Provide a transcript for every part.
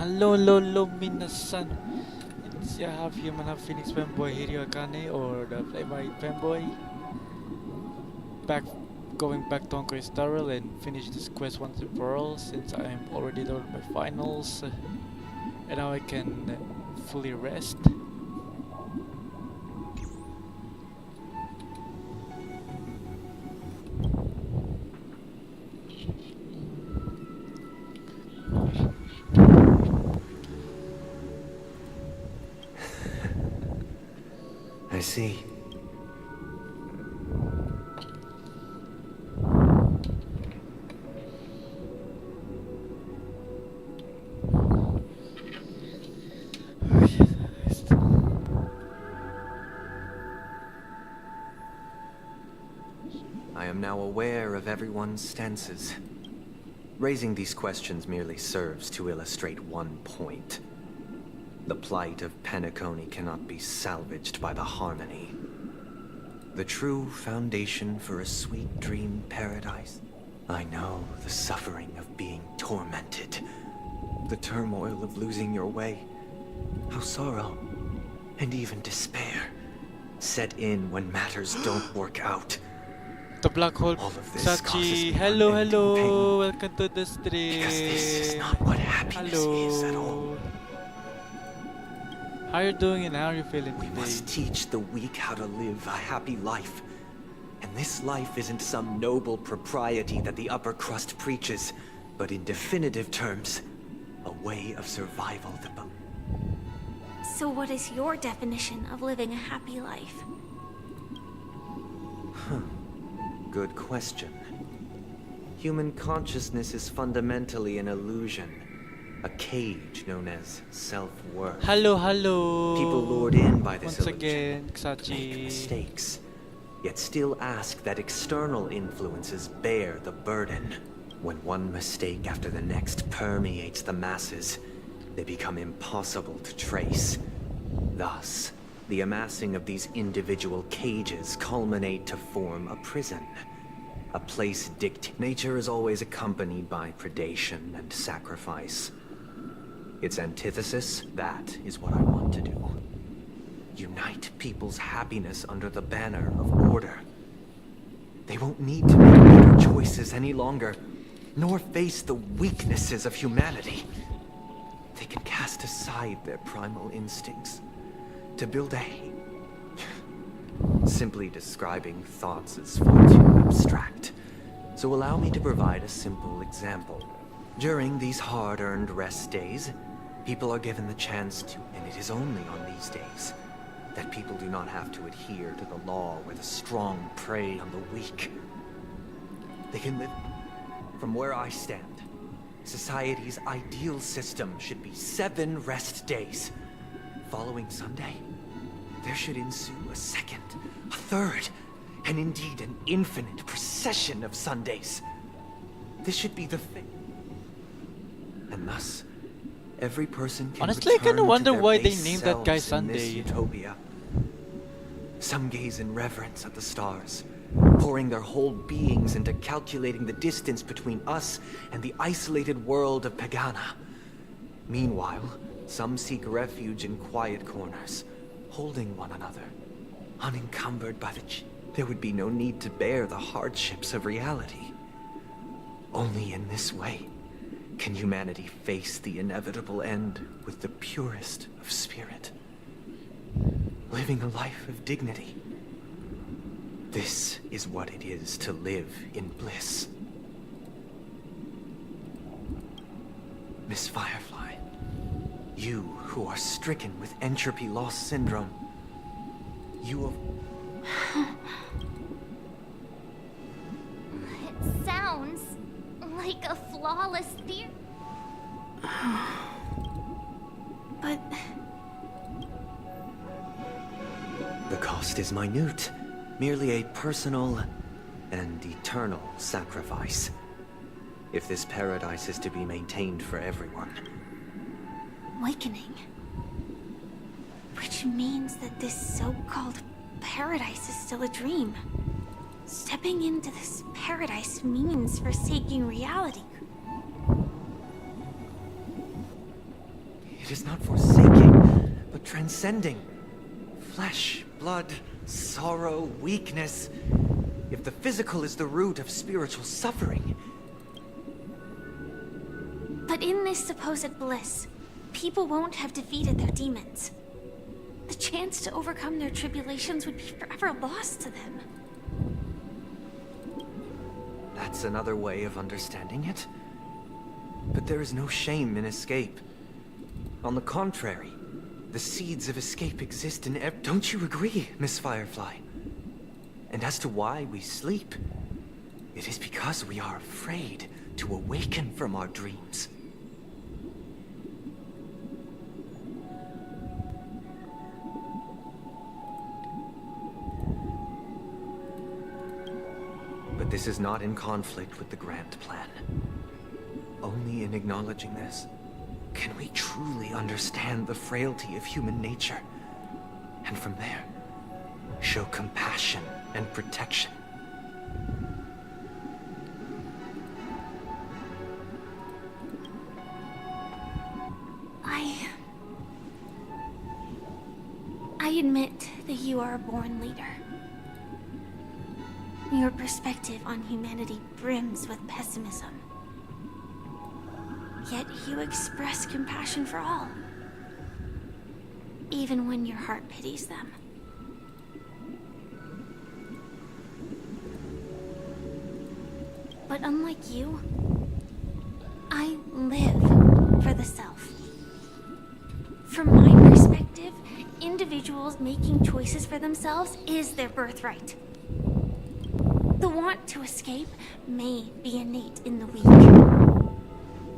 Hello, minasan. It's your half human, half Phoenix fanboy Hiro Akane, or the Fly fanboy. Going back to Honkai Starrel and finish this quest once and for all, since I am already done with my finals, and now I can fully rest. I see. I am now aware of everyone's stances. Raising these questions merely serves to illustrate one point. The plight of Penacony cannot be salvaged by the harmony. The true foundation for a sweet dream paradise. I know the suffering of being tormented. The turmoil of losing your way. How sorrow, and even despair, set in when matters don't work out. The black hole. All of this Sachi, causes me hello, unending pain. welcome to the stream. Because this is not what happiness is at all. How are you doing and how are you feeling We today? must teach the weak how to live a happy life. And this life isn't some noble propriety that the upper crust preaches, but in definitive terms, a way of survival that So what is your definition of living a happy life? Good question. Human consciousness is fundamentally an illusion, a cage known as self-worth. Hello. People lured in by this Once illusion again, make Sachi. mistakes, yet still ask that external influences bear the burden. When one mistake after the next permeates the masses, they become impossible to trace. Thus, the amassing of these individual cages culminate to form a prison. A place Nature is always accompanied by predation and sacrifice. Its antithesis, that is what I want to do. Unite people's happiness under the banner of order. They won't need to make better choices any longer, nor face the weaknesses of humanity. They can cast aside their primal instincts to build a... Simply describing thoughts is far too abstract. So allow me to provide a simple example. During these hard-earned rest days, people are given the chance to, and it is only on these days, that people do not have to adhere to the law where the strong prey on the weak. They can live... From where I stand, society's ideal system should be 7 rest days. Following Sunday, there should ensue a second, a third, and indeed an infinite procession of Sundays. This should be the thing. And thus, every person can Honestly, I return kinda wonder to their why they base named that guy selves in this Sunday. utopia. Some gaze in reverence at the stars, pouring their whole beings into calculating the distance between us and the isolated world of Pagana. Meanwhile, some seek refuge in quiet corners, holding one another, unencumbered by the there would be no need to bear the hardships of reality. Only in this way can humanity face the inevitable end with the purest of spirit. Living a life of dignity. This is what it is to live in bliss. Miss Firefly, you who are stricken with entropy loss syndrome, you have... It sounds like a flawless theory. But... The cost is minute, merely a personal and eternal sacrifice. If this paradise is to be maintained for everyone. Awakening. Which means that this so-called paradise is still a dream. Stepping into this paradise means forsaking reality. It is not forsaking, but transcending. Flesh, blood, sorrow, weakness. If the physical is the root of spiritual suffering. But in this supposed bliss, people won't have defeated their demons. The chance to overcome their tribulations would be forever lost to them. That's another way of understanding it. But there is no shame in escape. On the contrary, the seeds of escape exist in Don't you agree, Miss Firefly? And as to why we sleep, it is because we are afraid to awaken from our dreams. But this is not in conflict with the grand plan. Only in acknowledging this can we truly understand the frailty of human nature, and from there, show compassion and protection. I admit that you are a born leader. Your perspective on humanity brims with pessimism. Yet you express compassion for all, even when your heart pities them. But unlike you, I live for the self. From my perspective, individuals making choices for themselves is their birthright. The want to escape may be innate in the weak.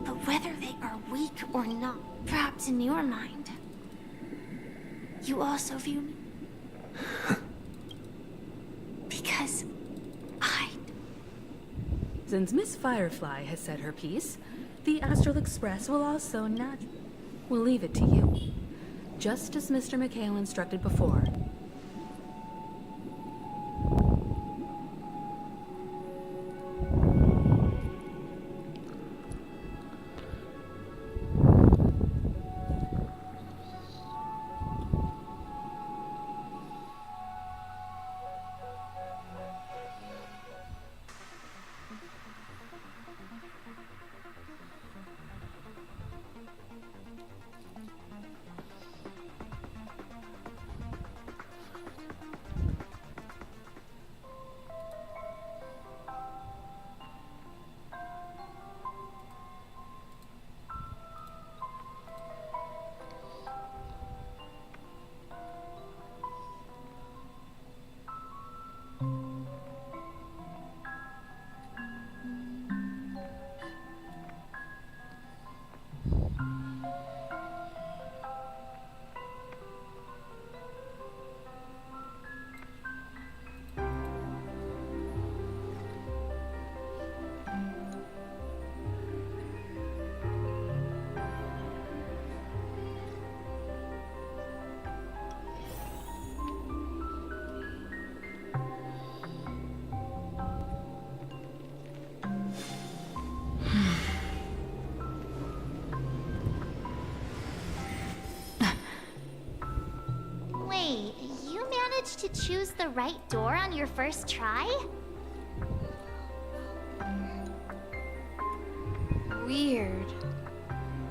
But whether they are weak or not, perhaps in your mind, you also view me. Because I... Since Miss Firefly has said her piece, the Astral Express will also not... We'll leave it to you. Just as Mr. McHale instructed before. Wait, you managed to choose the right door on your first try? Weird.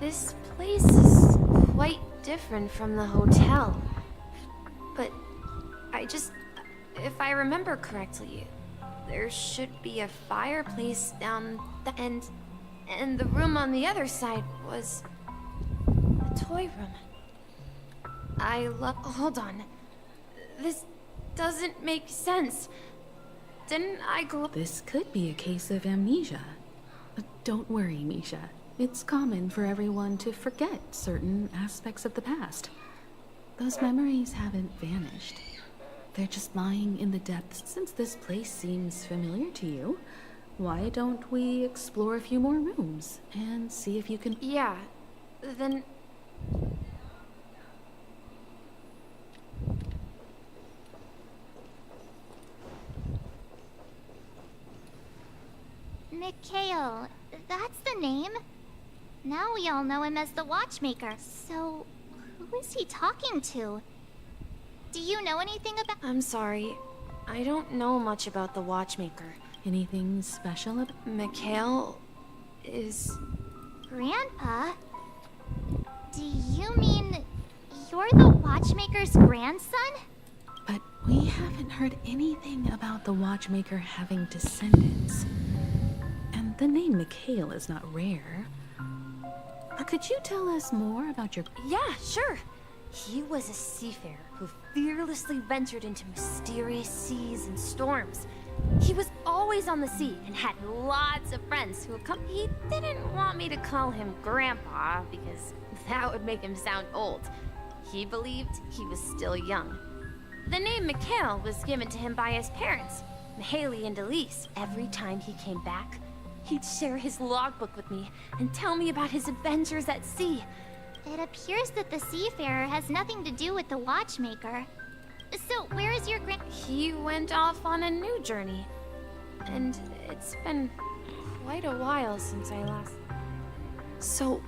This place is quite different from the hotel. But if I remember correctly, there should be a fireplace down and the room on the other side was a toy room. Hold on. This doesn't make sense. Didn't I go... This could be a case of amnesia. Don't worry, Misha. It's common for everyone to forget certain aspects of the past. Those memories haven't vanished. They're just lying in the depths. Since this place seems familiar to you, why don't we explore a few more rooms and see if you can... Yeah, then... Mikhail, that's the name? Now we all know him as the Watchmaker. So, who is he talking to? Do you know anything about— I'm sorry. I don't know much about the Watchmaker. Anything special about— Mikhail is... Grandpa? Do you mean you're the Watchmaker's grandson? But we haven't heard anything about the Watchmaker having descendants. And the name Mikhail is not rare. Could you tell us more about your— Yeah, sure. He was a seafarer who fearlessly ventured into mysterious seas and storms. He was always on the sea and had lots of friends who he didn't want me to call him Grandpa because that would make him sound old. He believed he was still young. The name Mikhail was given to him by his parents, Mihaly and Elise. Every time he came back, he'd share his logbook with me and tell me about his adventures at sea. It appears that the Seafarer has nothing to do with the Watchmaker. So, where is your He went off on a new journey. And it's been quite a while since I last... So,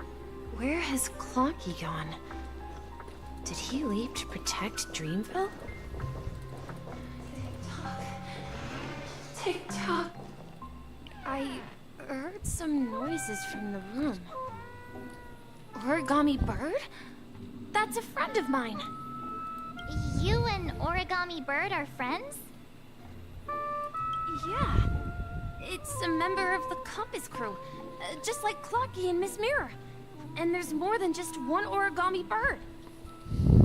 where has Clocky gone? Did he leave to protect Dreamville? Tick-tock. I heard some noises from the room. Origami Bird? That's a friend of mine. You and Origami Bird are friends? Yeah. It's a member of the Compass crew, just like Clocky and Miss Mirror. And there's more than just one Origami Bird.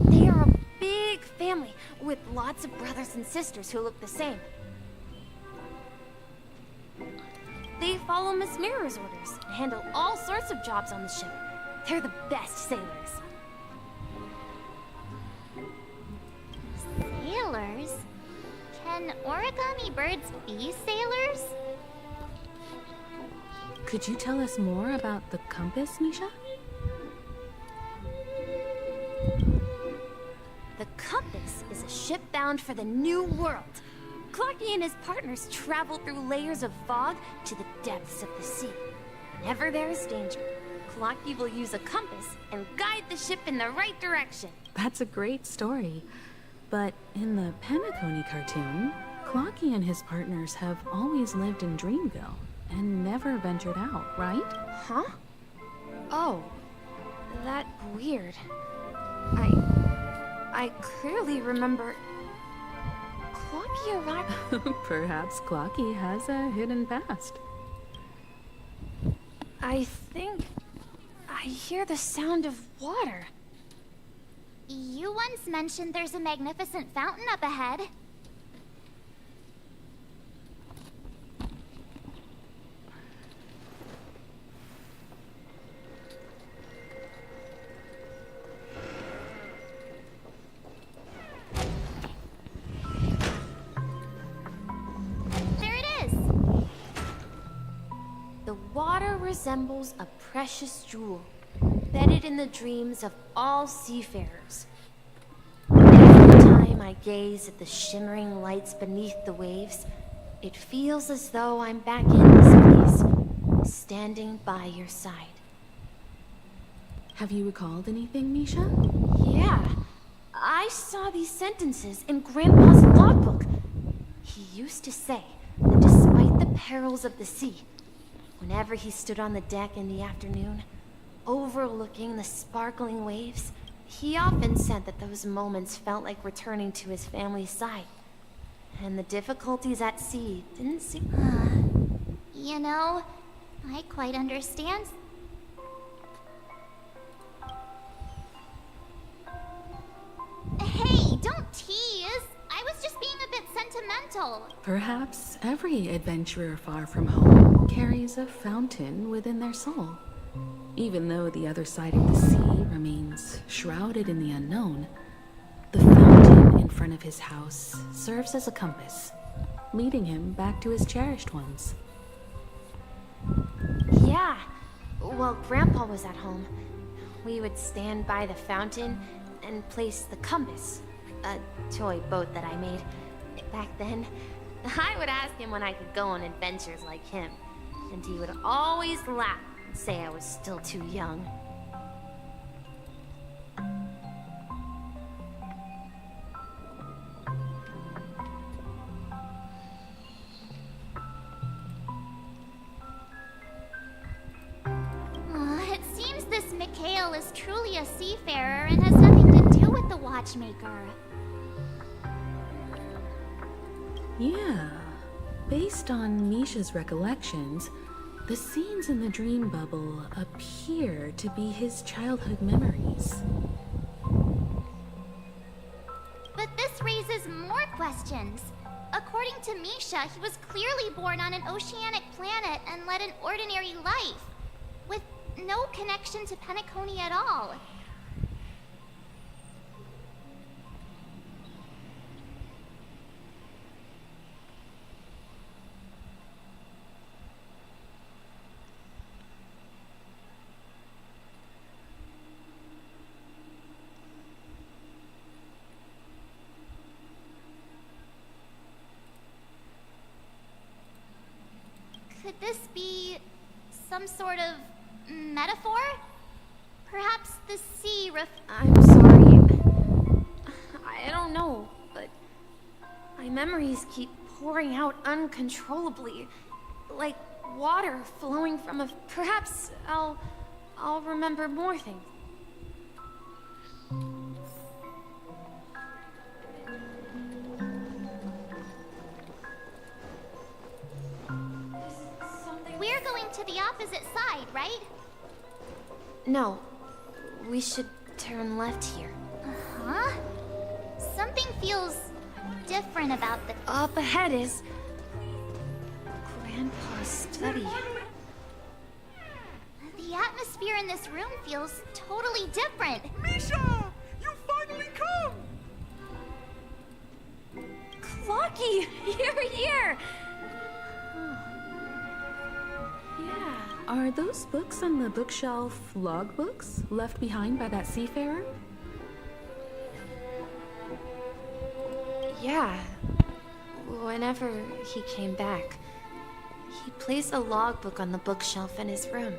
They are a big family with lots of brothers and sisters who look the same. They follow Miss Mirror's orders and handle all sorts of jobs on the ship. They're the best sailors. Sailors? Can Origami Birds be sailors? Could you tell us more about the compass, Misha? The Compass is a ship bound for the New World. Clocky and his partners travel through layers of fog to the depths of the sea. Whenever there is danger, Clocky will use a compass and guide the ship in the right direction. That's a great story. But in the Penacony cartoon, Clocky and his partners have always lived in Dreamville and never ventured out, right? Huh? Oh, that weird. I clearly remember Clocky arrived. Perhaps Clocky has a hidden past. I think I hear the sound of water. You once mentioned there's a magnificent fountain up ahead. There it is! The water resembles a precious jewel, bedded in the dreams of all seafarers. Every time I gaze at the shimmering lights beneath the waves, it feels as though I'm back in this place, standing by your side. Have you recalled anything, Misha? Yeah, I saw these sentences in Grandpa's logbook. He used to say that despite the perils of the sea, whenever he stood on the deck in the afternoon, overlooking the sparkling waves, he often said that those moments felt like returning to his family's side. And the difficulties at sea didn't seem... You know, I quite understand. Hey, don't tease! I was just being a bit sentimental. Perhaps every adventurer far from home carries a fountain within their soul. Even though the other side of the sea remains shrouded in the unknown, the fountain in front of his house serves as a compass, leading him back to his cherished ones. Yeah, while Grandpa was at home, we would stand by the fountain and place the compass, a toy boat that I made. Back then, I would ask him when I could go on adventures like him, and he would always laugh say I was still too young. It seems this Mikhail is truly a seafarer and has nothing to do with the Watchmaker. Yeah. Based on Misha's recollections, the scenes in the dream bubble appear to be his childhood memories. But this raises more questions. According to Misha, he was clearly born on an oceanic planet and led an ordinary life, with no connection to Penacony at all. Could this be some sort of metaphor? Perhaps the sea I'm sorry. I don't know, but my memories keep pouring out uncontrollably, like water flowing from a... Perhaps I'll remember more things. We're going to the opposite side, right? No, we should turn left here. Huh? Something feels different about the... Up ahead is Grandpa's study. The atmosphere in this room feels totally different. Misha! You finally come! Clocky, you're here! Yeah. Are those books on the bookshelf logbooks left behind by that seafarer? Yeah. Whenever he came back, he placed a logbook on the bookshelf in his room.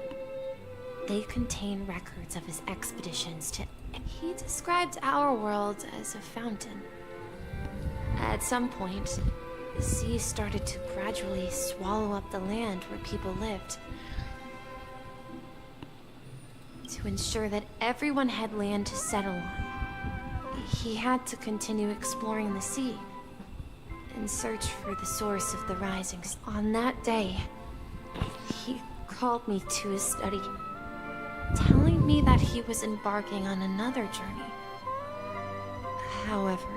They contain records of his expeditions to... He described our world as a fountain. At some point, the sea started to gradually swallow up the land where people lived. To ensure that everyone had land to settle on, he had to continue exploring the sea in search for the source of the risings. On that day, he called me to his study, telling me that he was embarking on another journey. However,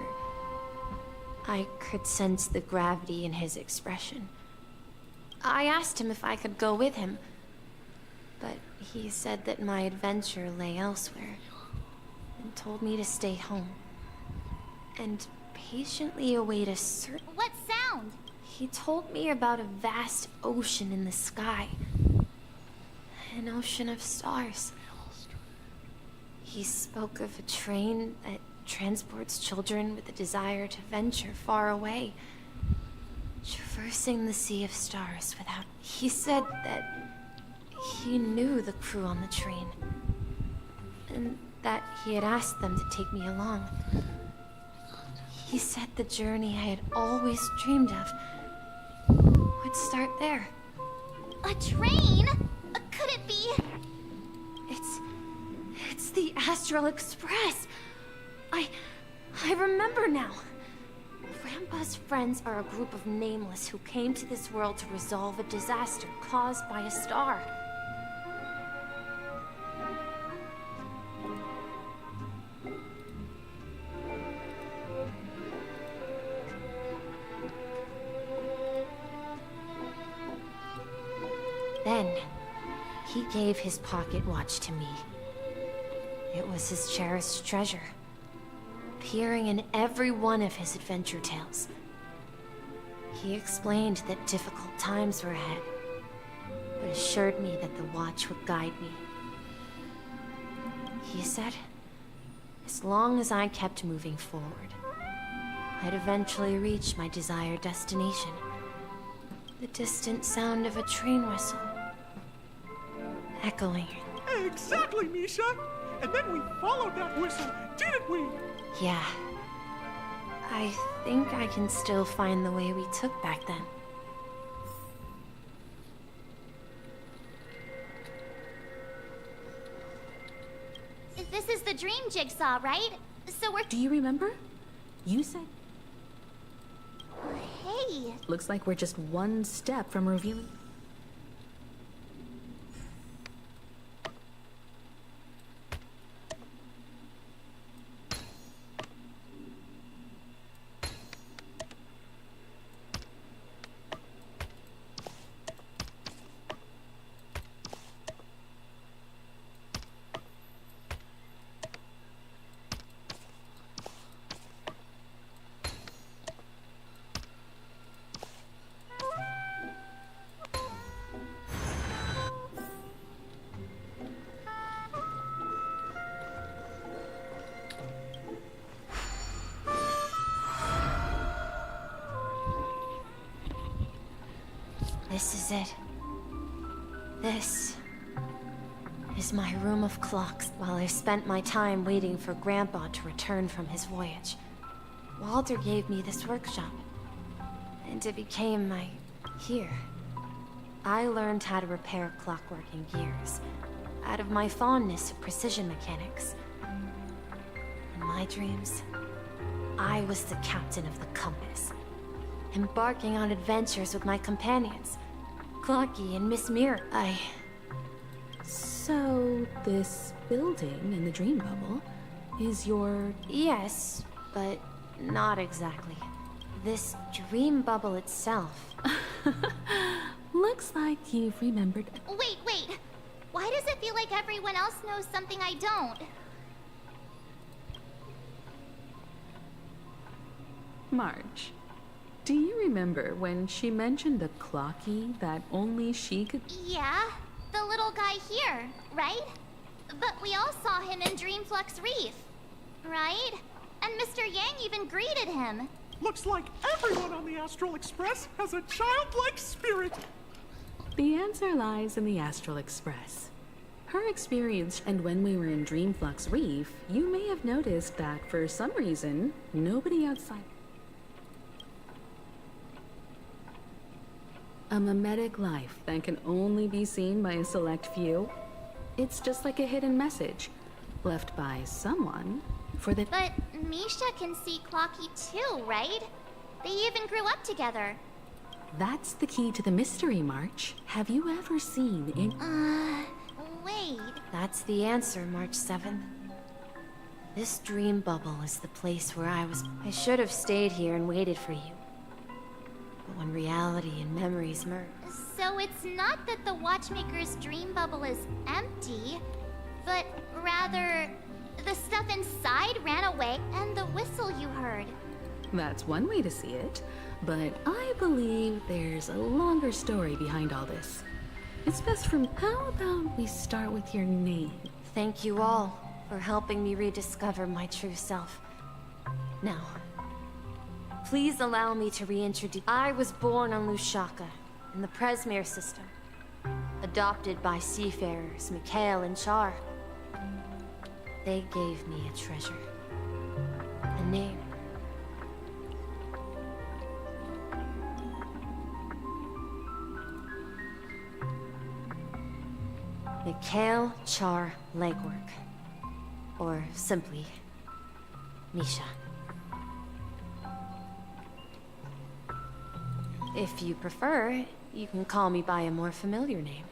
I could sense the gravity in his expression. I asked him if I could go with him, but he said that my adventure lay elsewhere, and told me to stay home, and patiently await a certain... What sound? He told me about a vast ocean in the sky. An ocean of stars. He spoke of a train that transports children with a desire to venture far away, traversing the sea of stars without... He said that he knew the crew on the train, and that he had asked them to take me along. He said the journey I had always dreamed of would start there. A train? Could it be? It's the Astral Express. I remember now. Grandpa's friends are a group of nameless who came to this world to resolve a disaster caused by a star. Then, he gave his pocket watch to me. It was his cherished treasure, appearing in every one of his adventure tales. He explained that difficult times were ahead, but assured me that the watch would guide me. He said, as long as I kept moving forward, I'd eventually reach my desired destination. The distant sound of a train whistle echoing. Exactly, Misha! And then we followed that whistle, didn't we? Yeah. I think I can still find the way we took back then. This is the dream jigsaw, right? So we're... Do you remember? You said... Hey! Looks like we're just one step from revealing... This is it. This is my room of clocks. While I spent my time waiting for Grandpa to return from his voyage, Walter gave me this workshop, and it became my here. I learned how to repair clockwork and gears out of my fondness of precision mechanics. In my dreams, I was the captain of the compass, embarking on adventures with my companions, Clocky and Miss Mirror. So, this building in the dream bubble is your... Yes, but not exactly. This dream bubble itself. Looks like you've remembered... Wait! Why does it feel like everyone else knows something I don't? March, do you remember when she mentioned the Clocky that only she could... Yeah, the little guy here, right? But we all saw him in Dreamflux Reef, right? And Mr. Yang even greeted him. Looks like everyone on the Astral Express has a childlike spirit. The answer lies in the Astral Express. Her experience, and when we were in Dreamflux Reef, you may have noticed that for some reason, nobody outside... A mimetic life that can only be seen by a select few. It's just like a hidden message, left by someone for the... But Misha can see Clocky too, right? They even grew up together. That's the key to the mystery, March. Have you ever seen in... Wait. That's the answer, March 7th. This dream bubble is the place where I was... I should have stayed here and waited for you. But when reality and memories merge... So it's not that the Watchmaker's dream bubble is empty, but rather the stuff inside ran away and the whistle you heard. That's one way to see it, but I believe there's a longer story behind all this. It's best from... How about we start with your name? Thank you all for helping me rediscover my true self. Now, please allow me to reintroduce... I was born on Lushaka, in the Presmere system. Adopted by seafarers Mikhail and Char. They gave me a treasure. A name. Mikhail Char Legwork. Or simply, Misha. If you prefer, you can call me by a more familiar name.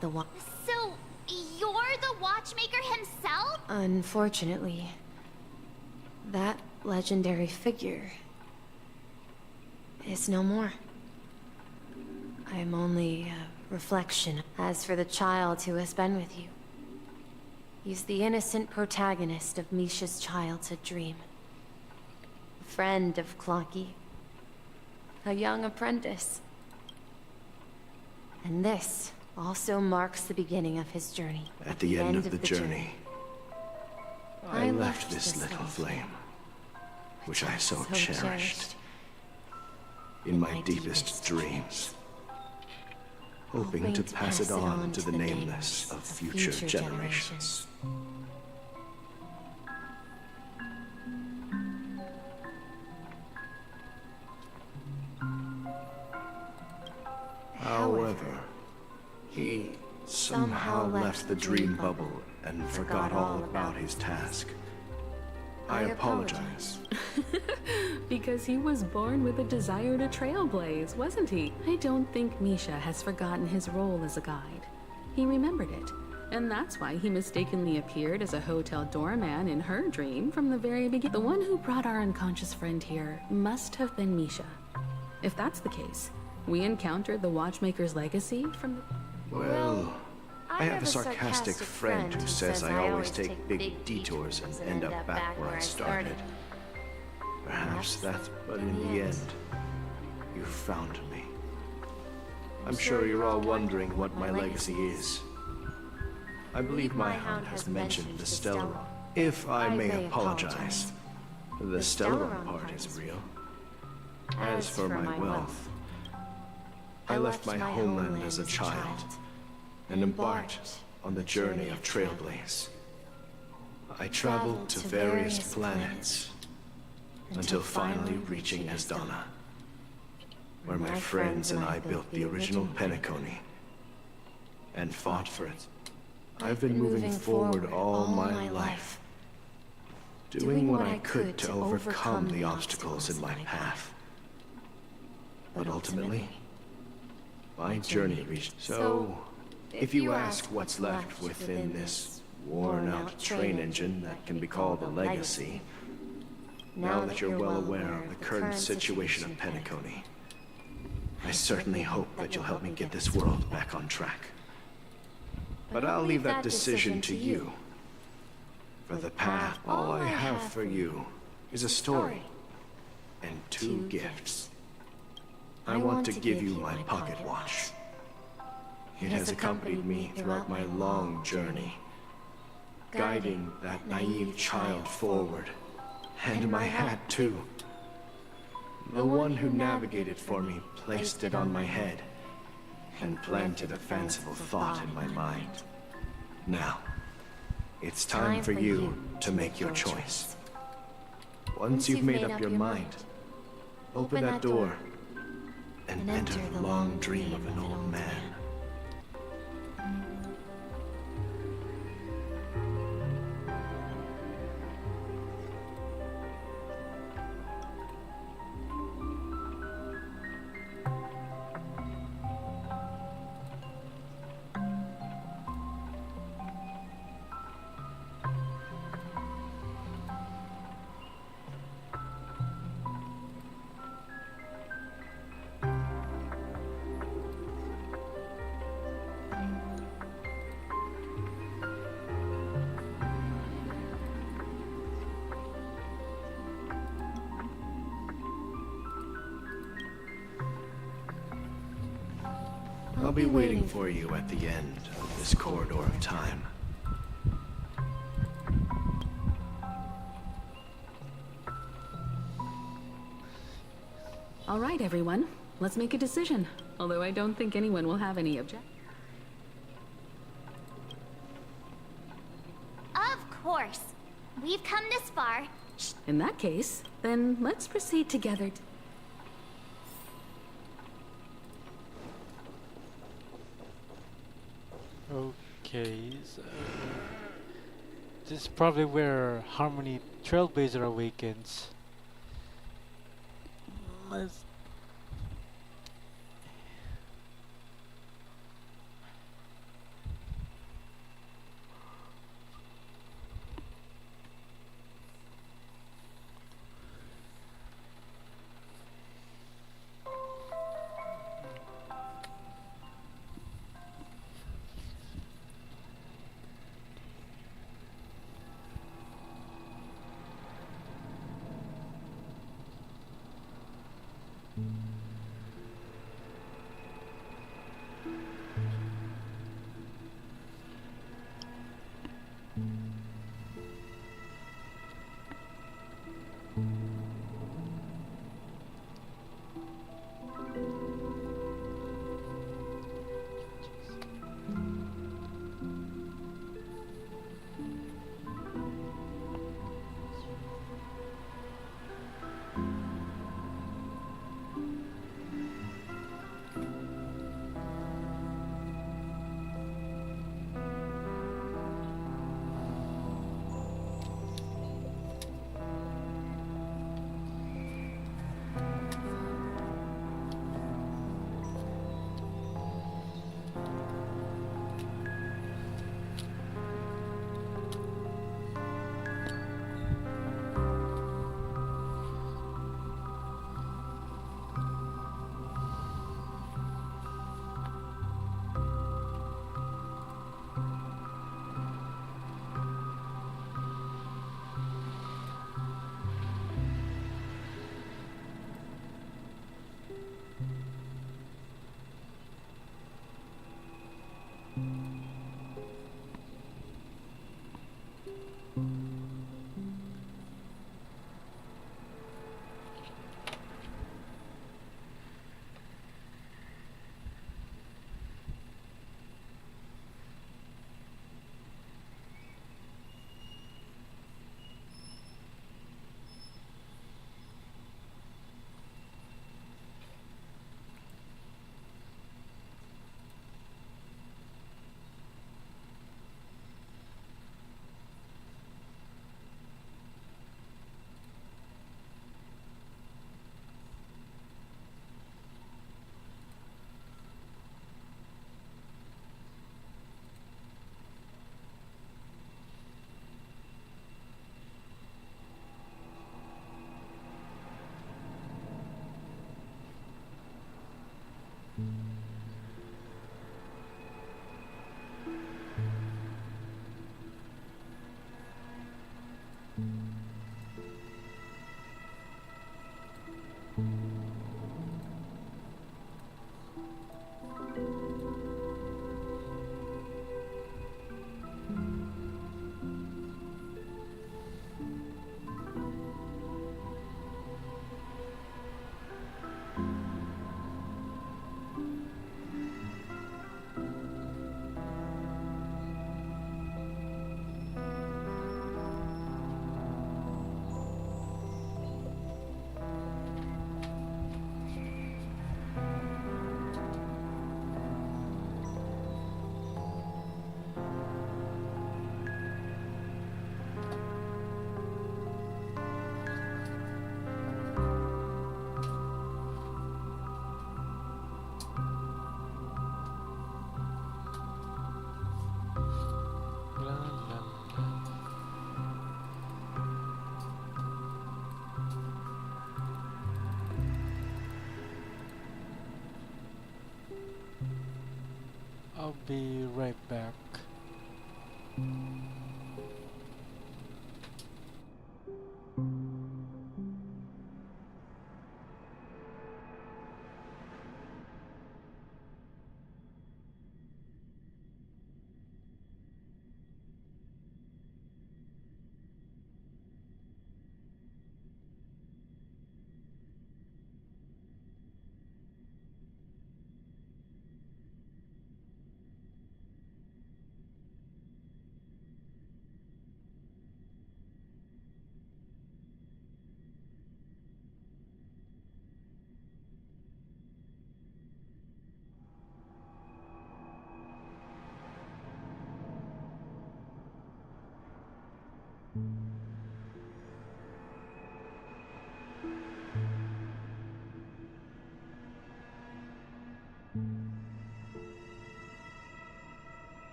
The So, you're the Watchmaker himself? Unfortunately, that legendary figure is no more. I am only a reflection. As for the child who has been with you, he's the innocent protagonist of Misha's childhood dream. A friend of Clocky. A young apprentice. And this also marks the beginning of his journey. At the end of the journey, I I left this little flame, which I so cherished in my deepest dreams. hoping to pass it on to the nameless of future generations. However, he somehow left the dream bubble and forgot all about his task. I apologize. Because he was born with a desire to trailblaze, wasn't he? I don't think Misha has forgotten his role as a guide. He remembered it, and that's why he mistakenly appeared as a hotel doorman in her dream from the very beginning. The one who brought our unconscious friend here must have been Misha. If that's the case, we encountered the Watchmaker's legacy from the... Well, I have a sarcastic friend who says I always take big detours and end up back where I started. Perhaps that's, but in the end, you found me. I'm sure you're all wondering what my legacy is. I believe my hound has mentioned the Stellaron. If I may apologize, the Stellaron part is real. As for my wealth, I left my homeland as a child and embarked on the journey of Trailblaze. I traveled to various planets until finally reaching Asdana, where my friends and I built the original Penacony and fought for it. I've been moving forward all my life, doing what I could to overcome the obstacles in my path. But ultimately, my journey reached. So, if you ask what's left within this worn-out train engine that can be called a legacy, now that you're well aware of the current situation of Penacony, I certainly hope that you'll help me get this world back on track. But I'll leave that decision to you. For the path, all I have for you is a story and 2 gifts. I want to give you my pocket watch. It has accompanied me throughout my long journey, guiding that naive child forward. And my hat, too. The one who navigated for me placed it on my head and planted a fanciful thought in my mind. Now, it's time for you to make your choice. Once you've made up your mind, open that door and enter the long dream of an old man. I'll be waiting for you at the end of this corridor of time. All right, everyone. Let's make a decision. Although I don't think anyone will have any objection. Of course. We've come this far. In that case, then let's proceed together. Okay, so this is probably where Harmony Trailblazer awakens. Let's be right back.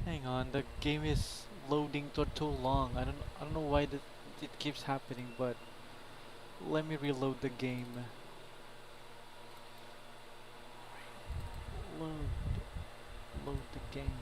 Hang on, the game is loading for too long. I don't know why it keeps happening, but let me reload the game. Load, load the game.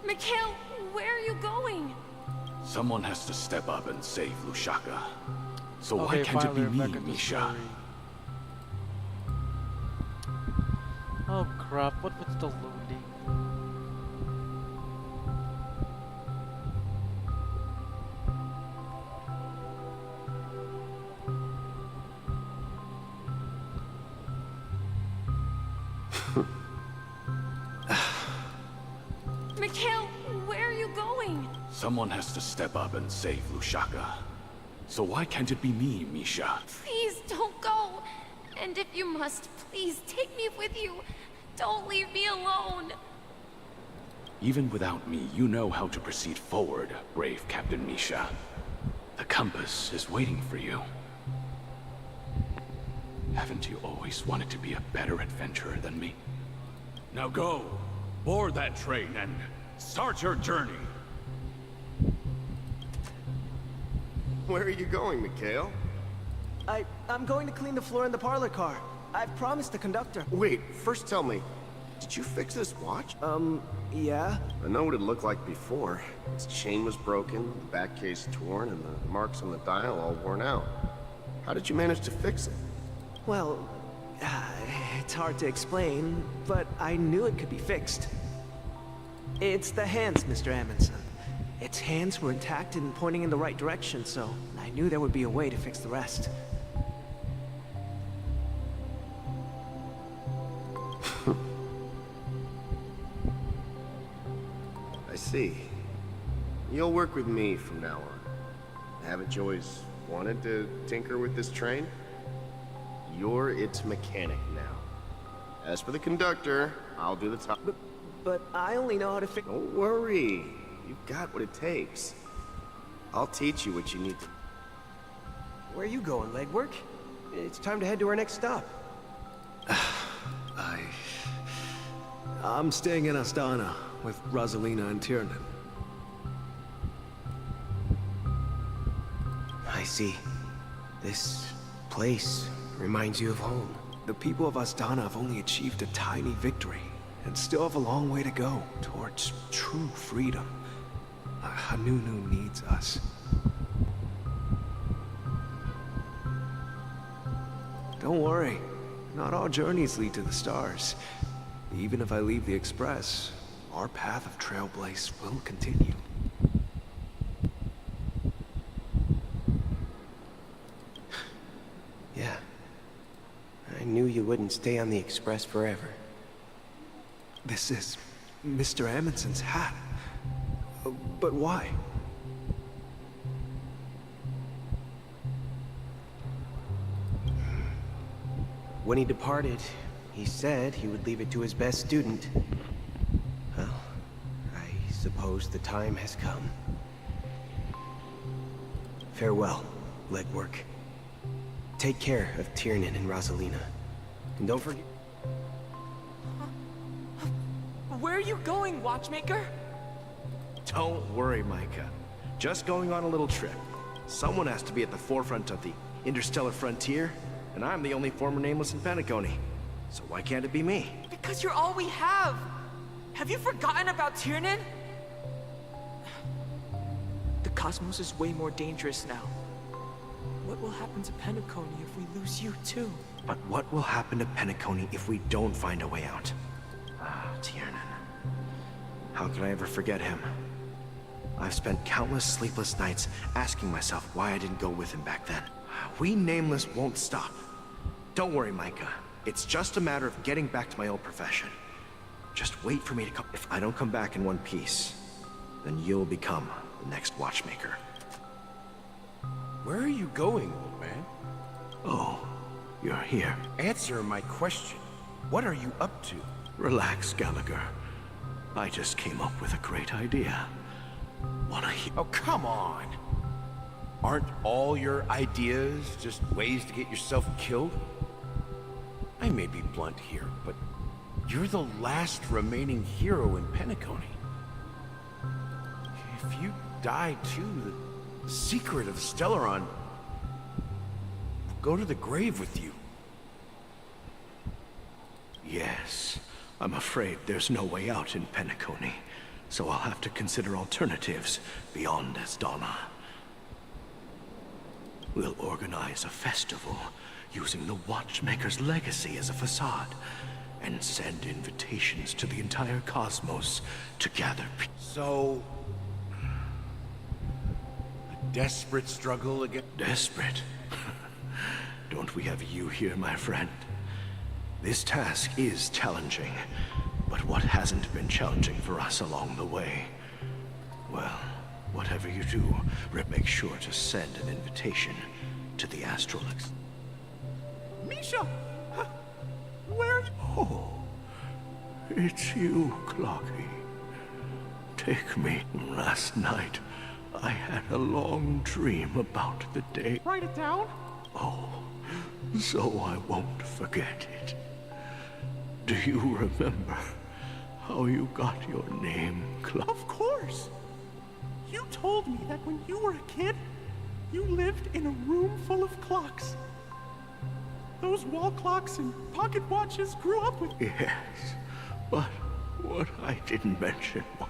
Mikhail, where are you going? Someone has to step up and save Lusaka. So why Okay, can't it be finally we're me, back in the Misha? story. Oh crap, what was the loading? Mikhail, where are you going? Someone has to step up and save Lusaka. So why can't it be me, Misha? Please don't go. And if you must, please take me with you. Don't leave me alone. Even without me, you know how to proceed forward, brave Captain Misha. The compass is waiting for you. Haven't you always wanted to be a better adventurer than me? Now go, board that train and start your journey. Where are you going, Mikhail? I'm going to clean the floor in the parlor car. I've promised the conductor. Wait, first tell me, did you fix this watch? Yeah? I know what it looked like before. Its chain was broken, the back case torn, and the marks on the dial all worn out. How did you manage to fix it? Well, it's hard to explain, but I knew it could be fixed. It's the hands, Mr. Amundsen. Its hands were intact and pointing in the right direction, so I knew there would be a way to fix the rest. I see. You'll work with me from now on. Haven't you always wanted to tinker with this train? You're its mechanic now. As for the conductor, I'll do the top. But I only know how to fix... Don't worry. You've got what it takes. I'll teach you what you need to... Where are you going, legwork? It's time to head to our next stop. I'm staying in Astana with Rosalina and Tiernan. I see. This place reminds you of home. The people of Astana have only achieved a tiny victory, and still have a long way to go towards true freedom. Hanunu needs us. Don't worry, not all journeys lead to the stars. Even if I leave the Express, our path of Trailblaze will continue. Yeah. I knew you wouldn't stay on the Express forever. This is Mr. Amundsen's hat. But why? When he departed, he said he would leave it to his best student. Well, I suppose the time has come. Farewell, legwork. Take care of Tiernan and Rosalina. And don't forget... Where are you going, Watchmaker? Don't worry, Micah. Just going on a little trip. Someone has to be at the forefront of the interstellar frontier, and I'm the only former Nameless in Penacony. So why can't it be me? Because you're all we have. Have you forgotten about Tiernan? The cosmos is way more dangerous now. What will happen to Penacony if we lose you too? But what will happen to Penacony if we don't find a way out? Tiernan. How could I ever forget him? I've spent countless sleepless nights asking myself why I didn't go with him back then. We Nameless won't stop. Don't worry, Micah. It's just a matter of getting back to my old profession. Just wait for me to come. If I don't come back in one piece, then you'll become the next Watchmaker. Where are you going, old man? Oh, you're here. Answer my question. What are you up to? Relax, Gallagher. I just came up with a great idea. Wanna hear? Oh, come on. Aren't all your ideas just ways to get yourself killed? I may be blunt here, but you're the last remaining hero in Penacony. If you die too, the secret of Stellaron will go to the grave with you. Yes, I'm afraid there's no way out in Penacony, so I'll have to consider alternatives beyond Destine. We'll organize a festival using the Watchmaker's legacy as a facade, and send invitations to the entire cosmos to gather people. So... a desperate struggle against... Desperate? Don't we have you here, my friend? This task is challenging, but what hasn't been challenging for us along the way? Well, whatever you do, make sure to send an invitation to the Astral Misha! Where? Oh, it's you, Clocky. Take me. Last night, I had a long dream about the day. Write it down? Oh, so I won't forget it. Do you remember how you got your name, Clocky? Of course! You told me that when you were a kid, you lived in a room full of clocks. Those wall clocks and pocket watches grew up with... Yes, but what I didn't mention was...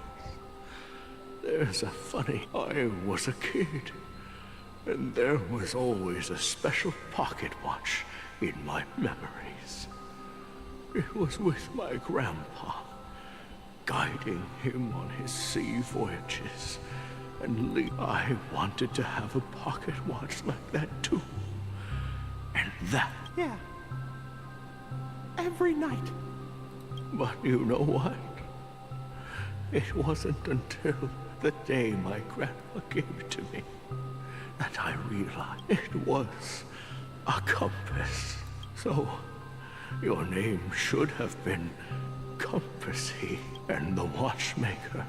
there's a funny... I was a kid, and there was always a special pocket watch in my memories. It was with my grandpa, guiding him on his sea voyages. And I wanted to have a pocket watch like that too. And that... Yeah. Every night. But you know what? It wasn't until the day my grandpa gave it to me that I realized it was a compass. So, your name should have been Compassy, and the Watchmaker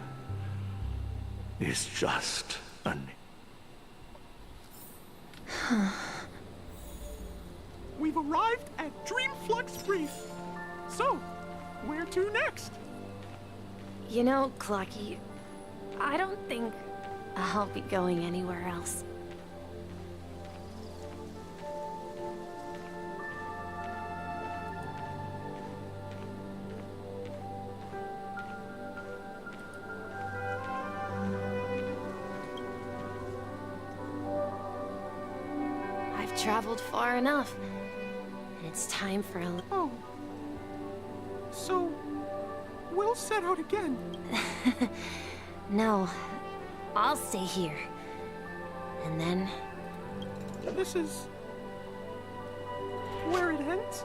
is just a name. We've arrived at Dreamflux Reef. So, where to next? You know, Clocky, I don't think I'll be going anywhere else. I've traveled far enough. It's time for a... Oh. So, we'll set out again. No, I'll stay here. And then... This is... where it ends?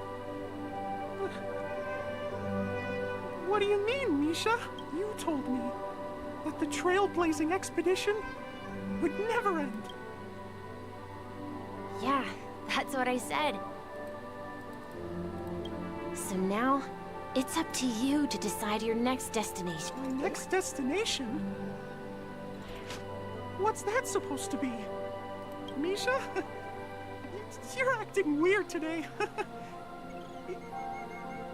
What do you mean, Misha? You told me that the Trailblazing expedition would never end. Yeah, that's what I said. So now, it's up to you to decide your next destination. My next destination? What's that supposed to be? Misha? You're acting weird today.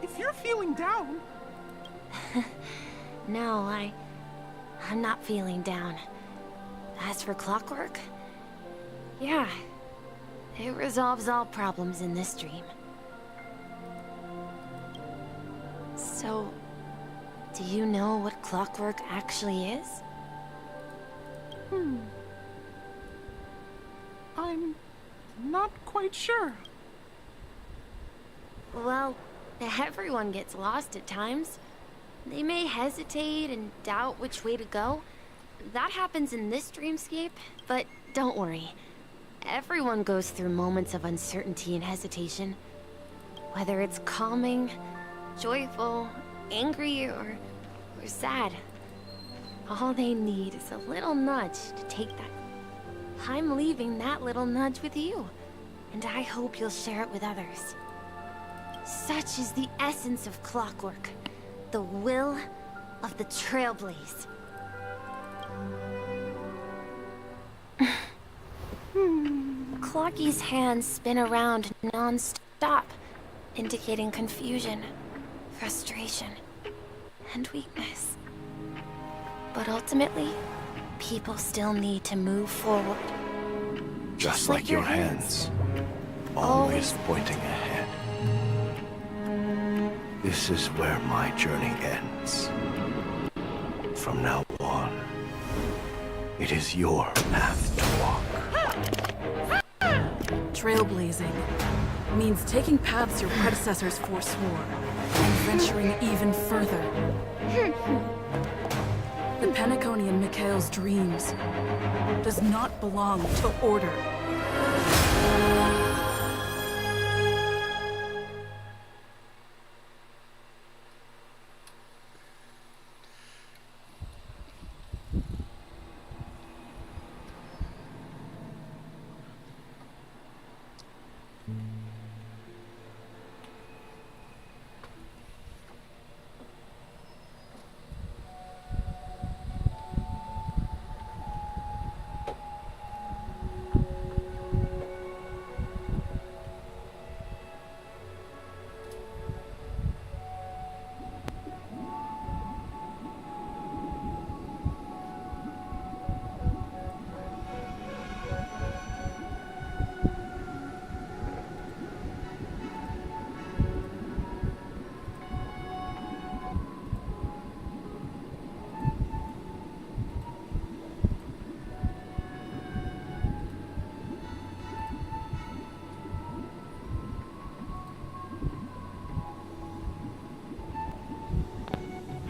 If you're feeling down... No, I'm not feeling down. As for clockwork, yeah, it resolves all problems in this dream. So, do you know what clockwork actually is? I'm not quite sure. Well, everyone gets lost at times. They may hesitate and doubt which way to go. That happens in this dreamscape, but don't worry. Everyone goes through moments of uncertainty and hesitation. Whether it's calming, joyful, angry, or sad. All they need is a little nudge to take that. I'm leaving that little nudge with you, and I hope you'll share it with others. Such is the essence of clockwork, the will of the Trailblaze. Clocky's hands spin around non-stop, indicating confusion, frustration, and weakness. But ultimately, people still need to move forward. Just like your hands, always pointing ahead. This is where my journey ends. From now on, it is your path to walk. Trailblazing means taking paths your predecessors forswore and venturing even further. The Penacony in Mikhail's dreams does not belong to order.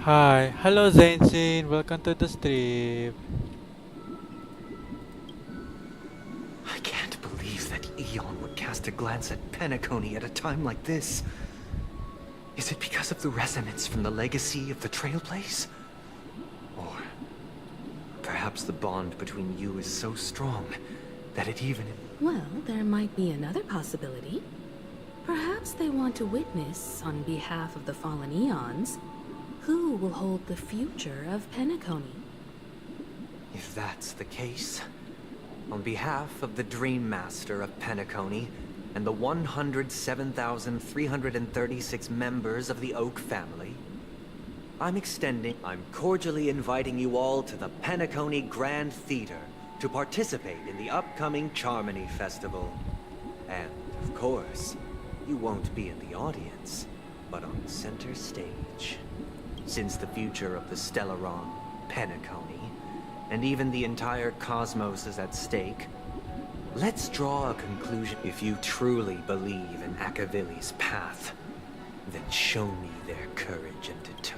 Hi, hello Zainzin, welcome to the stream. I can't believe that Eon would cast a glance at Penacony at a time like this. Is it because of the resonance from the legacy of the Trailblaze? Or perhaps the bond between you is so strong that it even... Well, there might be another possibility. Perhaps they want to witness, on behalf of the fallen Eons, who will hold the future of Penacony. If that's the case, on behalf of the Dream Master of Penacony and the 107,336 members of the Oak family, I'm cordially inviting you all to the Penacony Grand Theater to participate in the upcoming Charmony Festival. And, of course, you won't be in the audience, but on center stage. Since the future of the Stellaron, Penacony, and even the entire cosmos is at stake, let's draw a conclusion. If you truly believe in Akavili's path, then show me their courage and determination.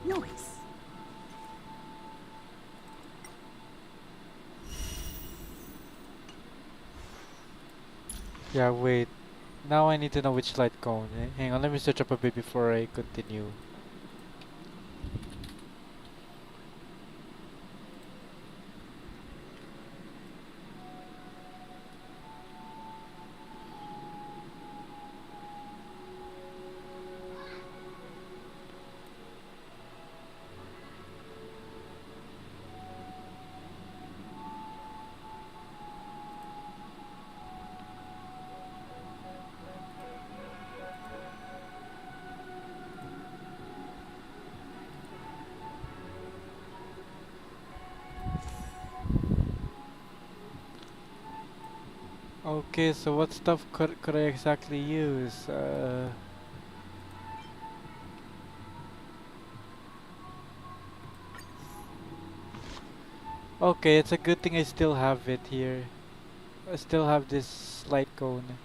Noise. Yeah, wait. Now I need to know which light cone. Hang on, let me search up a bit before I continue. Okay, so what stuff could I exactly use? Okay, it's a good thing I still have it here. I still have this light cone.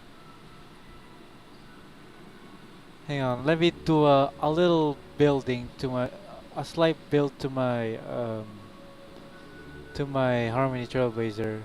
Hang on, let me do a little building to a slight build to my Harmony Trailblazer.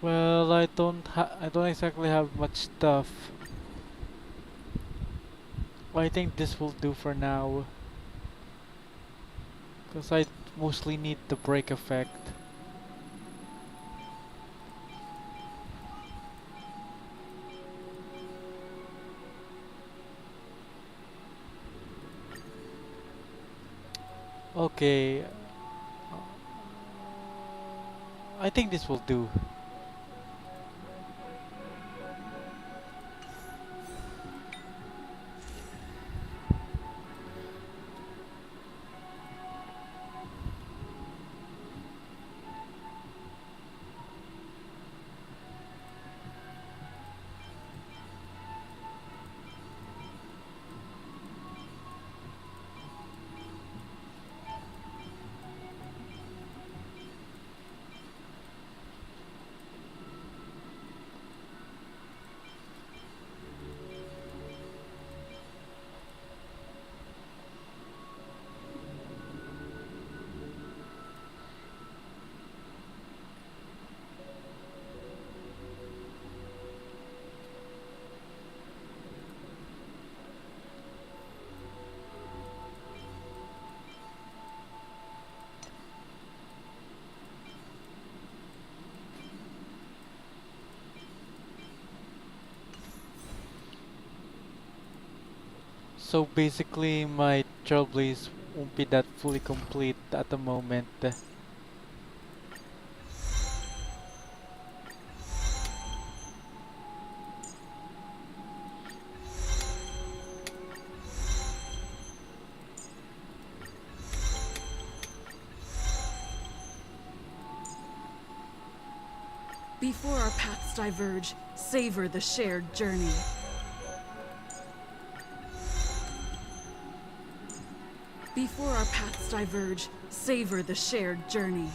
Well, I don't exactly have much stuff. I think this will do for now. Because I mostly need the break effect. Okay. I think this will do. So basically my Trailblaze won't be that fully complete at the moment. Before our paths diverge, savor the shared journey. Before our paths diverge, savor the shared journey.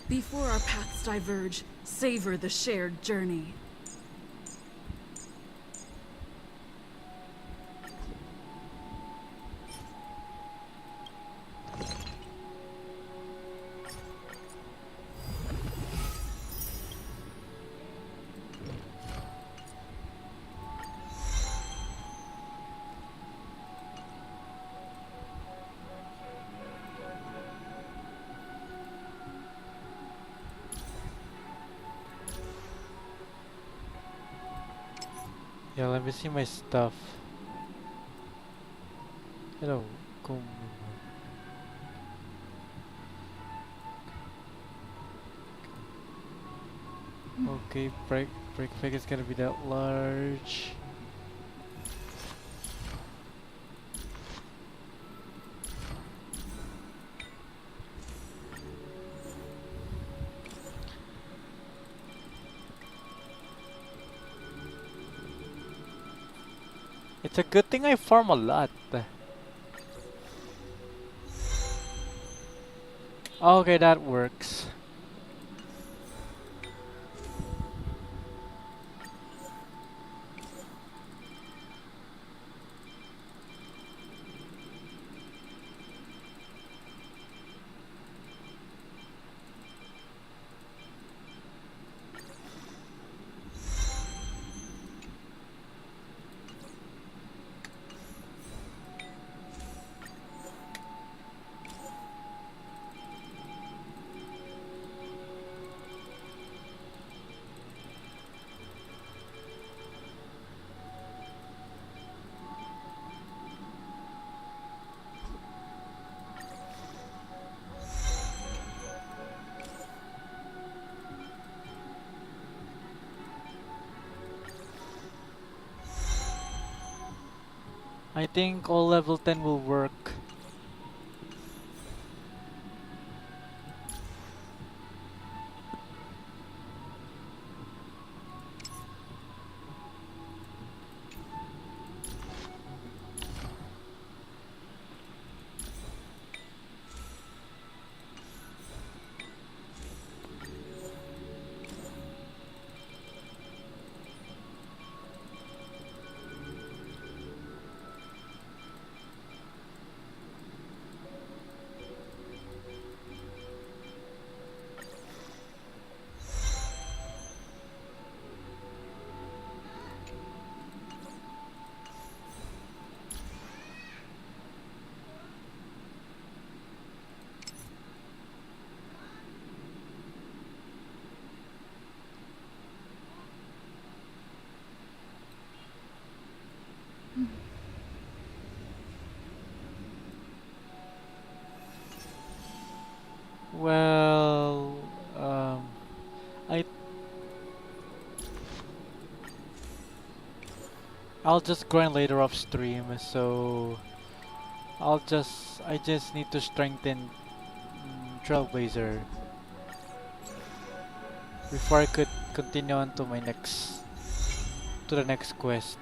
Before our paths diverge, savor the shared journey. Yeah, let me see my stuff. Hello, okay, break fig is gonna be that large. It's a good thing I farm a lot. Okay, that works. I think all level 10 will work. Well, I I'll just grind later off stream, so I just need to strengthen Trailblazer before I could continue on to the next quest.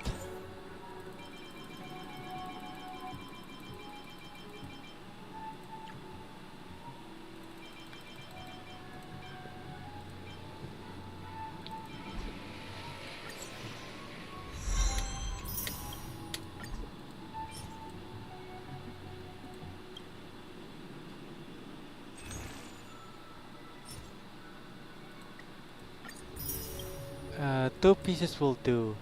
Two pieces will do.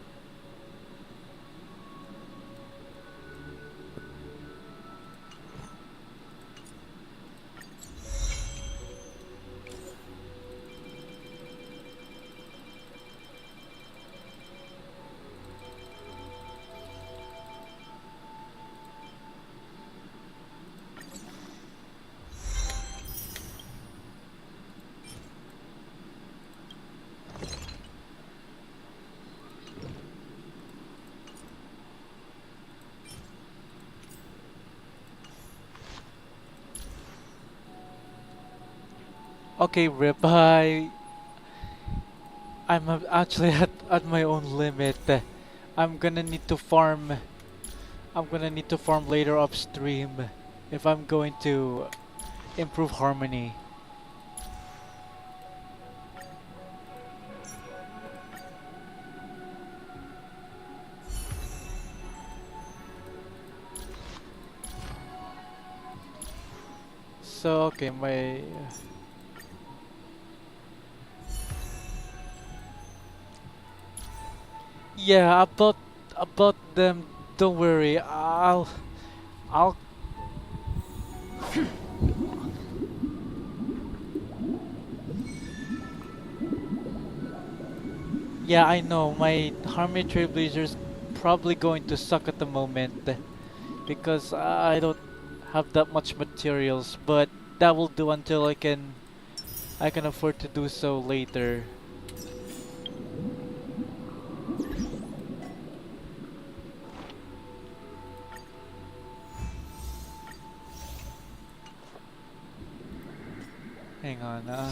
Okay, Rip, actually at my own limit. I'm gonna need to farm. I'm gonna need to farm later upstream if I'm going to improve harmony. So okay, my yeah, about them. Don't worry. I'll. Yeah, I know, my Harmony Trailblazer's probably going to suck at the moment because I don't have that much materials, but that will do until I can afford to do so later. Hang on,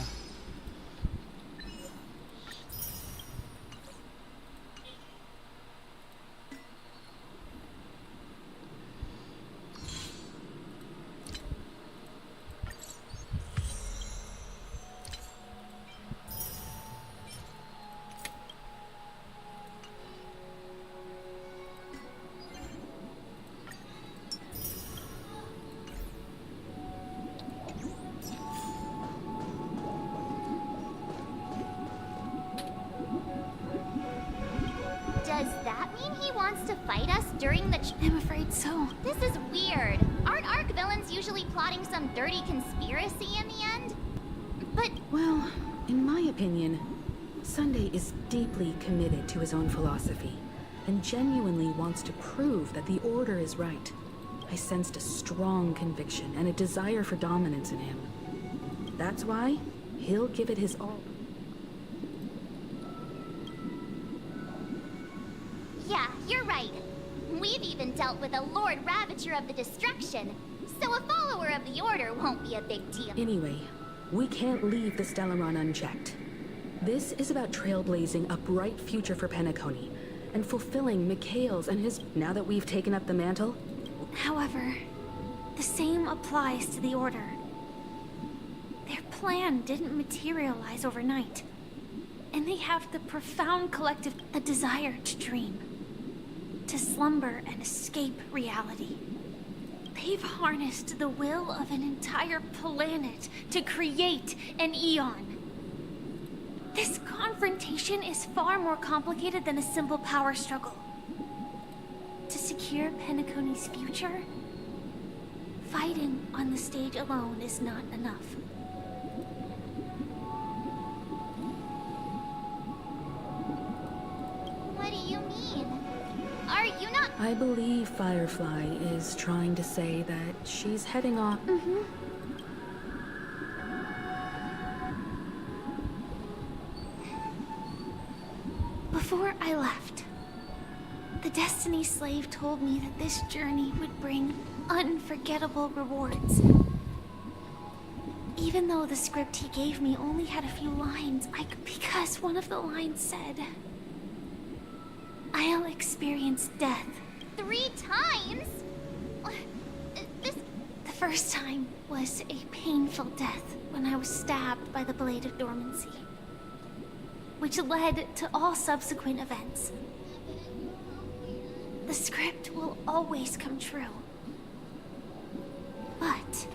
Does that mean he wants to fight us during the I'm afraid so. This is weird. Aren't Arc villains usually plotting some dirty conspiracy in the end? But... Well, in my opinion, Sunday is deeply committed to his own philosophy and genuinely wants to prove that the Order is right. I sensed a strong conviction and a desire for dominance in him. That's why he'll give it his all. Yeah, you're right. We've even dealt with a Lord Ravager of the Destruction, so a follower of the Order won't be a big deal. Anyway, we can't leave the Stellaron unchecked. This is about trailblazing a bright future for Penacony and fulfilling Mikhail's and his... Now that we've taken up the mantle... However, the same applies to the Order. Their plan didn't materialize overnight, and they have the profound collective a desire to dream, to slumber and escape reality. They've harnessed the will of an entire planet to create an Eon. This confrontation is far more complicated than a simple power struggle. To secure Penacony's future, fighting on the stage alone is not enough. What do you mean? Are you not... I believe Firefly is trying to say that she's heading off... Before I left, the Destiny slave told me that this journey would bring unforgettable rewards. Even though the script he gave me only had a few lines, because one of the lines said, "I'll experience death." 3 times? The first time was a painful death when I was stabbed by the Blade of Dormancy, which led to all subsequent events. The script will always come true, but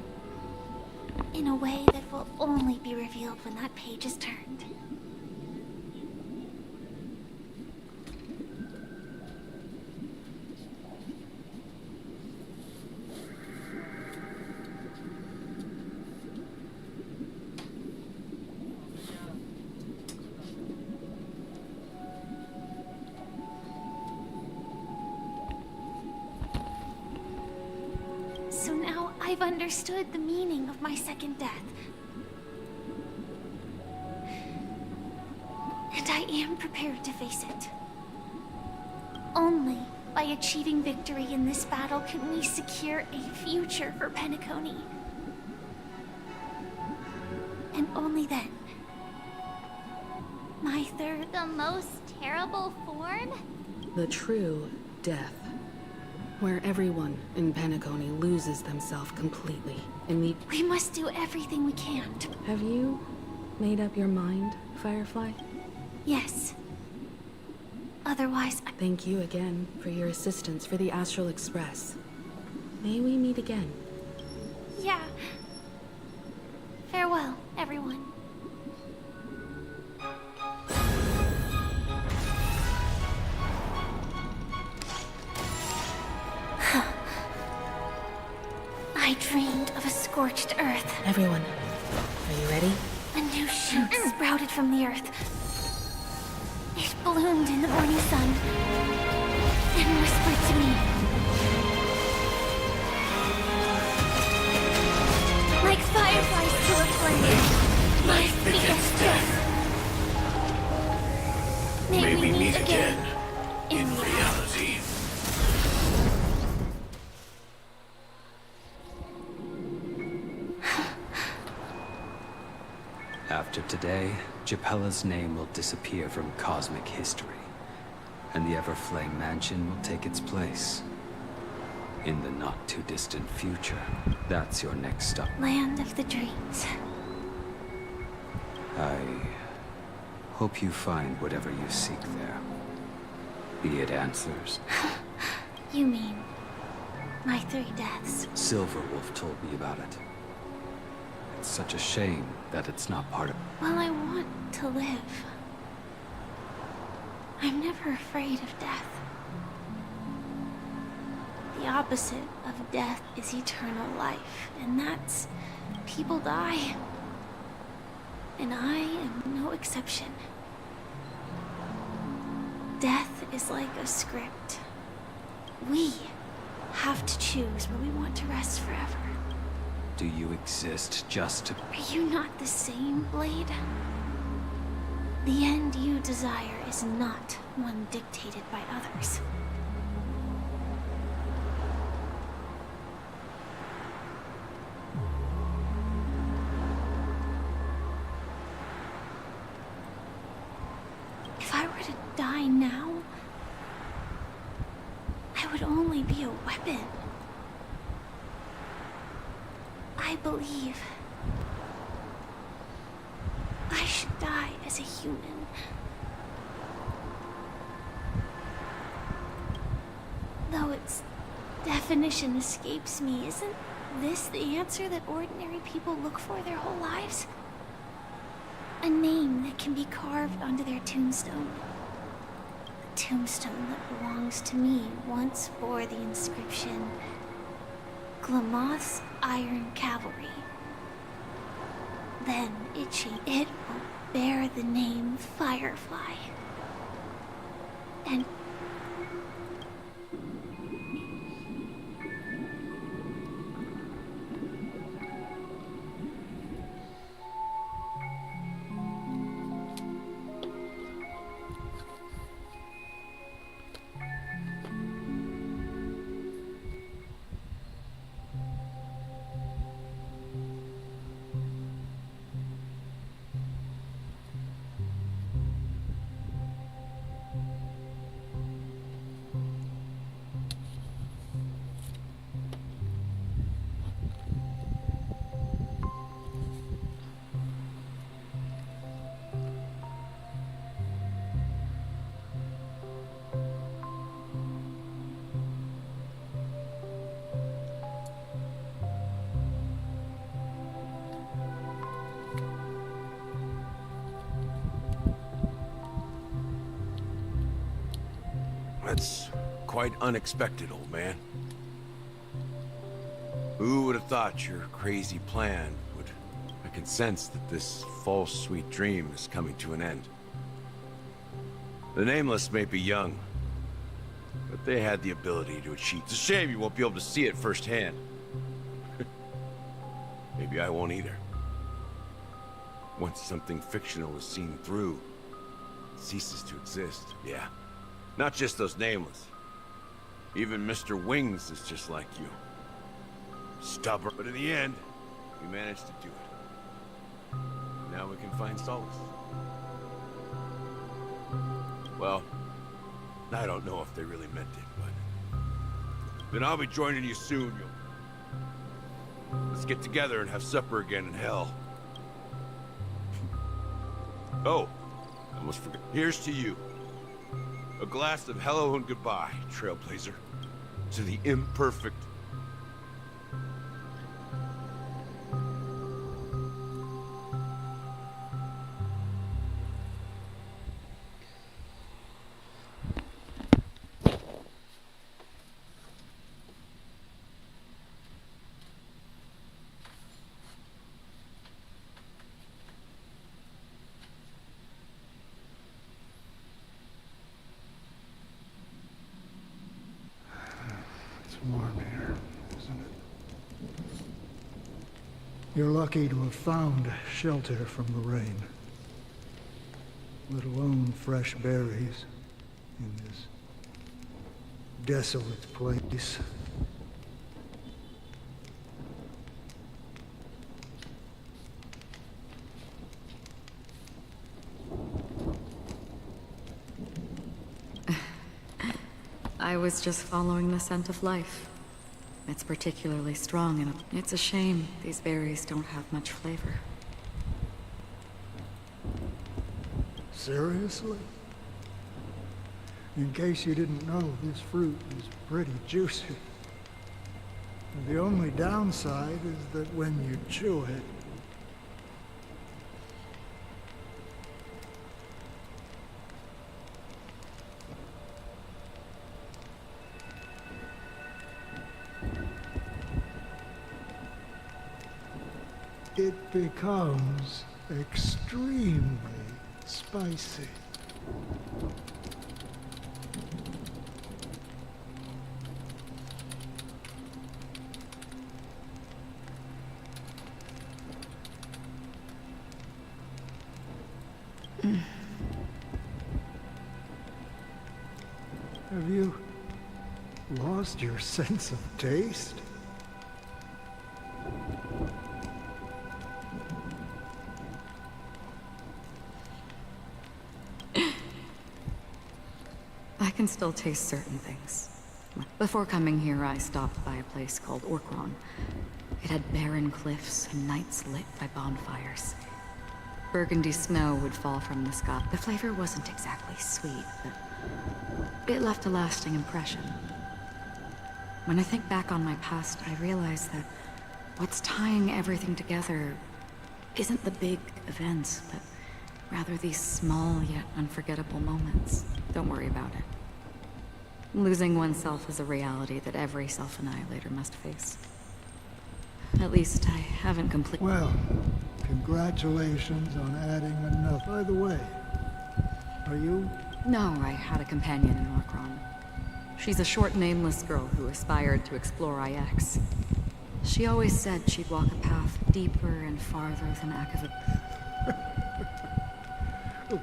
in a way that will only be revealed when that page is turned. So now I've understood the meaning of my second death. And I am prepared to face it. Only by achieving victory in this battle can we secure a future for Penacony. And only then. My third... The most terrible form? The true death. Where everyone in Penacony loses themselves completely in the... We must do everything we can to... Have you made up your mind, Firefly? Yes. Otherwise, Thank you again for your assistance for the Astral Express. May we meet again? Yeah. Farewell, everyone. I dreamed of a scorched earth. Everyone, are you ready? A new shoot sprouted from the earth. It bloomed in the morning sun and whispered to me. Like fireflies to a flame, life begets death. May we meet again in reality. After today, Japella's name will disappear from cosmic history, and the Everflame Mansion will take its place. In the not-too-distant future, that's your next stop. Land of the dreams. I hope you find whatever you seek there. Be it answers. You mean my 3 deaths? Silverwolf told me about it. It's such a shame that it's not part of... Well, I want to live. I'm never afraid of death. The opposite of death is eternal life, and that's... people die. And I am no exception. Death is like a script. We have to choose where we want to rest forever. Do you exist just to... Are you not the same, Blade? The end you desire is not one dictated by others. If I were to die now, I would only be a weapon. I believe I should die as a human. Though its definition escapes me, isn't this the answer that ordinary people look for their whole lives? A name that can be carved onto their tombstone. The tombstone that belongs to me once bore the inscription, Glamoth's Iron Cavalry. Then it will bear the name Firefly. And That's quite unexpected, old man. Who would have thought your crazy plan would... I can sense that this false sweet dream is coming to an end. The Nameless may be young, but they had the ability to achieve. It's a shame you won't be able to see it firsthand. Maybe I won't either. Once something fictional is seen through, it ceases to exist, yeah. Not just those Nameless. Even Mr. Wings is just like you. Stubborn, but in the end, we managed to do it. Now we can find solace. Well, I don't know if they really meant it, but... Then I'll be joining you soon, Let's get together and have supper again in hell. Oh, I almost forgot. Here's to you. A glass of hello and goodbye, Trailblazer. To the imperfect. warm here, isn't it? You're lucky to have found shelter from the rain. Let alone fresh berries in this desolate place. I was just following the scent of life. It's particularly strong, and it's a shame these berries don't have much flavor. Seriously? In case you didn't know, this fruit is pretty juicy. The only downside is that when you chew it, it becomes extremely spicy. Have you lost your sense of taste? I can still taste certain things. Before coming here, I stopped by a place called Orkron. It had barren cliffs and nights lit by bonfires. Burgundy snow would fall from the sky. The flavor wasn't exactly sweet, but it left a lasting impression. When I think back on my past, I realize that what's tying everything together isn't the big events, but rather these small yet unforgettable moments. Don't worry about it. Losing oneself is a reality that every self-annihilator must face. At least I haven't completely... Well, congratulations on adding enough. By the way, are you... No, I had a companion in Orkron. She's a short, nameless girl who aspired to explore IX. She always said she'd walk a path deeper and farther than Akava.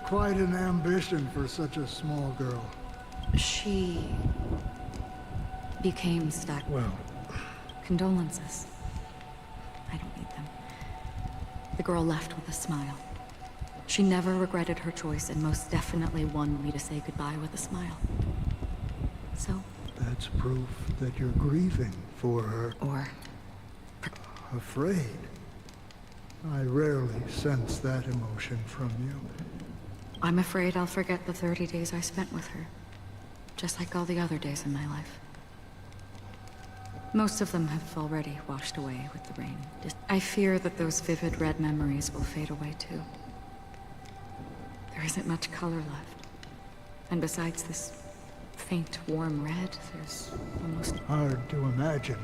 Quite an ambition for such a small girl. She became stuck. Well, condolences. I don't need them. The girl left with a smile. She never regretted her choice and most definitely wanted me to say goodbye with a smile. So? That's proof that you're grieving for her. Or... afraid. I rarely sense that emotion from you. I'm afraid I'll forget the 30 days I spent with her. Just like all the other days in my life. Most of them have already washed away with the rain. I fear that those vivid red memories will fade away too. There isn't much color left. And besides this faint, warm red, there's almost... Hard to imagine.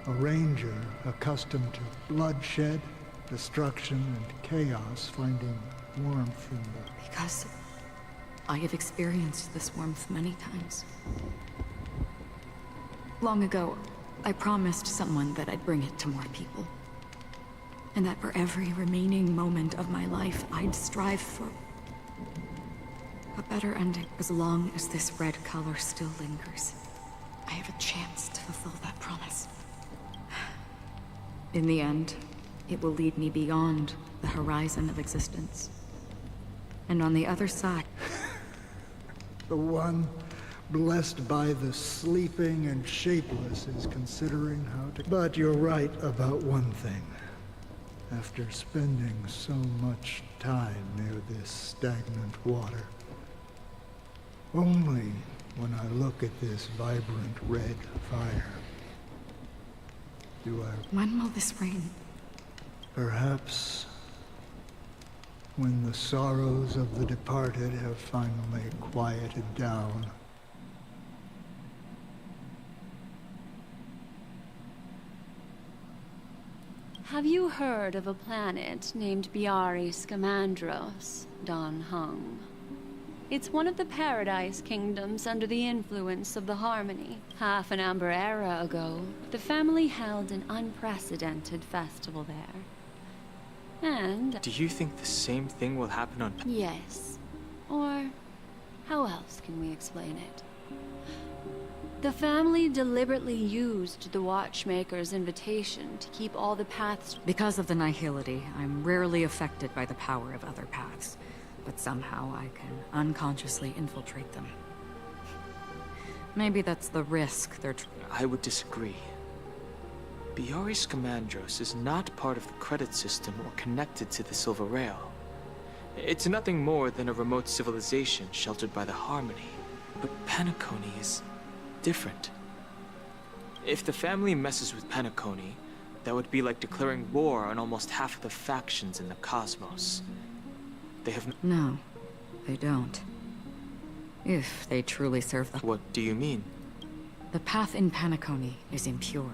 A ranger accustomed to bloodshed, destruction, and chaos finding warmth in the... Because I have experienced this warmth many times. Long ago, I promised someone that I'd bring it to more people. And that for every remaining moment of my life, I'd strive for a better ending. As long as this red color still lingers, I have a chance to fulfill that promise. In the end, it will lead me beyond the horizon of existence. And on the other side... The one blessed by the sleeping and shapeless is considering how to... But you're right about one thing. After spending so much time near this stagnant water, only when I look at this vibrant red fire do I... When will this rain? Perhaps when the sorrows of the departed have finally quieted down. Have you heard of a planet named Biari Scamandros, Don Hung? It's one of the Paradise Kingdoms under the influence of the Harmony. Half an Amber Era ago, the family held an unprecedented festival there. And... Do you think the same thing will happen on... Yes. Or... how else can we explain it? The family deliberately used the Watchmaker's invitation to keep all the paths... Because of the nihility, I'm rarely affected by the power of other paths. But somehow I can unconsciously infiltrate them. Maybe that's the risk they're... I would disagree. Bioris Commandros is not part of the credit system or connected to the Silver Rail. It's nothing more than a remote civilization sheltered by the Harmony. But Penacony is different. If the family messes with Penacony, that would be like declaring war on almost half of the factions in the cosmos. They have No, they don't. If they truly serve the... What do you mean? The path in Penacony is impure.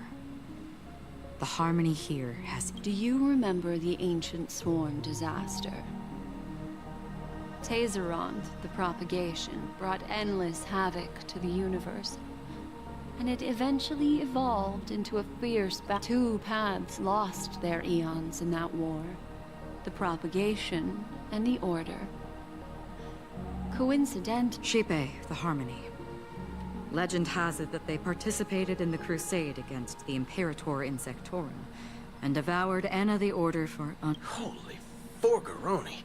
The Harmony here has... Do you remember the ancient Sworn disaster? Tazerond, the propagation, brought endless havoc to the universe. And it eventually evolved into a fierce battle. 2 paths lost their eons in that war. The propagation and the order. Coincident. Shipe, the Harmony. Legend has it that they participated in the crusade against the Imperator Insectorum, and devoured Anna the Order for Holy forgaroni.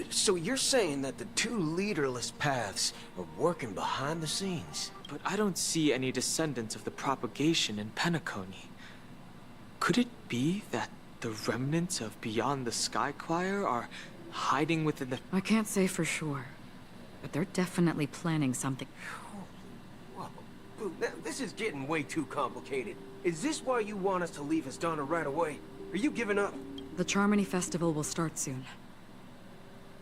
So you're saying that the 2 leaderless paths are working behind the scenes? But I don't see any descendants of the propagation in Penacony. Could it be that the remnants of Beyond the Sky Choir are hiding within the... I can't say for sure, but they're definitely planning something. Whoa, Boo, this is getting way too complicated. Is this why you want us to leave Asdana right away? Are you giving up? The Charmony Festival will start soon.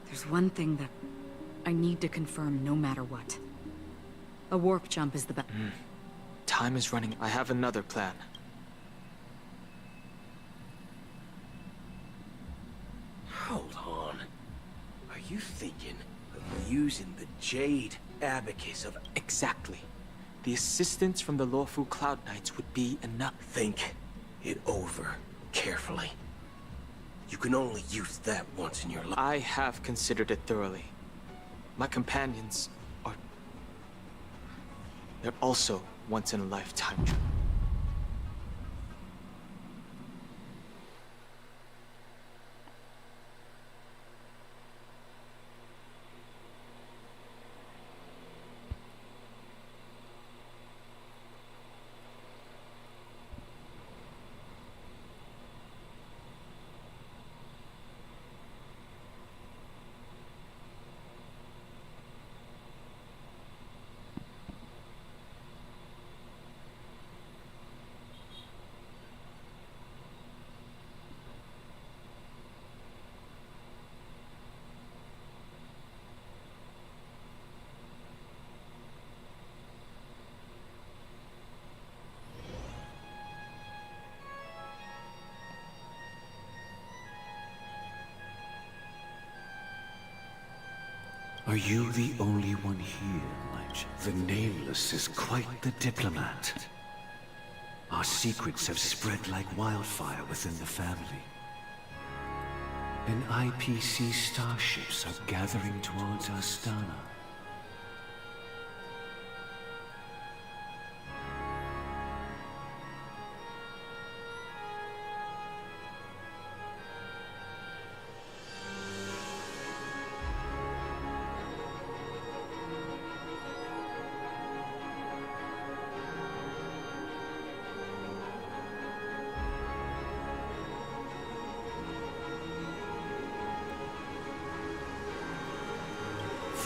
There's one thing that I need to confirm no matter what. A warp jump is the best. Time is running. I have another plan. Hold on. Are you thinking of using the Jade Abacus of... Exactly. The assistance from the Lawful Cloud Knights would be enough. Think it over carefully. You can only use that once in your life. I have considered it thoroughly. My companions are... They're also once-in-a-lifetime. Are you the only one here, Legend? The Nameless is quite the diplomat. Our secrets have spread like wildfire within the family. And IPC starships are gathering towards Astana.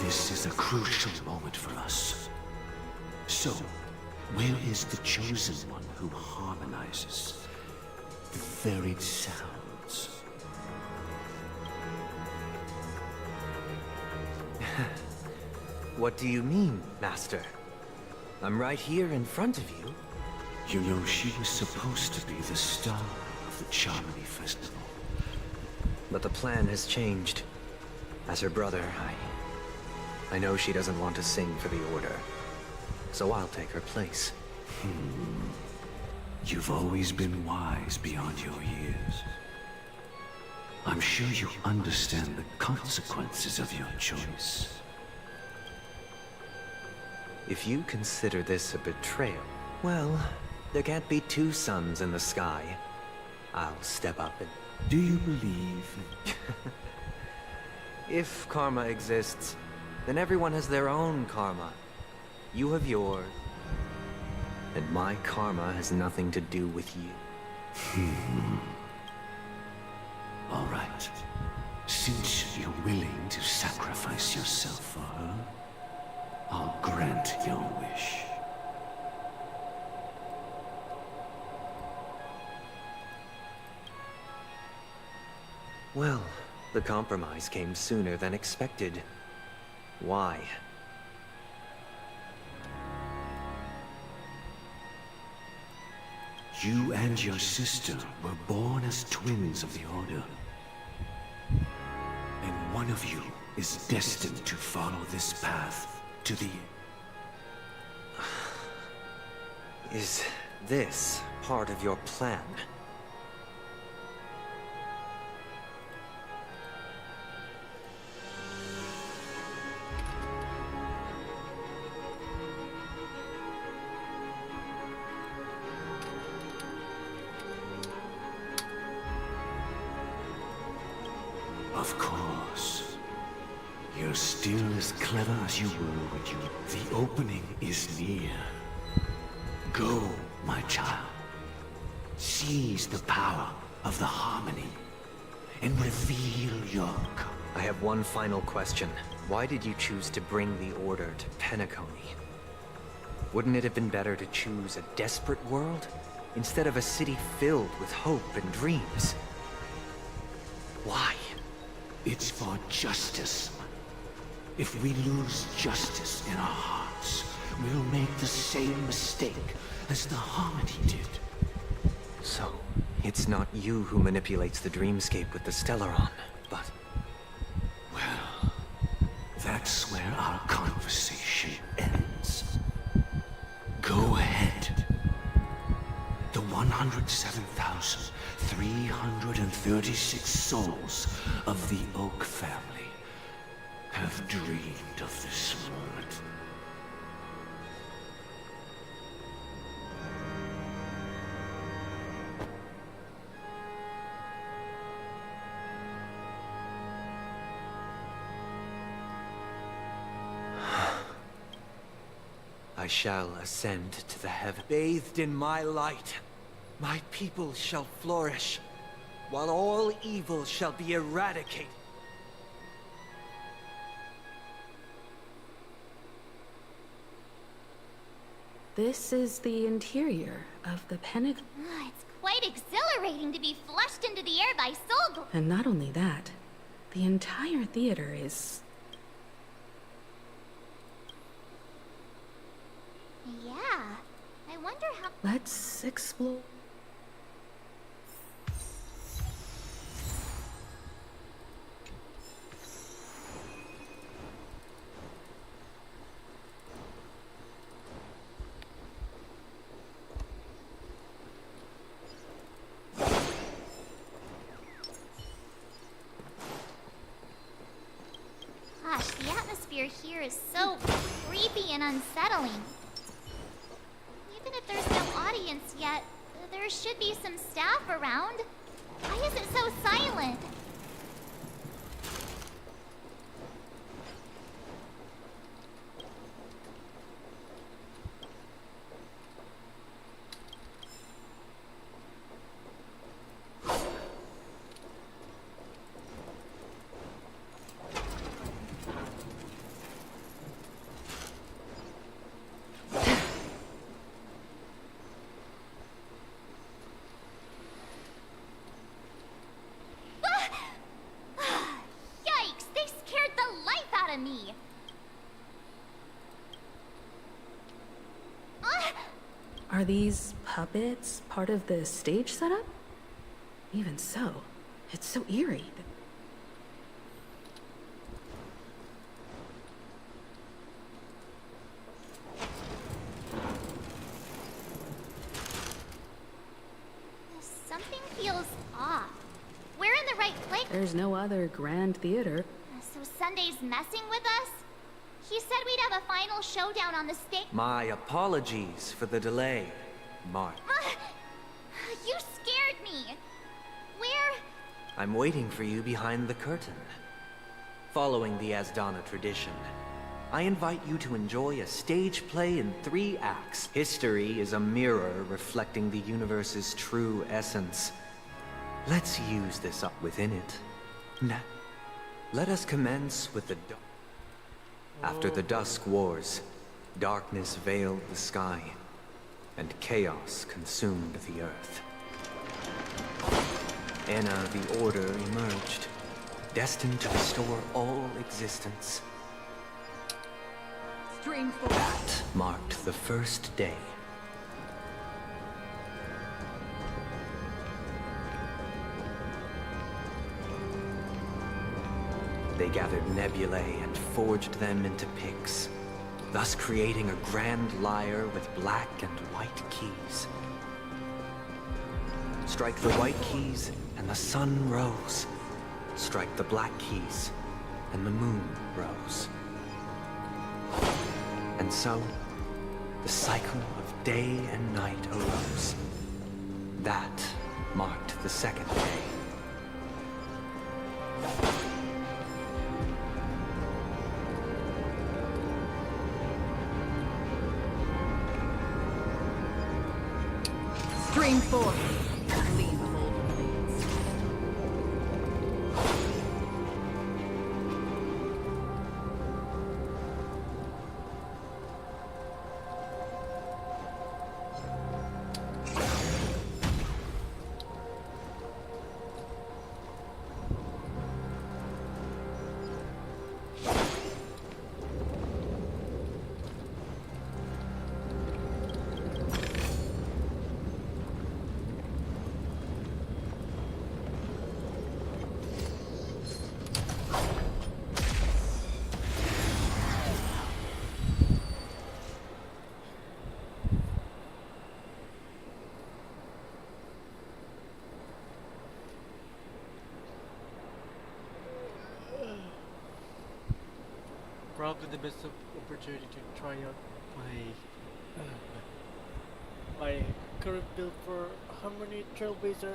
This is a crucial moment for us. So, where is the Chosen One who harmonizes the varied sounds? What do you mean, Master? I'm right here in front of you. You know, she was supposed to be the star of the Charmony Festival. But the plan has changed. As her brother, I I know she doesn't want to sing for the Order, so I'll take her place. You've always been wise beyond your years. I'm sure you understand the consequences of your choice. If you consider this a betrayal, well, there can't be two suns in the sky. I'll step up and... Do you believe? If karma exists, then everyone has their own karma. You have yours, and my karma has nothing to do with you. All right. Since you're willing to sacrifice yourself for her, I'll grant your wish. Well, the compromise came sooner than expected. Why? You and your sister were born as twins of the Order. And one of you is destined to follow this path to the... Is this part of your plan? Of course. You're still as clever as you were when you... The opening is near. Go, my child. Seize the power of the harmony and reveal your... I have one final question. Why did you choose to bring the Order to Penacony? Wouldn't it have been better to choose a desperate world instead of a city filled with hope and dreams? Why? It's for justice. If we lose justice in our hearts, we'll make the same mistake as the Harmony did. So, it's not you who manipulates the dreamscape with the Stellaron, but... Well, that's where our conversation ends. Go ahead. The 107,336 souls of the Oak family have dreamed of this moment. I shall ascend to the heaven. Bathed in my light, my people shall flourish, while all evil shall be eradicated. This is the interior of the Pentagon. It's quite exhilarating to be flushed into the air by soul. And not only that, the entire theater is... Yeah, I wonder how... Let's explore... Gosh, the atmosphere here is so creepy and unsettling. Even if there's no audience yet, there should be some staff around. Why is it so silent? Yikes! They scared the life out of me! Are these puppets part of the stage setup? Even so, it's so eerie. There's no other grand theater. So Sunday's messing with us? He said we'd have a final showdown on the stage. My apologies for the delay, Mark. You scared me. Where? I'm waiting for you behind the curtain. Following the Asdana tradition, I invite you to enjoy a stage play in 3 acts. History is a mirror reflecting the universe's true essence. Let's use this up within it. Now, let us commence with the After the Dusk Wars, darkness veiled the sky, and chaos consumed the earth. Anna the Order emerged, destined to restore all existence. That marked the first day. They gathered nebulae and forged them into picks, thus creating a grand lyre with black and white keys. Strike the white keys, and the sun rose. Strike the black keys, and the moon rose. And so, the cycle of day and night arose. That marked the second day. Stream 4. Leave of old Probably the best opportunity to try out my current build for Harmony Trailblazer.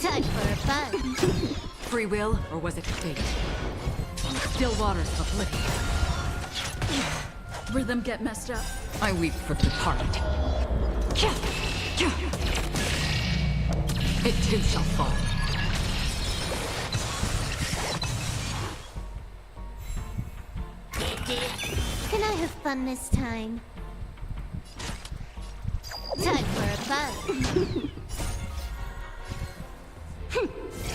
Time for fun. Free will, or was it fate? On the still waters of oblivion. Rhythm get messed up. I weep for the departed. It too shall fall. Can I have fun this time? Time for fun.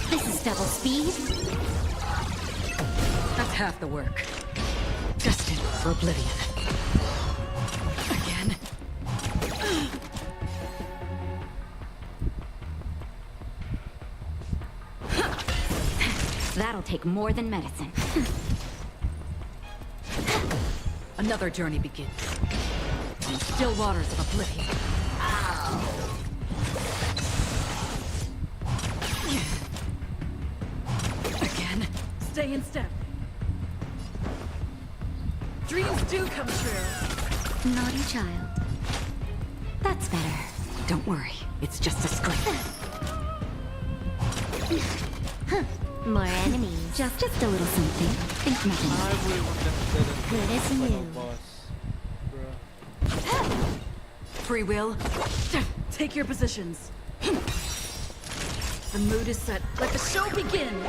This is double speed. That's half the work. Destined for oblivion. Again. That'll take more than medicine. Another journey begins. On the still waters of oblivion. Again. Stay in step. Dreams do come true. Naughty child. That's better. Don't worry, it's just a scrape. More enemies. Just a little something. Think nothing. I really want them to Good as new. Free will. Take your positions. The mood is set. Let the show begin.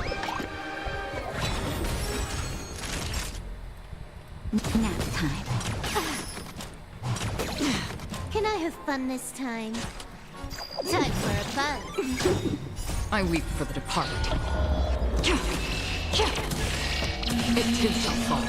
Nap time. Can I have fun this time? Time for a fun. I weep for the departed. It too shall fall.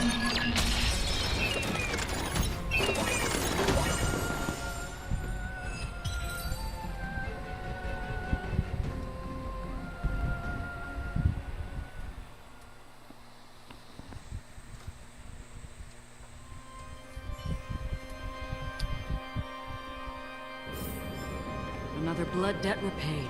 their blood debt repaid.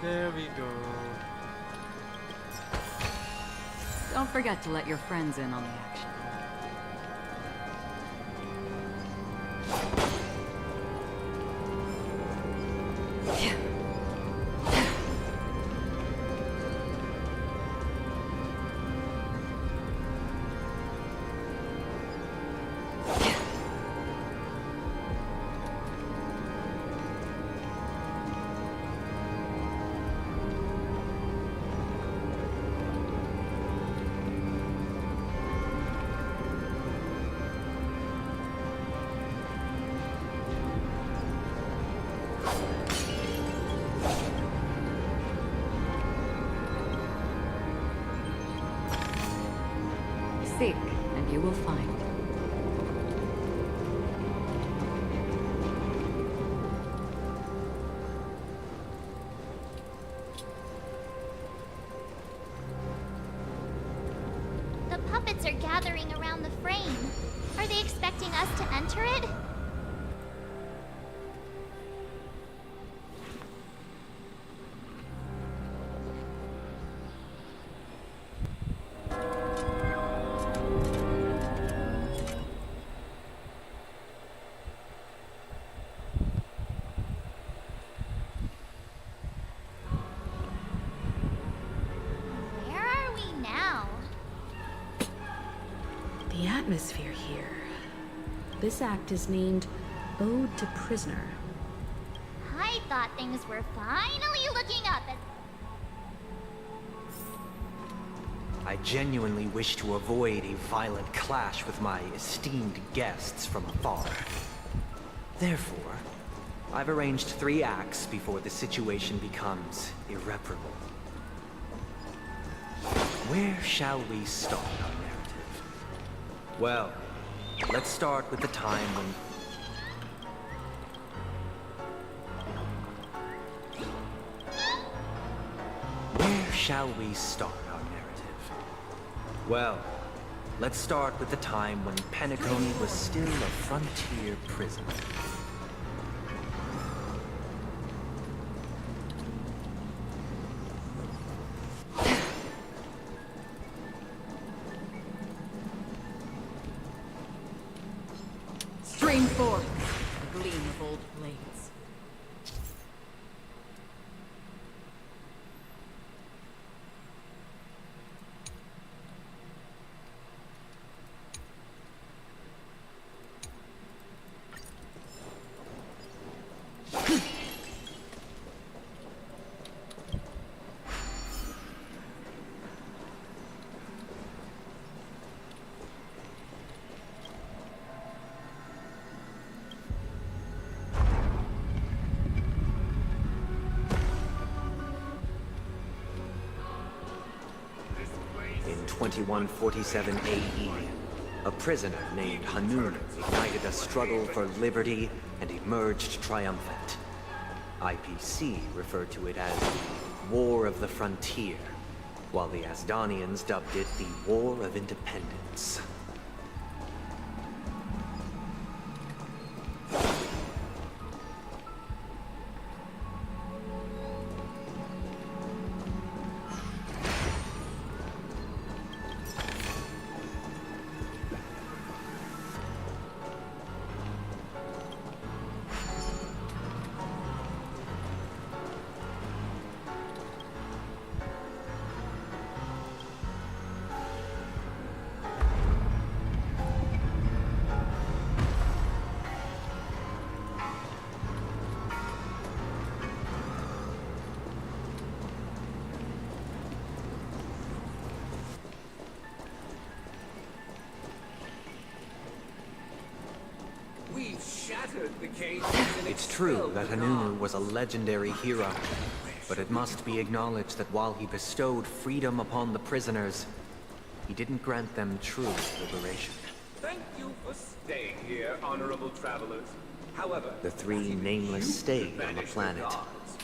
There we go. Don't forget to let your friends in on the action. Seek, and you will find. The puppets are gathering gathering around the frame. Are they expecting us to enter it? The atmosphere here. This act is named Ode to Prisoner. I thought things were finally looking up as... I genuinely wish to avoid a violent clash with my esteemed guests from afar. Therefore, I've arranged 3 acts before the situation becomes irreparable. Where shall we start our narrative? Well, let's start with the time when... Where shall we start our narrative? Well, let's start with the time when Penacony was still a frontier prison. Stream forth, a gleam of old blades. In 2147 AE, a prisoner named Hanun ignited a struggle for liberty and emerged triumphant. IPC referred to it as the War of the Frontier, while the Asdanians dubbed it the War of Independence. It's true that Hanunu was a legendary hero, but it must be acknowledged that while he bestowed freedom upon the prisoners, he didn't grant them true liberation. Thank you for staying here, honorable travelers. However, The 3 nameless stayed on the planet,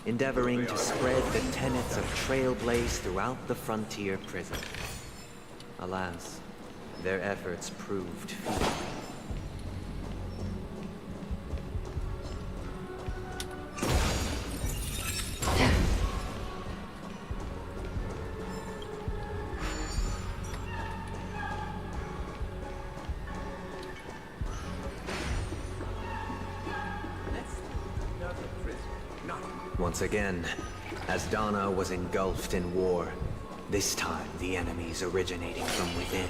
endeavoring to spread the tenets of Trailblaze throughout the frontier prison. Alas, their efforts proved futile. Once again, Asdana was engulfed in war. This time, the enemies originating from within.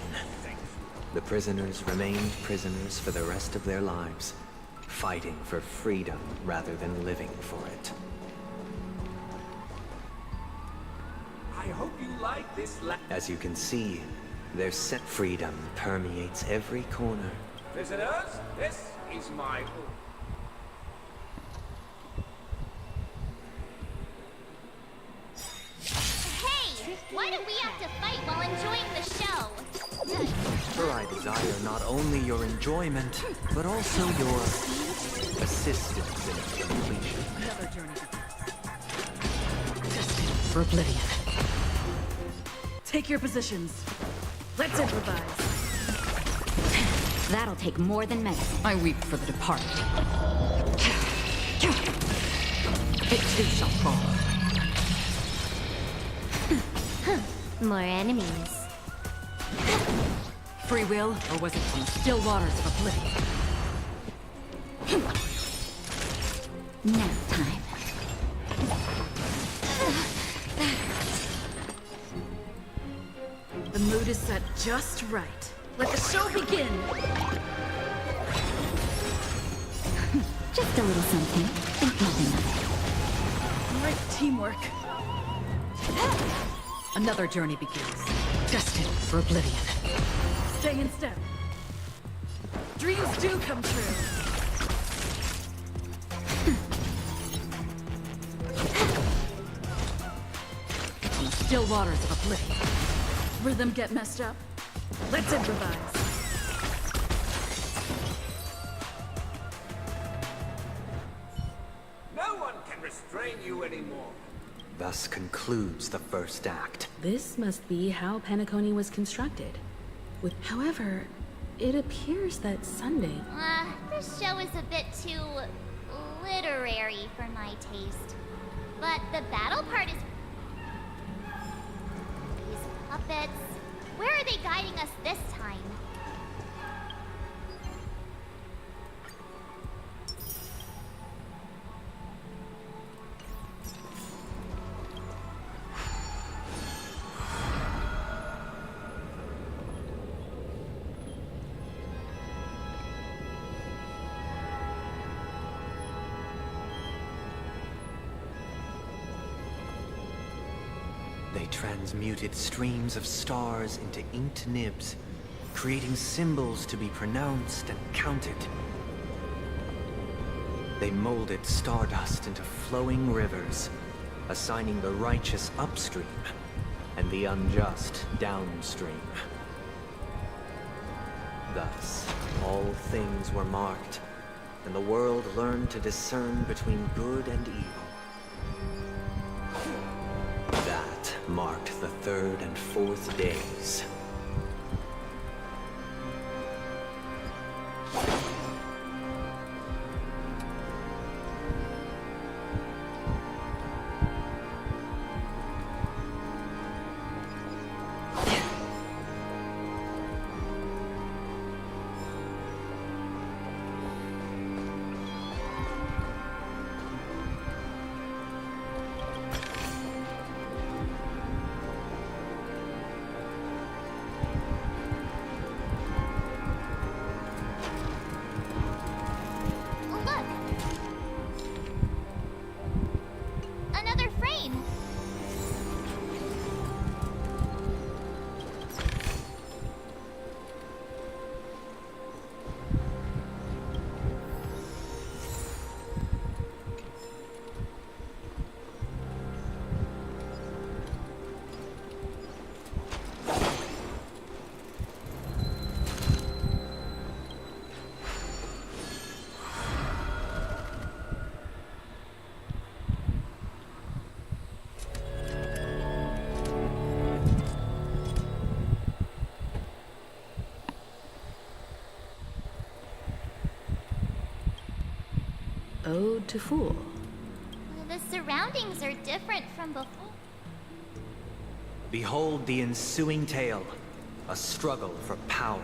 The prisoners remained prisoners for the rest of their lives, fighting for freedom rather than living for it. I hope you like this As you can see, their set freedom permeates every corner. Visitors, this is my home. Hey! Why do we have to fight while enjoying the show? For I desire not only your enjoyment, but also your assistance in its completion. Another journey. For oblivion. Take your positions. Let's improvise. That'll take more than medicine. I weep for the departed. It too shall fall. More enemies. Free will, or was it from the still waters of oblivion? Nap time. The mood is set just right. Let the show begin! Just a little something. Think nothing of it. Great teamwork. Another journey begins. Destined for oblivion. Stay in step. Dreams do come true. On the still waters of oblivion. Rhythm get messed up? Let's improvise. No one can restrain you anymore. Thus concludes the first act. This must be how Penacony was constructed. However, it appears that Sunday... This show is a bit too literary for my taste. But the battle part is... These puppets... Where are they guiding us this time? They transmuted streams of stars into inked nibs, creating symbols to be pronounced and counted. They molded stardust into flowing rivers, assigning the righteous upstream and the unjust downstream. Thus, all things were marked, and the world learned to discern between good and evil. That marked the third and fourth days. Ode to Fool. The surroundings are different from before. Behold the ensuing tale, a struggle for power.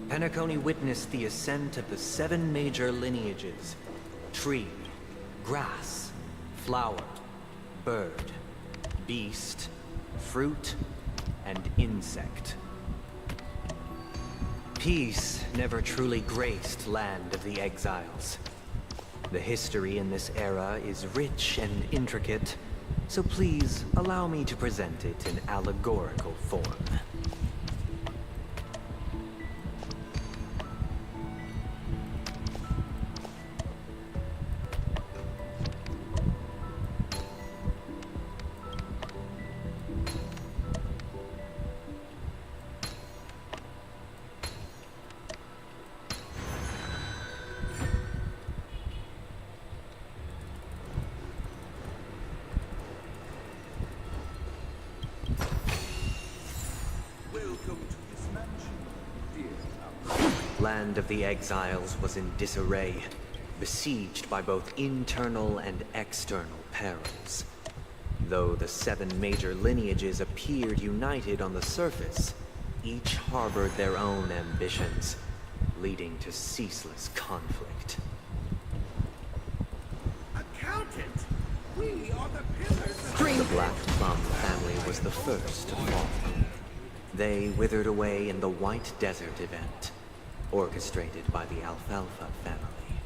Penacony witnessed the ascent of the 7 major lineages: tree, grass, flower, bird, beast, fruit, and insect. Peace never truly graced Land of the Exiles. The history in this era is rich and intricate, so please allow me to present it in allegorical form. Land of the Exiles was in disarray, besieged by both internal and external perils. Though the 7 major lineages appeared united on the surface, each harbored their own ambitions, leading to ceaseless conflict. Accountant! We are the pillars. The Black Plum family was the first to fall. They withered away in the White Desert event, orchestrated by the Alfalfa family.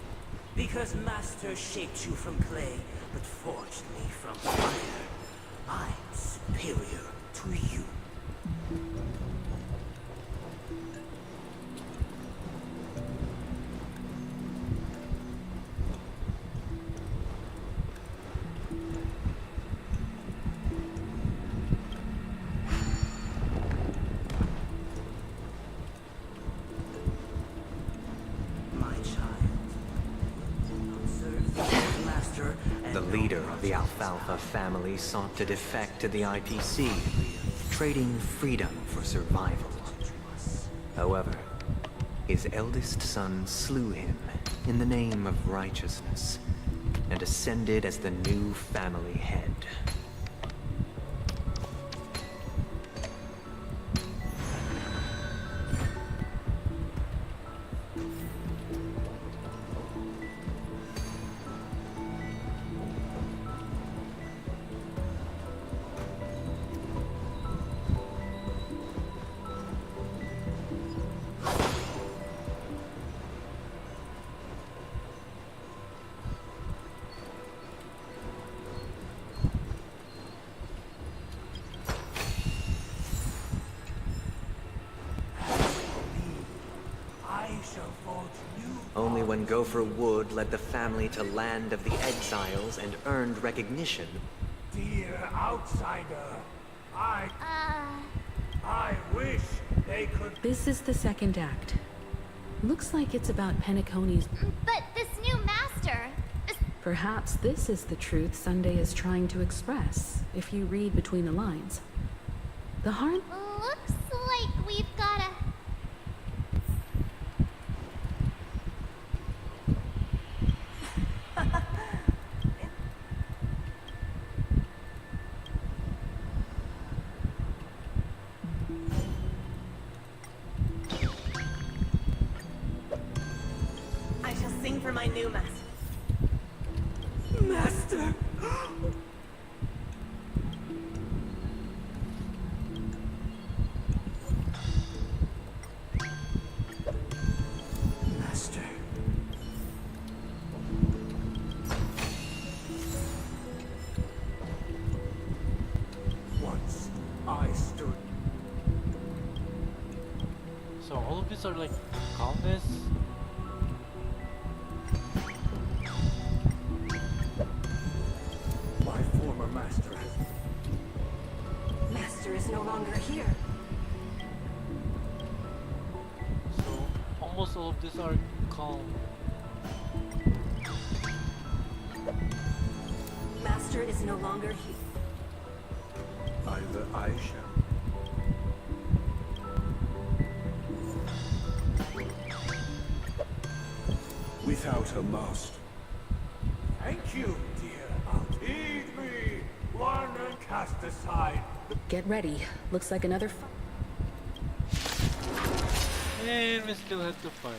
Because Master shaped you from clay, but forged me from fire. I'm superior to you. The leader of the Alfalfa family sought to defect to the IPC, trading freedom for survival. However, his eldest son slew him in the name of righteousness, and ascended as the new family head. Only when Gopher Wood led the family to Land of the Exiles and earned recognition. Dear outsider, I wish they could... This is the second act. Looks like it's about Penacony's... But this new master... Perhaps this is the truth Sunday is trying to express, if you read between the lines. The hard... Looks like we've gotta... I shall sing for my new master. Master! Master. Once I stood... So all of these are like calmness. My former master has... Master is no longer here. So almost all of these are calm. Master is no longer here. Either I shall... Without a master. Thank you, dear. Heed me, one and cast aside. Get ready. Looks like another... And we still had to fight.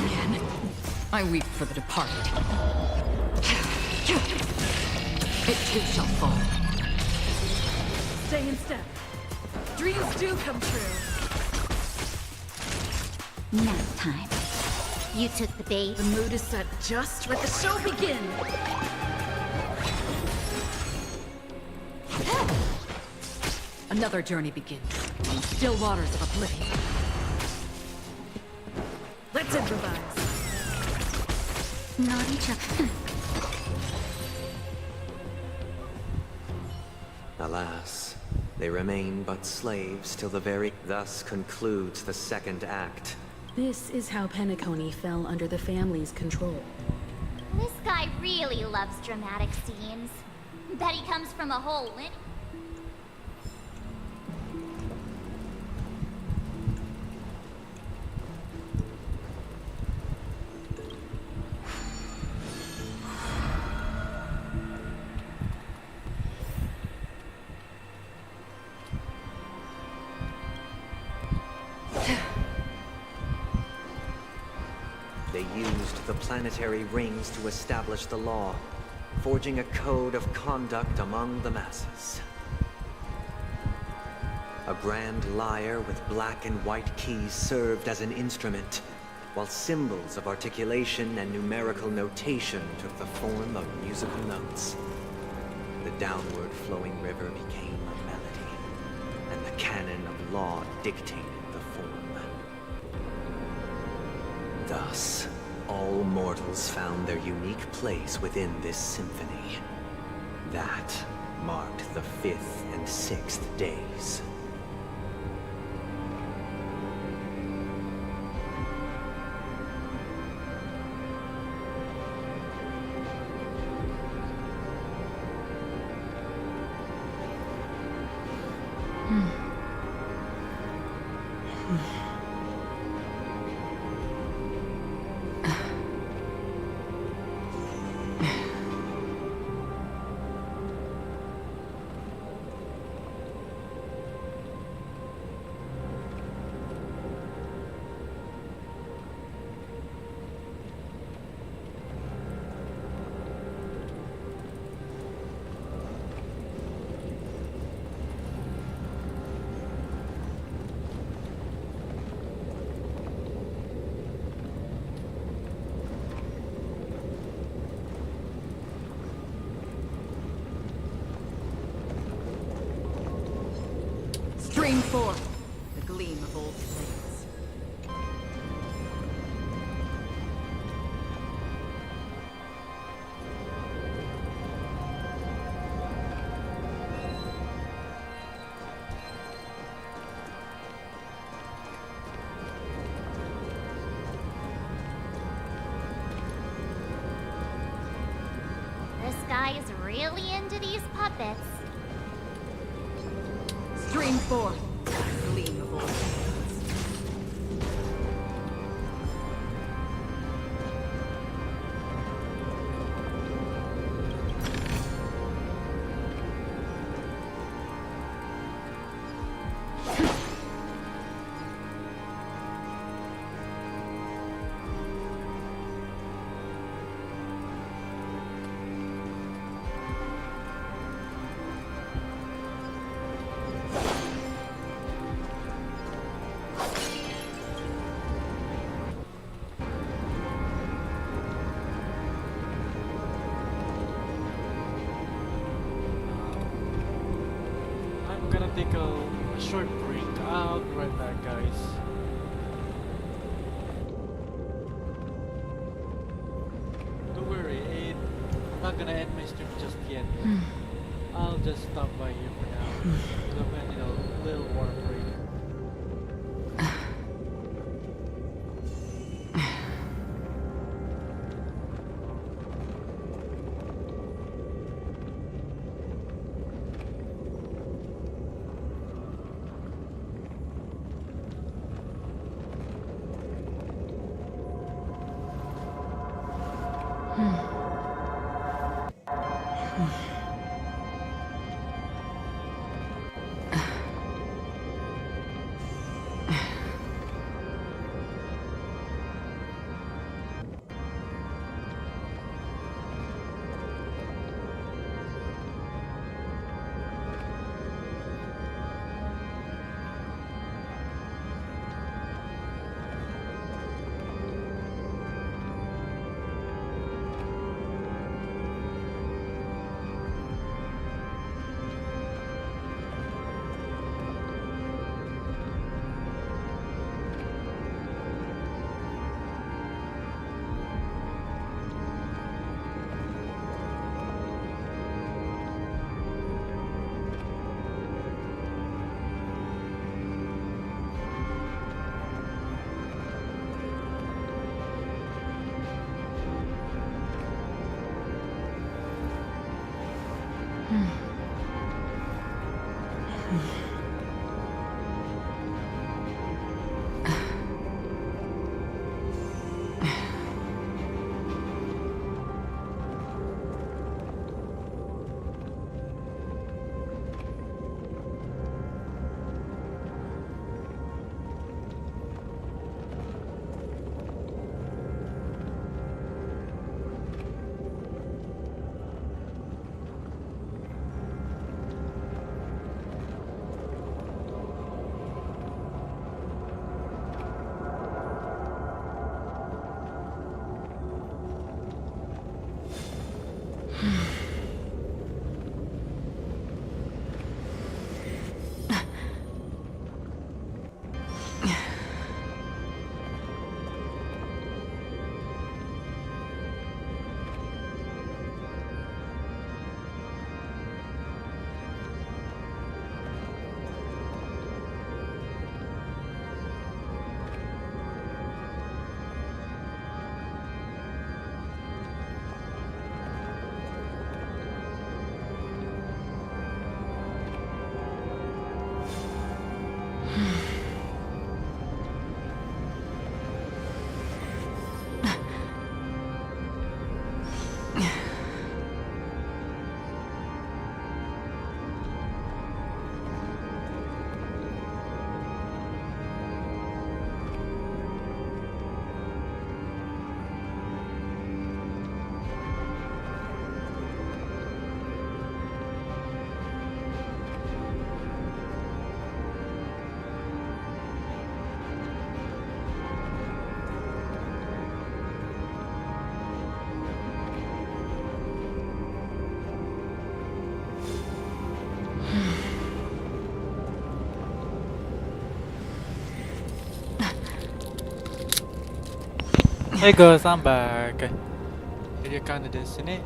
Again, I weep for the departed. It too shall fall. Stay in step. Dreams do come true. Nap time. You took the bait. The mood is set just. Let the show begin. Another journey begins. On still waters of oblivion. Let's improvise. Not each other. Alas, They remain but slaves till the very... Thus concludes the second act. This is how Penacony fell under the family's control. This guy really loves dramatic scenes. Bet he comes from a whole lineage. They used the planetary rings to establish the law, forging a code of conduct among the masses. A grand lyre with black and white keys served as an instrument, while symbols of articulation and numerical notation took the form of musical notes. The downward flowing river became a melody, and the canon of law dictated the form. Thus, all mortals found their unique place within this symphony. That marked the 5th and 6th days. Stream forth, the gleam of old flames. This guy is really into these puppets. Stream forth, the gleam of old flames. I'm gonna take a short break. I'll be right back, guys. Don't worry, I'm not gonna end my stream just yet. I'll just stop by here for now. Because I'm gonna need a little warm break. Hey guys, I'm back. You're kind of Destiny.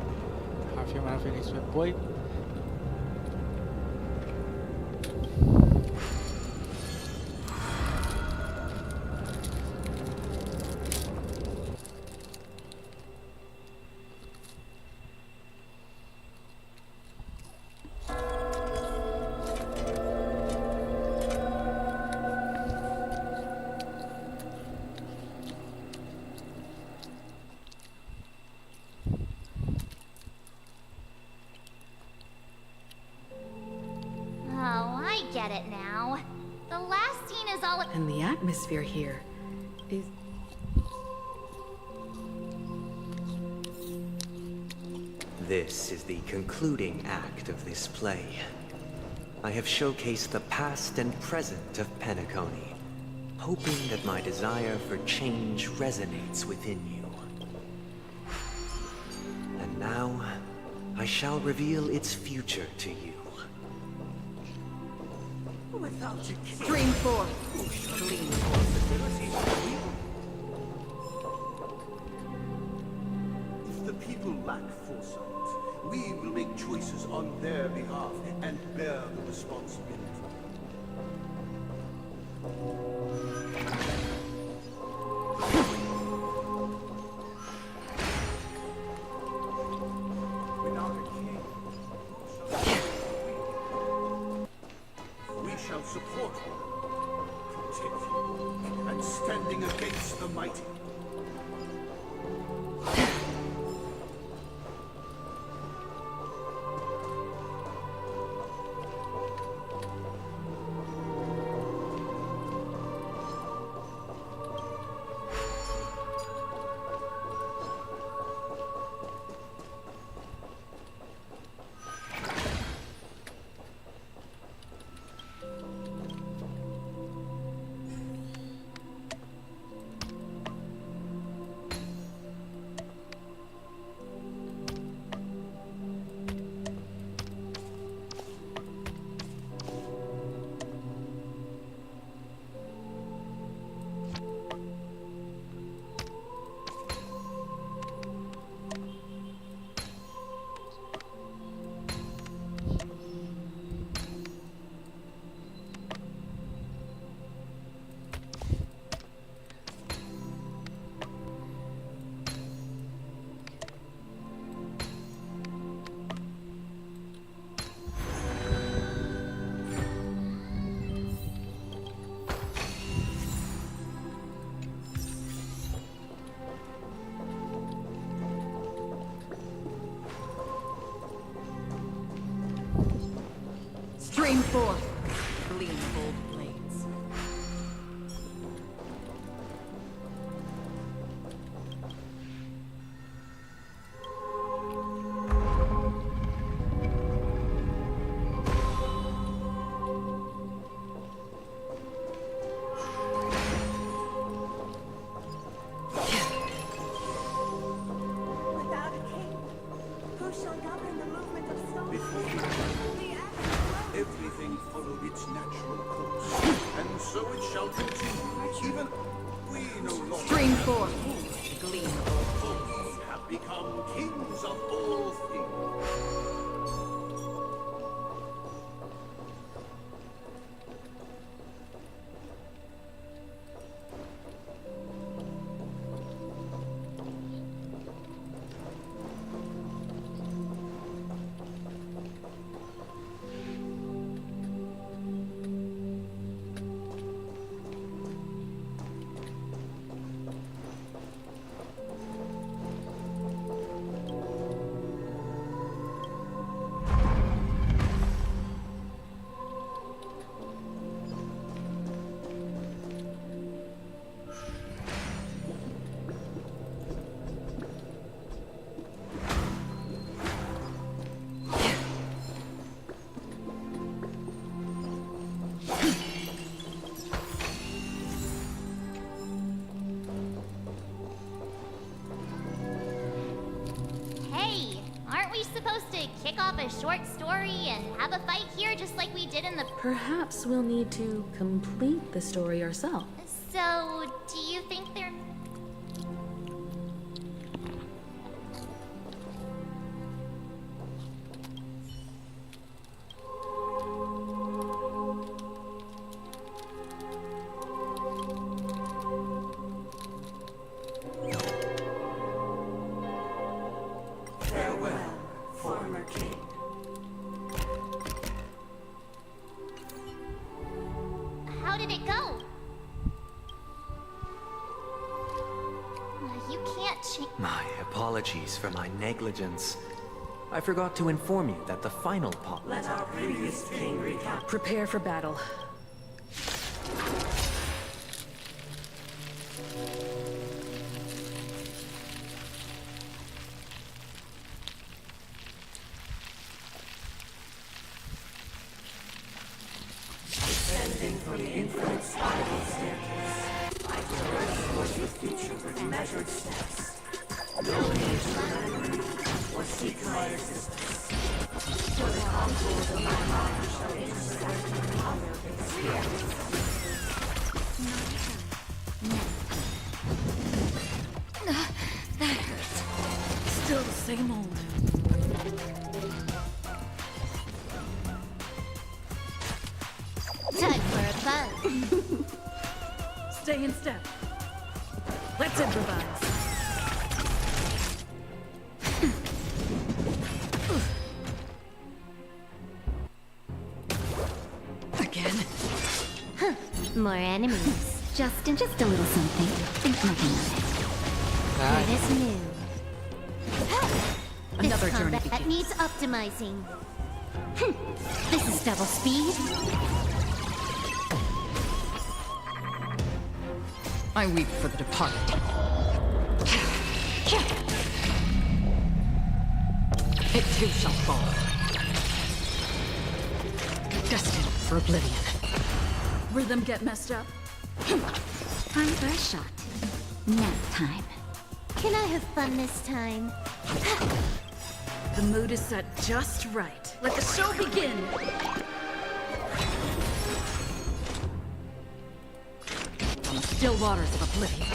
Half human, half Phoenix boy. Get it now. The last scene is all. And the atmosphere here is. This is the concluding act of this play. I have showcased the past and present of Penacony, hoping that my desire for change resonates within you. And now, I shall reveal its future to you. Stream forth. Clean. If the people lack foresight, we will make choices on their behalf and bear the responsibility. Without a king, we shall support one, protect you, and standing against the mighty. Stream forth. Gleam bold blades. Without a king, who shall govern the movement of stone? Everything followed its natural course, and so it shall continue. Even we no longer Stream forth. Gleam bold blades. have become kings of all things. Hey, aren't we supposed to kick off a short story and have a fight here just like we did in the... Perhaps we'll need to complete the story ourselves. So, do you think they're... Farewell, former king. How did it go? You can't change... My apologies for my negligence. I forgot to inform you that the final part... Let our previous king recap. Prepare for battle. Descending from the infinite spiral staircase, I progress towards the future with measured steps. No need to remember or seek my assistance. For the contours of my mind shall intersect with other experiences. That hurts. Still the same old. Time for a fun. Stay in step. Let's improvise. Again? Huh. More enemies. Just a little something. Think nothing of it. It is new. Another this journey combat begins. needs optimizing. This is double speed. I weep for the departed. It too shall fall. Destined for oblivion. Rhythm get messed up. Time for a shot. Nap time. Can I have fun this time? The mood is set just right. Let the show begin. On the still waters of oblivion.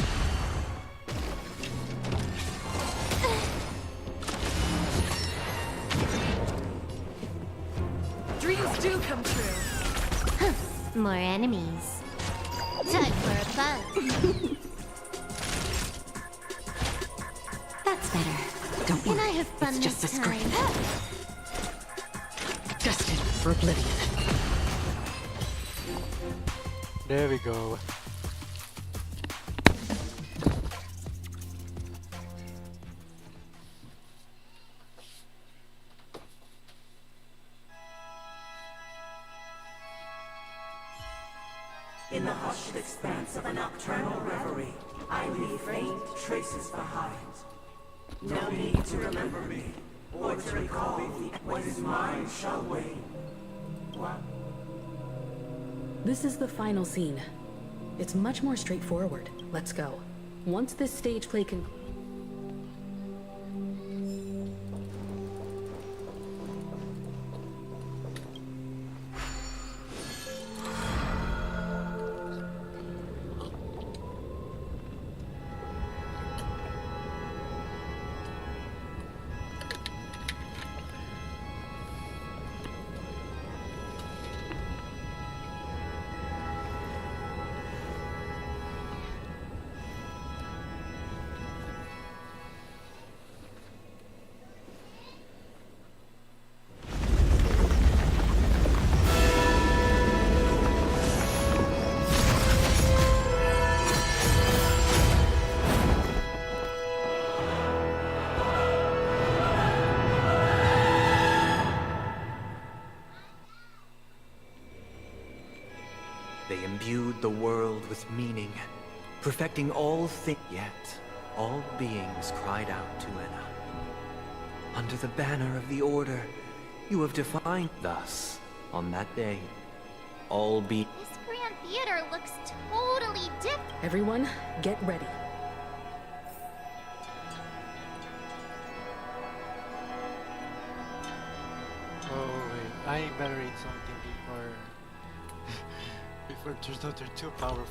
Dreams do come true. More enemies. Time for a fun. That's better. Don't Can worry, I have fun it's just this a time? scrape. Destined for oblivion. There we go. In the hushed expanse of a nocturnal reverie, I leave faint traces behind. No need to remember me, or to recall what is mine shall wane. What? This is the final scene. It's much more straightforward. Let's go. Once this stage play concludes. They imbued the world with meaning, perfecting all things. Yet, all beings cried out to Enna. Under the banner of the Order, you have defined. Thus, on that day, all be. This Grand Theater looks totally different. Everyone, get ready. Oh wait, I better eat something before before it turns out they're too powerful.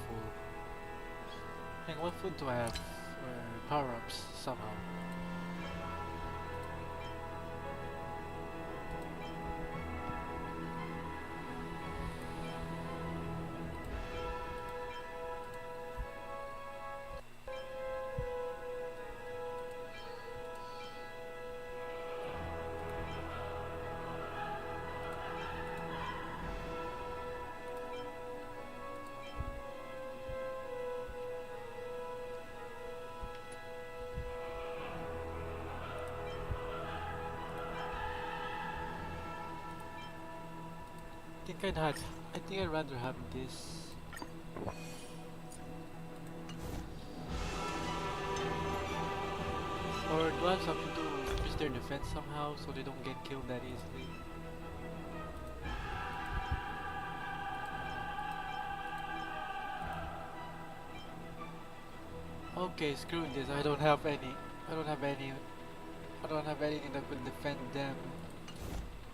Hang, what food do I have? Power-ups somehow. I think I'd rather have this. Or do I have something to increase their defense somehow so they don't get killed that easily? Okay, screw this. I don't have anything that will defend them.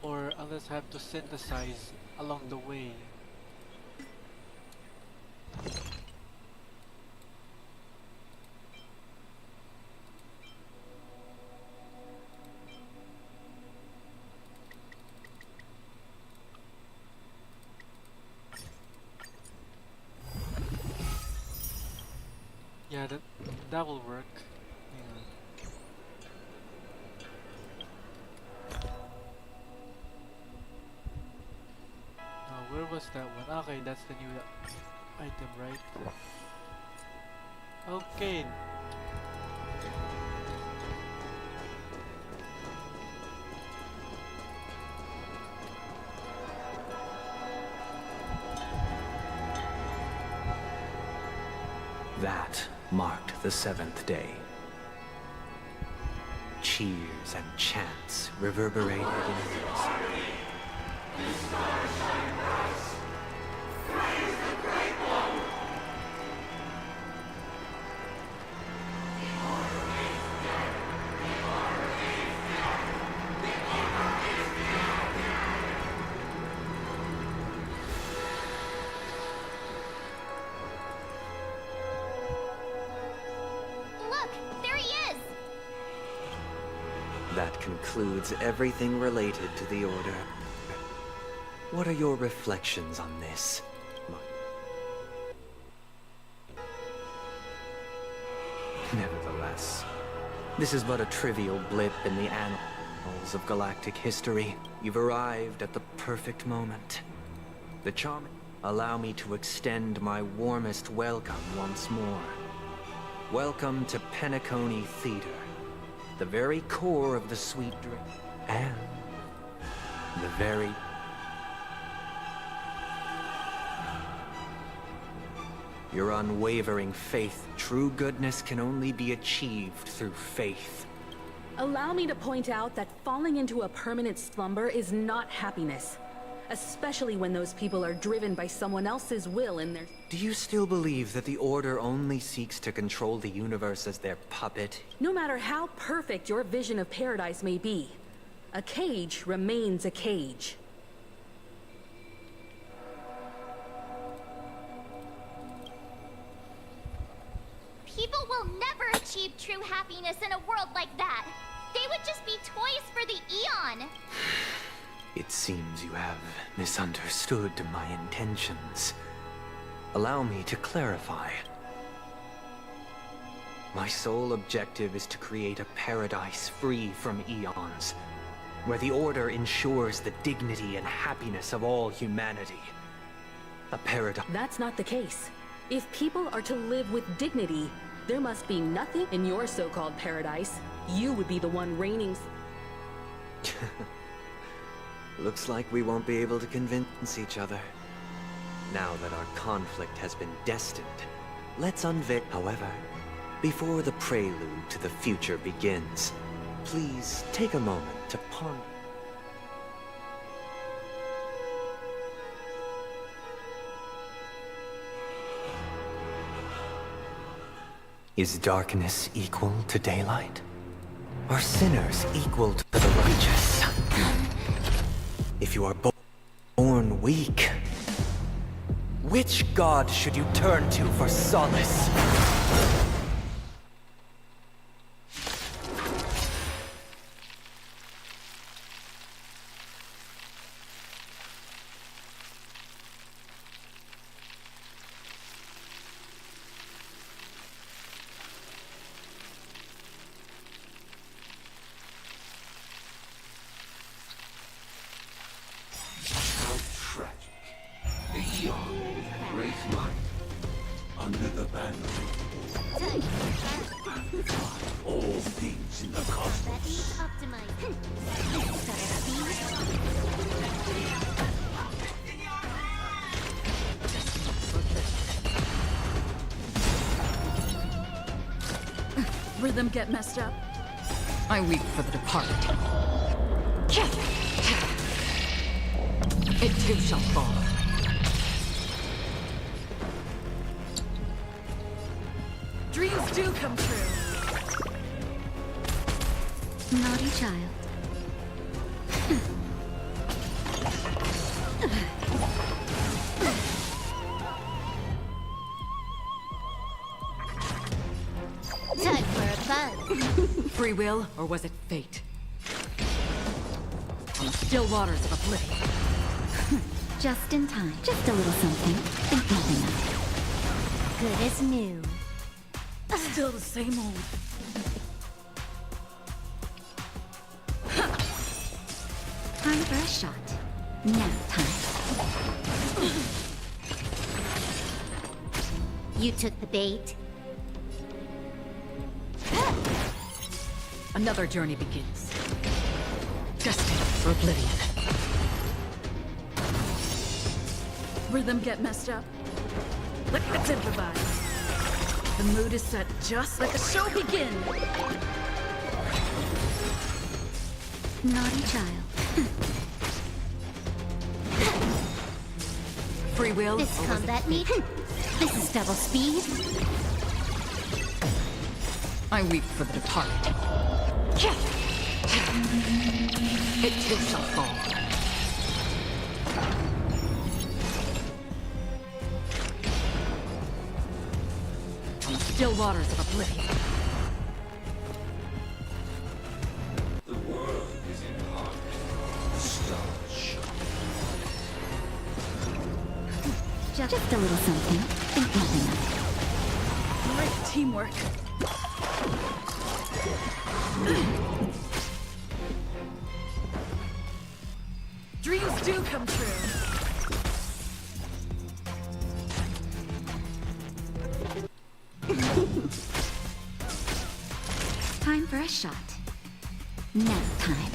Or unless I have to synthesize along the way. Yeah, that will work. Where was that one? Okay, that's the new item, right? Okay. That marked the 7th day. Cheers and chants reverberated in unison. That concludes everything related to the Order. What are your reflections on this? Nevertheless, this is but a trivial blip in the annals of galactic history. You've arrived at the perfect moment. The charm. Allow me to extend my warmest welcome once more. Welcome to Penacony Theater. The very core of the sweet drink, and the very... Your unwavering faith. True goodness can only be achieved through faith. Allow me to point out that falling into a permanent slumber is not happiness. Especially when those people are driven by someone else's will in their... Do you still believe that the Order only seeks to control the universe as their puppet? No matter how perfect your vision of paradise may be, a cage remains a cage. People will never achieve true happiness in a world like that. They would just be toys for the Eon. It seems you have misunderstood my intentions. Allow me to clarify. My sole objective is to create a paradise free from eons, where the Order ensures the dignity and happiness of all humanity. A paradise... That's not the case. If people are to live with dignity, there must be nothing in your so-called paradise. You would be the one reigning... Looks like we won't be able to convince each other. Now that our conflict has been destined, let's unveil... However, before the prelude to the future begins, please take a moment to ponder... Is darkness equal to daylight? Are sinners equal to the righteous? If you are born weak, which god should you turn to for solace? Rhythm get messed up. I weep for the departed. It too shall fall. Dreams do come true. Naughty child. Time for a buzz. Free will, or was it fate? On the still waters of oblivion. Just in time. Just a little something. Think nothing of it. Good as new. Still the same old. Time for a shot. Now time. You took the bait. Another journey begins. Destine for oblivion. Rhythm get messed up. Let's improvise. The mood is set. Just let the show begin. Naughty child. Free will. This combat meet. This is double speed. I weep for the departed. It too shall fall. On the still waters of oblivion. The world is in harmony. The stars shine. Just a little something. Think nothing of it. Great teamwork. Dreams do come true. Time for a shot. Now time.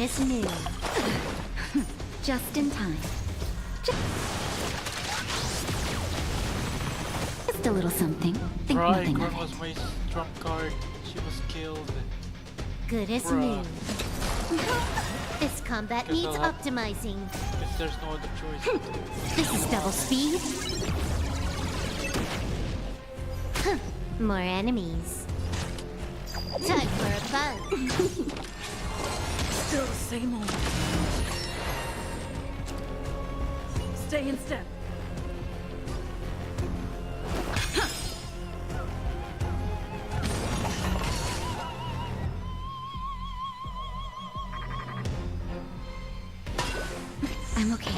as new. Just in time. Just a little something. Think Right, nothing Corn of it. was my trump card. She was killed. Good as Bruh. new. This combat Guess needs I'll have- optimizing. Guess there's no other choice. This is double speed. Huh. More enemies. Time for a fun. Still the same old. Stay in step. I'm okay.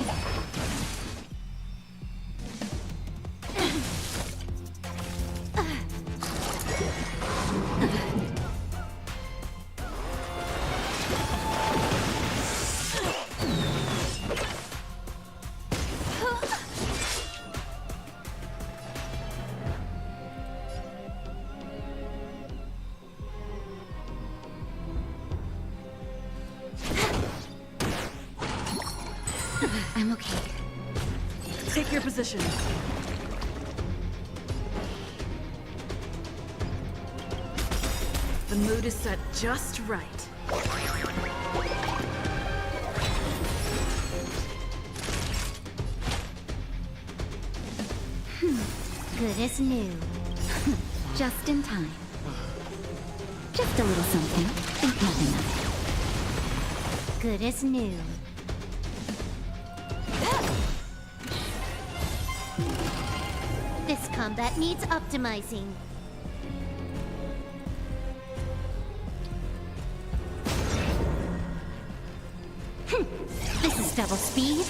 I'm okay. Take your position. The mood is set just right. Good as new. Just in time. Just a little something. Think nothing of it. Good as new. This combat needs optimizing. This is double speed.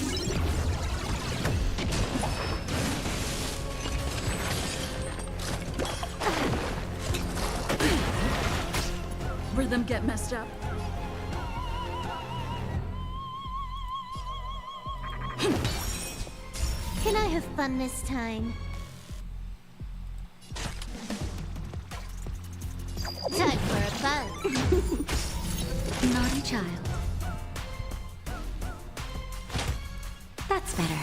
Rhythm get messed up. Can I have fun this time? Time for a fun. Naughty child. That's better.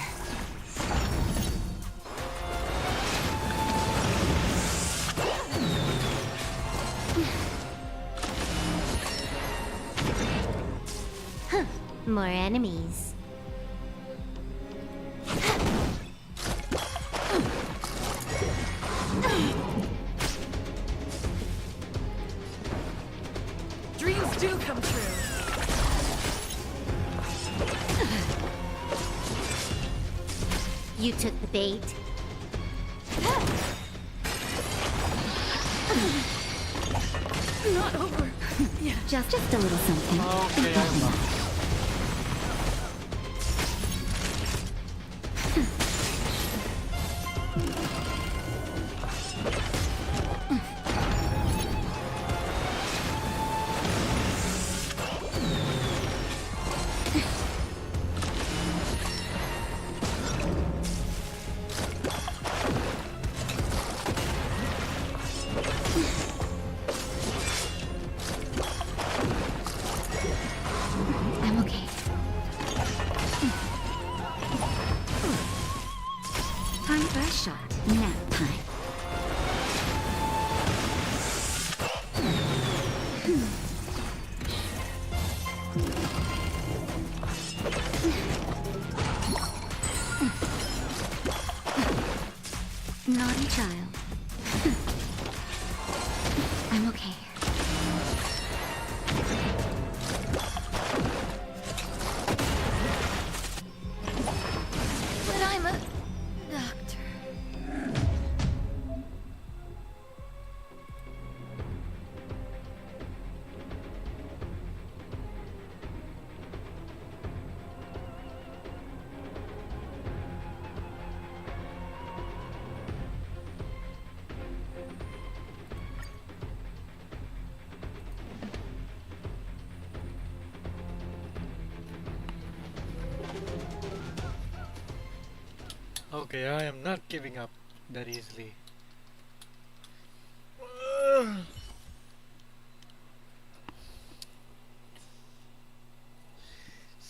Huh. More enemies. Dreams do come true. You took the bait. Not over. Yeah. Just a little something. Okay, I'm I'm okay. Time for a shot. Nap time. Naughty child. I'm okay. But I'm a doctor. Okay, I am not giving up that easily.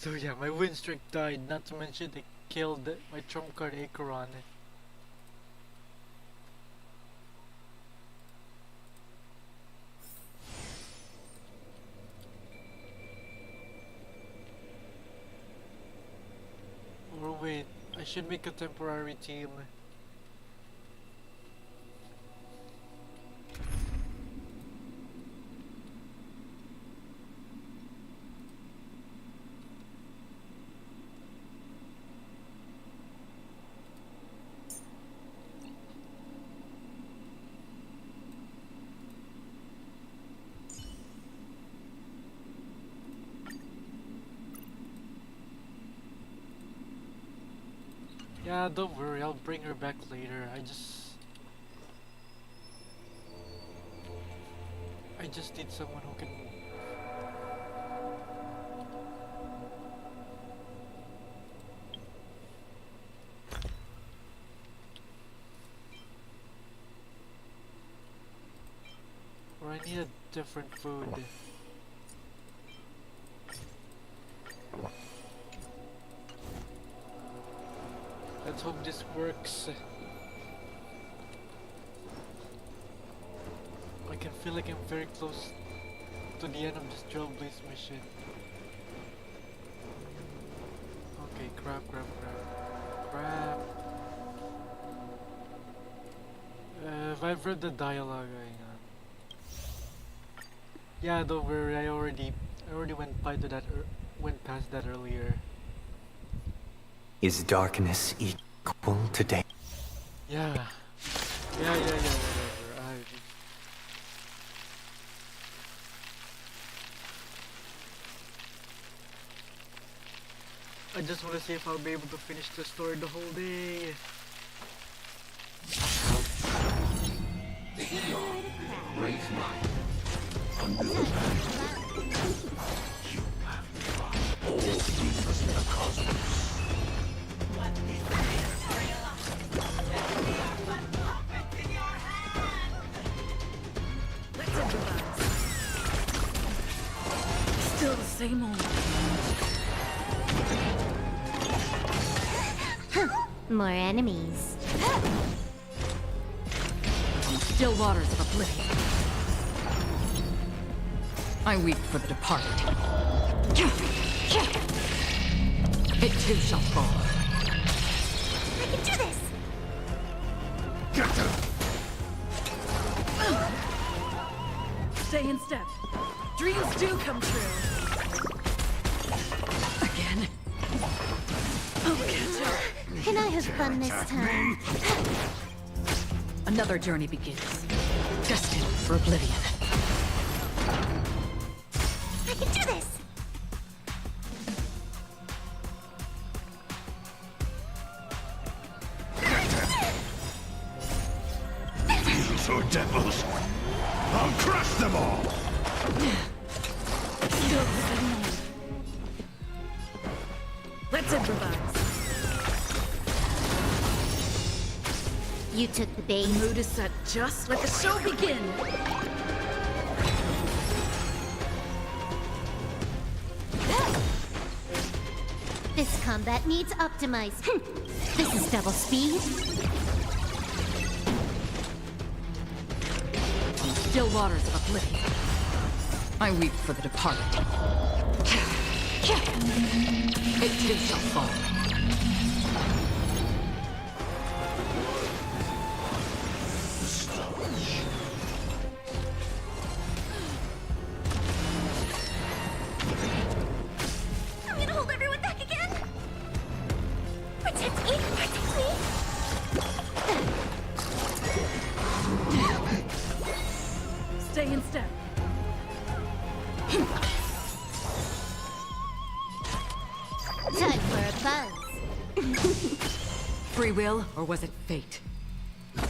So yeah, my win streak died, not to mention they killed my trump card Acheron. Or wait, I should make a temporary team. Yeah, don't worry, I'll bring her back later. I just need someone who can... Or I need a different food. Let's hope this works. I can feel like I'm very close to the end of this Trailblaze mission. Okay, crap. I've read the dialogue, hang on. Yeah, don't worry, I already went past that earlier. Is darkness equal to day? Yeah, whatever. I just want to see if I'll be able to finish the story the whole day. Under the you have tried all things in the cosmos. Still the same old. More enemies. Still waters of oblivion. I weep for the departed. It too shall fall. I can do this! Get them! Stay in step. Dreams do come true. Again? I'll catch up. Can I have fun this time? Another journey begins. Destined for oblivion. I can do this! These are devils! I'll crush them all! Still the same old. Let's improvise. You took the bait. The mood is set. Just let the show begin. This combat needs optimized. This is double speed. Still waters of oblivion. I weep for the departed. It too shall fall. I'm gonna hold everyone back again. Protect me, protect me. Stay in step. Time for a buzz. Free will, or was it fate? I'm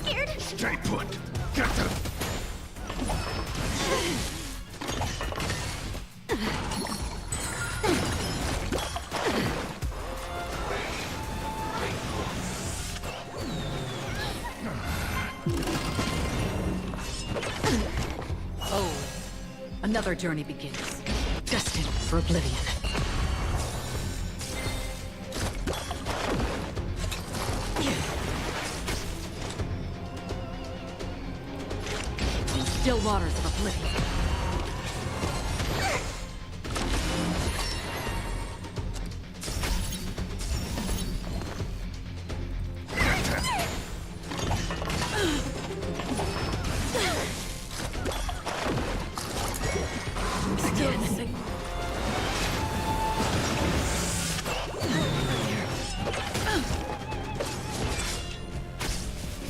scared. Stay put! Get them! Oh. Another journey begins. Destined for oblivion. In still waters of oblivion.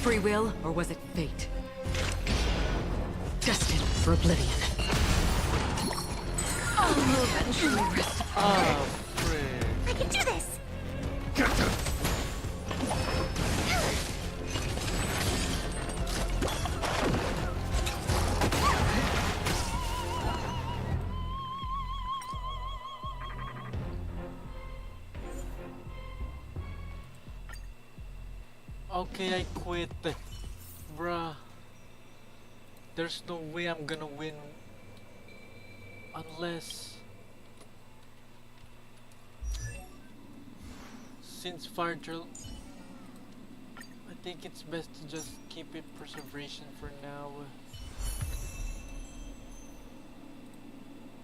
Free will, or was it fate? Destined for oblivion. I'll eventually rest. Oh, frick. I can do this! Okay, I quit. Bruh. There's no way I'm gonna win. Unless... Since fire drill... I think it's best to just keep it preservation for now.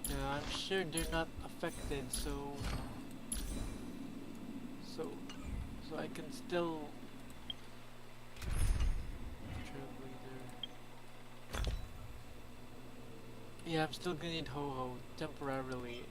Yeah, I'm sure they're not affected, so I can still... Yeah, I'm still gonna need Ho-Ho temporarily.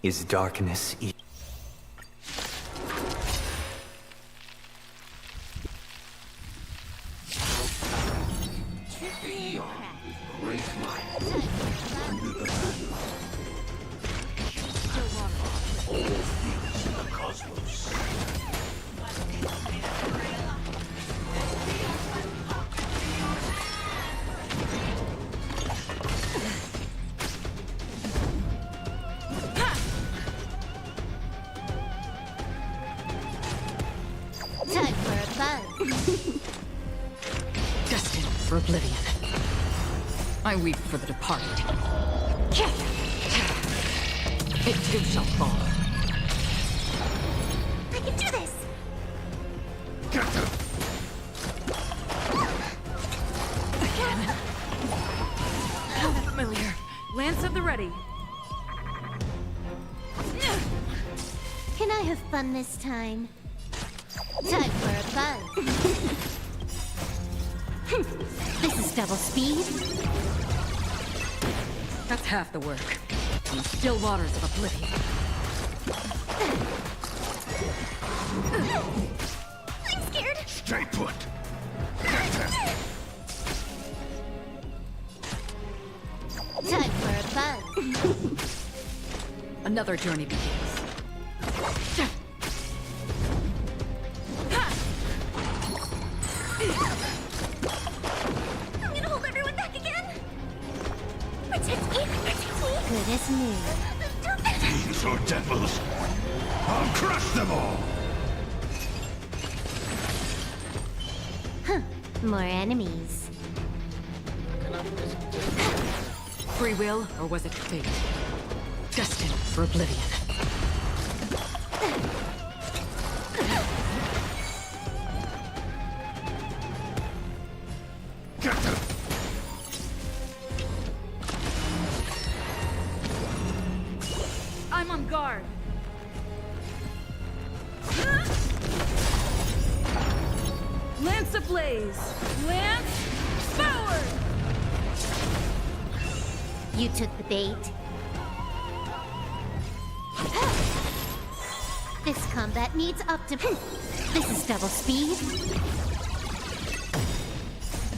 Is darkness Destined for oblivion. I weep for the departed. It too shall fall. I can do this! Again. Familiar. Lance at the ready. Can I have fun this time? Time for a buzz. This is double speed. That's half the work. On the still waters of oblivion. I'm scared. Stay put. Time for a buzz. Another journey begins. I'm gonna hold everyone back again. Protect me, protect me. Good as new. Fiends or devils, I'll crush them all! Huh. More enemies. Free will, or was it fate? Destined for oblivion. I'm on guard. Lance ablaze! Lance forward! You took the bait. This combat needs optim. This is double speed.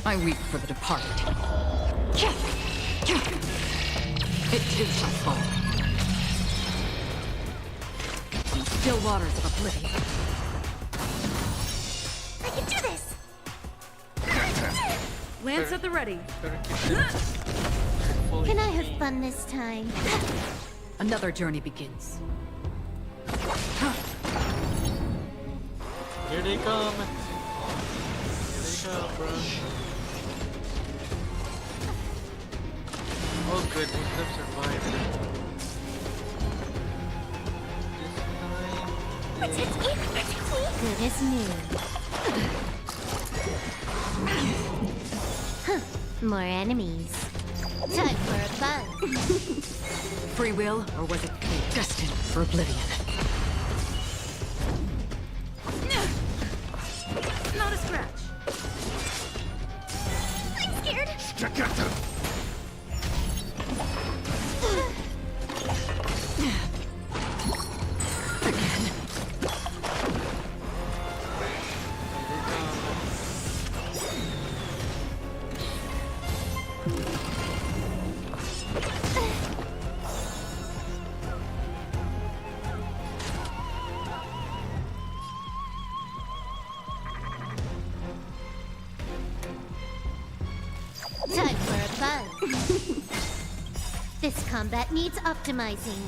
I weep for the departed. It too shall fall. In the still waters of oblivion. I can do this! Lance at the ready. Can I have fun this time? Another journey begins. Here they come. Here they come, bro. Oh good, we could have survived. Protect me! Protect me! Good as new. Huh. More enemies. Time for a buzz. Free will, or was it fate destined for oblivion? Not a scratch. I'm scared. Time for a buzz. This combat needs optimizing.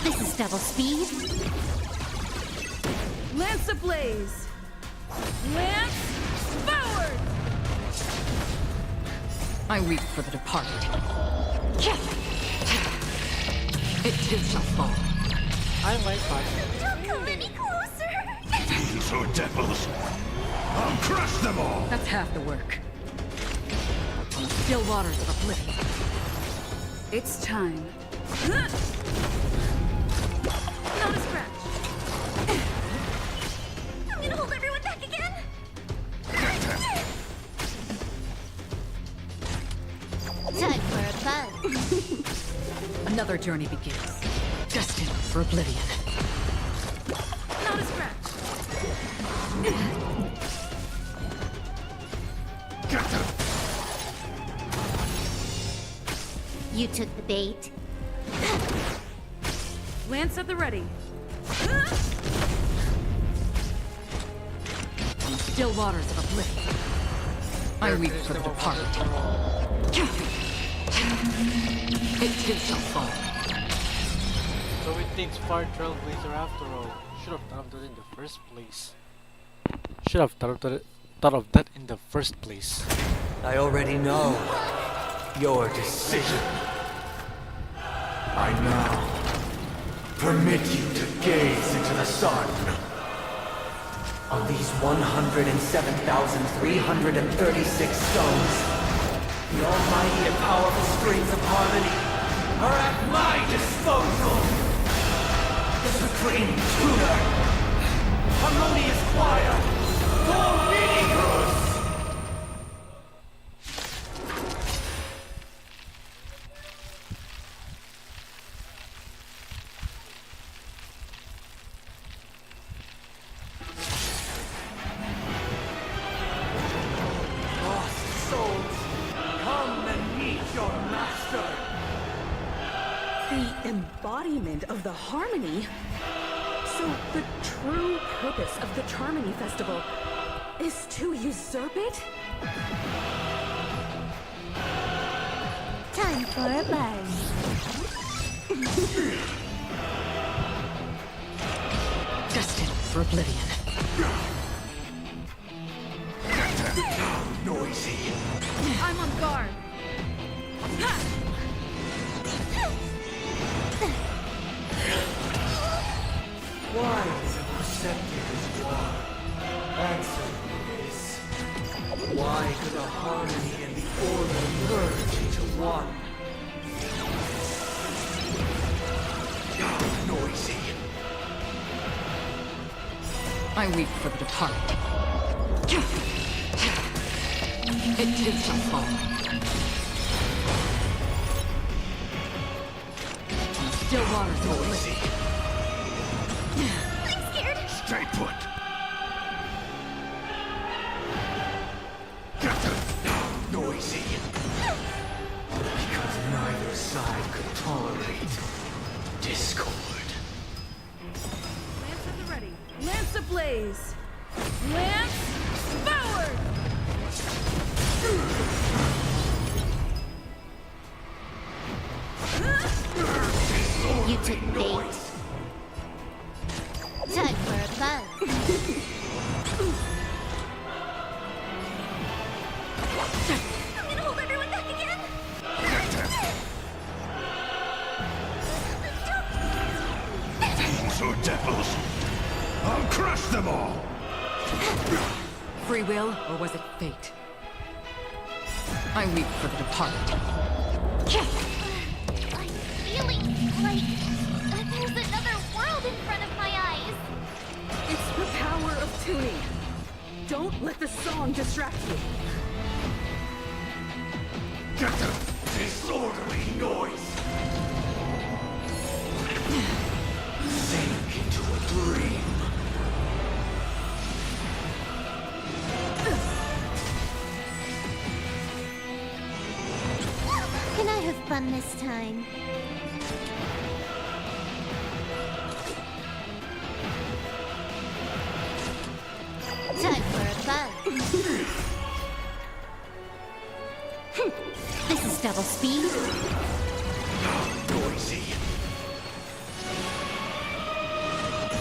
This is double speed. Lance ablaze. Lance forward. I weep for the departed. It too shall fall. I like that. Don't come any closer. These are devils. I'll crush them all. That's half the work. On the still waters of oblivion. It's time. Not a scratch. I'm gonna hold everyone back again. Time for a buzz. Another journey begins. Destined for oblivion. Not a scratch. You took the bait. Lance at the ready. On the still waters of oblivion. I weep for the departed. It too shall fall. So it thinks Fire Trailblazer after all. Should have thought of that in the first place. Should have thought of that in the first place. I already know your decision. I now permit you to gaze into the sun. On these 107,336 stones, the almighty and powerful springs of harmony are at my disposal. The supreme tutor, harmonious choir, Dominicus! Lost souls, come and meet your master. The embodiment of the harmony? So the true purpose of the Charmony Festival is to usurp it? Time for a buzz. Destined for oblivion. Noisy. I'm on guard. Wise and receptive as you are, answer me this. Why could the harmony and the order merge into one? Noisy. I weep for the departed. It too shall fall. On the still waters of oblivion. I'm scared. Stay put. Lance ablaze! Lance forward! You took bait. Time for a buzz. I'm gonna hold everyone back again. Two devils! I'll crush them all! Free will, or was it fate? I weep for the departed. I'm feeling like there's another world in front of my eyes. It's the power of tuning. Don't let the song distract you. Get a disorderly noise! Sink into a dream. Can I have fun this time? Time for a buzz. This is double speed. Noisy.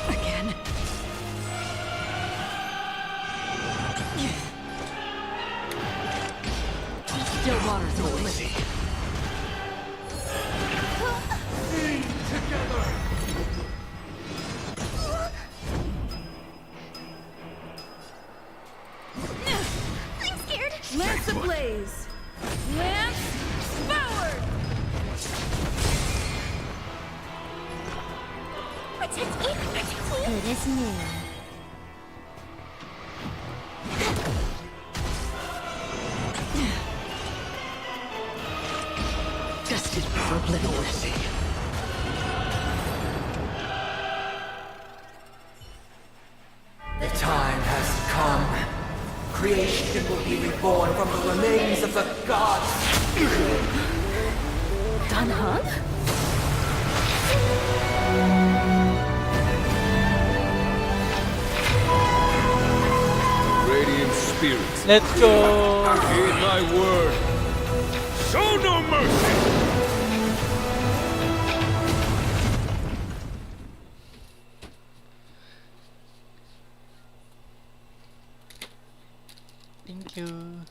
Again. Still water's noisy. Together! I'm scared. Lance ablaze! Lance forward! Protect me! Protect me! Good as new. Destined for oblivion. The time has come. Creation will be reborn from the remains of the gods. Dunhub? Radiant spirits. Let's go! Heed my word. Show no mercy! Thank you.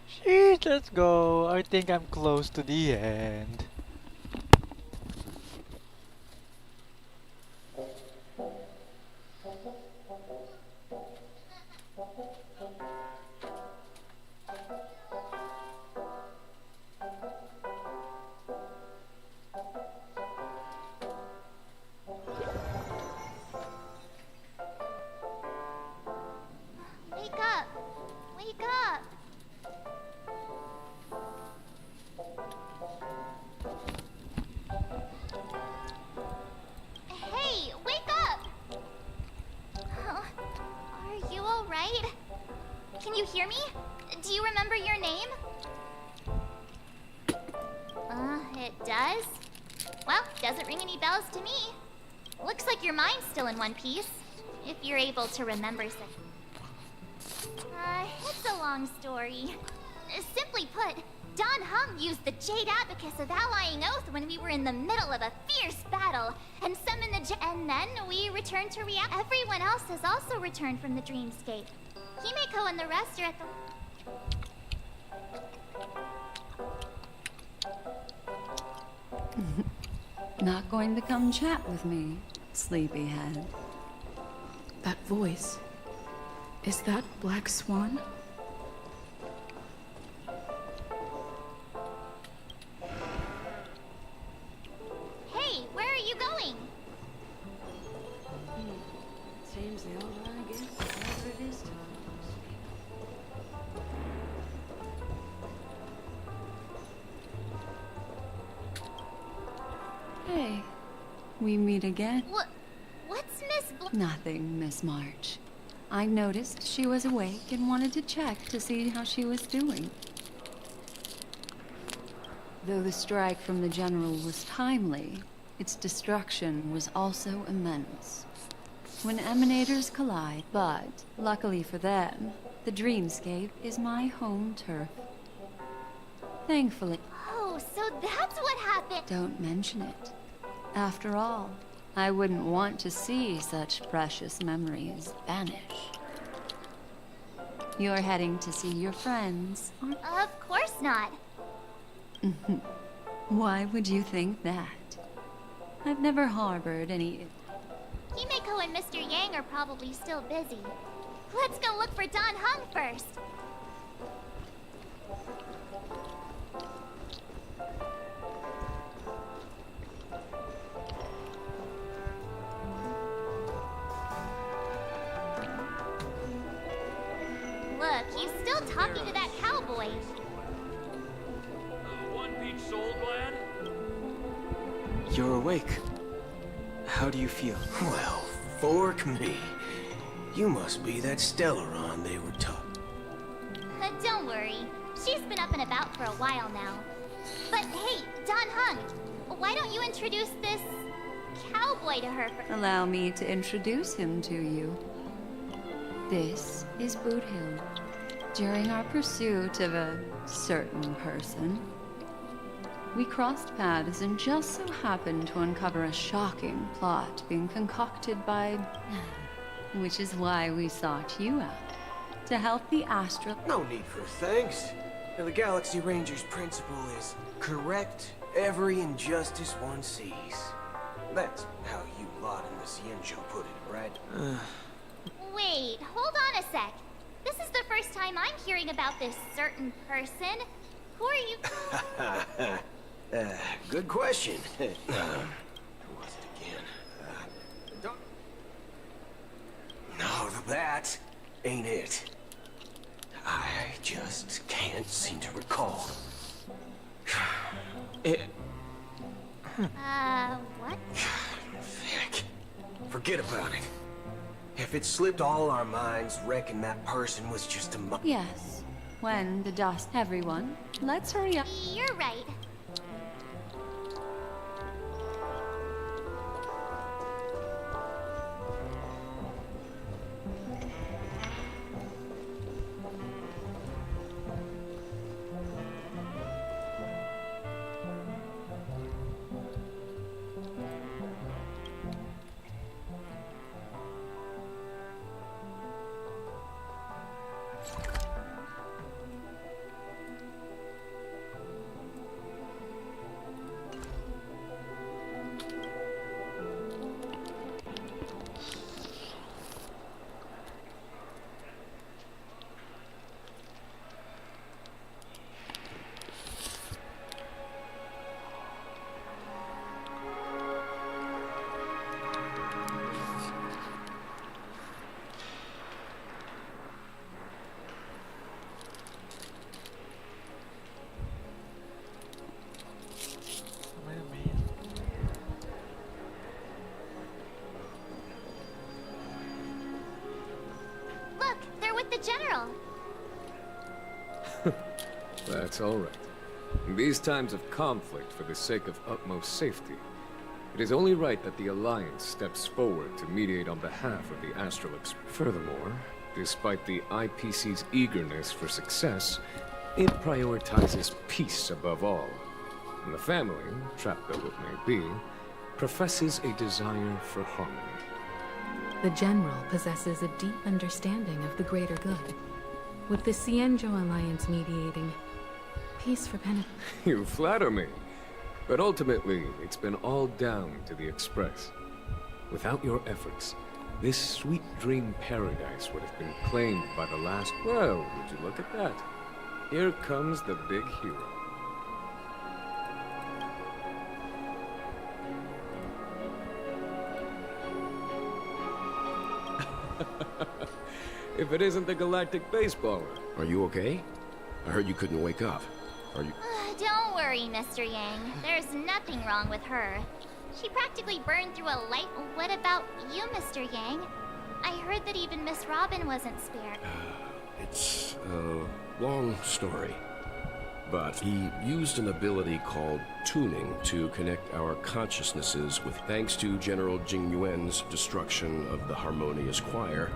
Shit, let's go. I think I'm close to the end. Wake up! Wake up! Hey, wake up! Are you alright? Can you hear me? Do you remember your name? It does? Well, doesn't ring any bells to me. Looks like your mind's still in one piece, if you're able to remember such. It's a long story. Simply put, Don Hum used the Jade Abacus of Allying Oath when we were in the middle of a fierce battle, and summoned the and then we returned to reality. Everyone else has also returned from the dreamscape. Himeko and the rest are at the... Not going to come chat with me, sleepyhead. That voice. Is that Black Swan? Hey, where are you going? Seems the older I get, the better it is to Hey, we meet again. What's Miss Nothing, Miss March. I noticed she was awake and wanted to check to see how she was doing. Though the strike from the General was timely, its destruction was also immense. When emanators collide, but, luckily for them, the dreamscape is my home turf. Thankfully. Oh, so that's what happened. Don't mention it. After all, I wouldn't want to see such precious memories vanish. You're heading to see your friends, aren't you? Of course not. Why would you think that? I've never harbored any... Himeko and Mr. Yang are probably still busy. Let's go look for Don Hung first. Look, he's still talking to that cowboy. One-peach soul glad? You're awake. How do you feel? Well, fork me. You must be that Stellaron they were talking. Don't worry. She's been up and about for a while now. But hey, Don Hung, why don't you introduce this cowboy to her first? Allow me to introduce him to you. This is Boot Hill. During our pursuit of a certain person, we crossed paths and just so happened to uncover a shocking plot being concocted by... which is why we sought you out. To help the Astral... No need for thanks. The Galaxy Ranger's principle is correct every injustice one sees. That's how you lot in the Cienjo put it, right? Wait, hold on a sec. This is the first time I'm hearing about this certain person. Who are you? Good question. Who was it again? No, that ain't it. I just can't seem to recall. What? Heck. Forget about it. If it slipped all our minds, reckon that person was just a Yes. When the dust... Everyone, let's hurry up. You're right. Look, they're with the General. That's all right. In these times of conflict for the sake of utmost safety, it is only right that the Alliance steps forward to mediate on behalf of the Astral Express. Furthermore, despite the IPC's eagerness for success, it prioritizes peace above all. And the family, trapped though it may be, professes a desire for harmony. The General possesses a deep understanding of the greater good. With the Cienjo Alliance mediating, peace for penitence. You flatter me. But ultimately, it's been all down to the Express. Without your efforts, this sweet dream paradise would have been claimed by the last... Well, would you look at that? Here comes the big hero. If it isn't the galactic baseballer. Are you okay? I heard you couldn't wake up. Are you... Don't worry, Mr. Yang. There's nothing wrong with her. She practically burned through a light... What about you, Mr. Yang? I heard that even Miss Robin wasn't spared. It's a long story. but he used an ability called tuning to connect our consciousnesses with thanks to General Jing Yuan's destruction of the Harmonious Choir.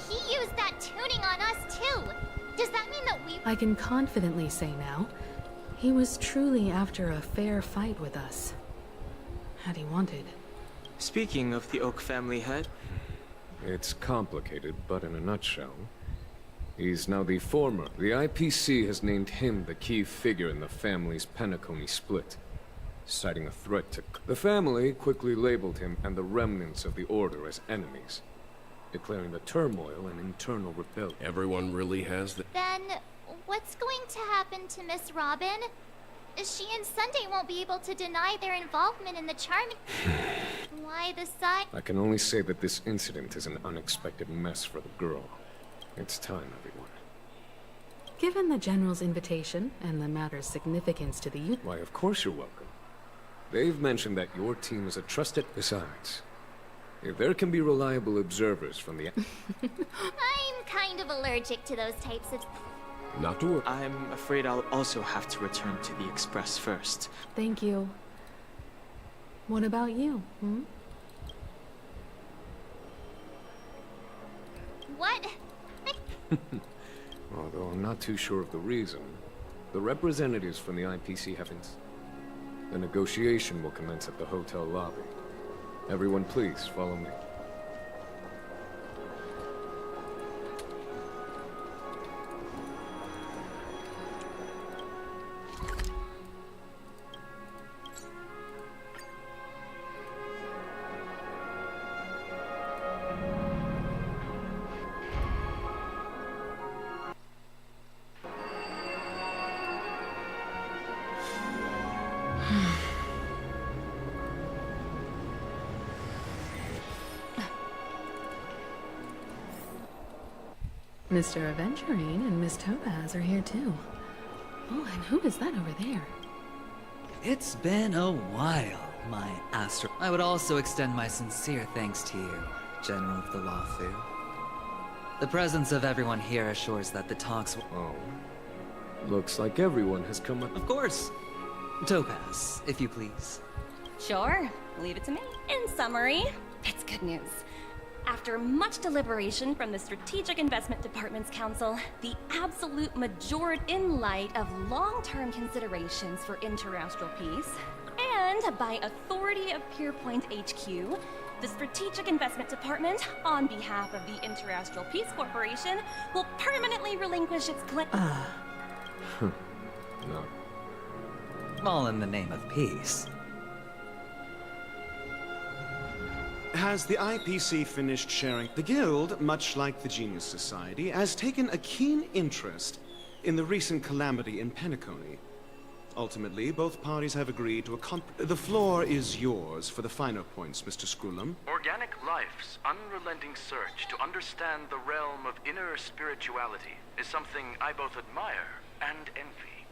He used that tuning on us too. Does that mean that we... I can confidently say now, he was truly after a fair fight with us. Had he wanted. Speaking of the Oak family head... It's complicated, but in a nutshell, he's now the former. The IPC has named him the key figure in the family's Penacony split, citing a threat to... The family quickly labeled him and the remnants of the Order as enemies, declaring the turmoil an internal rebellion. Everyone really has the... Then, what's going to happen to Miss Robin? She and Sunday won't be able to deny their involvement in the charming... Why the side... I can only say that this incident is an unexpected mess for the girl. It's time, everyone. Given the General's invitation and the matter's significance to the youth... Why, of course you're welcome. They've mentioned that your team is a trusted... Besides, if there can be reliable observers from the... I'm kind of allergic to those types of... Not to worry. I'm afraid I'll also have to return to the Express first. Thank you. What about you, What? Although I'm not too sure of the reason, the representatives from the IPC haven't... The negotiation will commence at the hotel lobby. Everyone please, follow me. Mr. Aventurine and Miss Topaz are here too. Oh, and who is that over there? It's been a while, my Astro. I would also extend my sincere thanks to you, General of the Lawfu. The presence of everyone here assures that the talks will... Oh. Looks like everyone has come up... Of course. Topaz, if you please. Sure. Leave it to me. In summary, it's good news. After much deliberation from the Strategic Investment Department's council, the absolute majority in light of long-term considerations for interastral peace, and by authority of Pierpoint HQ, the Strategic Investment Department, on behalf of the Interastral Peace Corporation, will permanently relinquish its No. All in the name of peace. Has the IPC finished sharing? The Guild, much like the Genius Society, has taken a keen interest in the recent calamity in Penacony. Ultimately, both parties have agreed to the floor is yours for the finer points, Mr. Scroolum. Organic life's unrelenting search to understand the realm of inner spirituality is something I both admire and envy.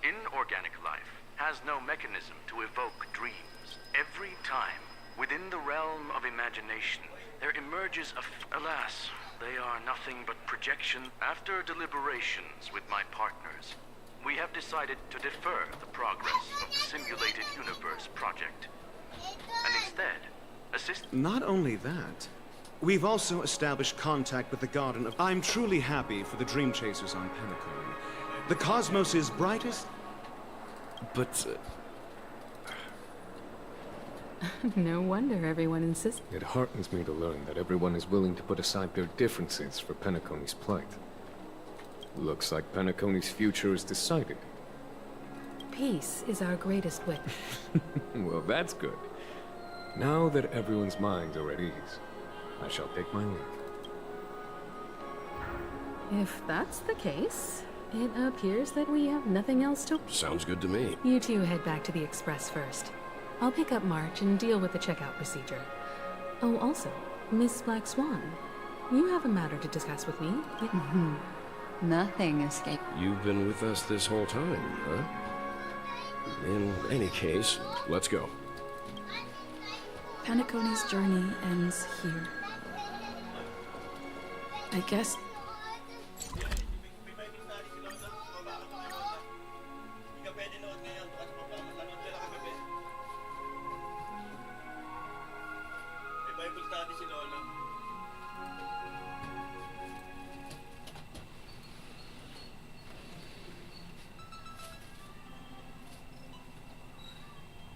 Inorganic life has no mechanism to evoke dreams. Every time, within the realm of imagination, there emerges alas, they are nothing but projection. After deliberations with my partners, we have decided to defer the progress of the Simulated Universe project, and instead, assist... Not only that, we've also established contact with the Garden of... I'm truly happy for the Dream Chasers on Penacony. The cosmos' brightest... But... No wonder everyone insists. It heartens me to learn that everyone is willing to put aside their differences for Penacony's plight. Looks like Penacony's future is decided. Peace is our greatest weapon. Well, that's good. Now that everyone's minds are at ease, I shall take my leave. If that's the case, it appears that we have nothing else to... Sounds good to me. You two head back to the Express first. I'll pick up March and deal with the checkout procedure. Oh, also, Miss Black Swan, you have a matter to discuss with me. Nothing escaped. You've been with us this whole time, huh? In any case, let's go. Penacony's journey ends here. I guess...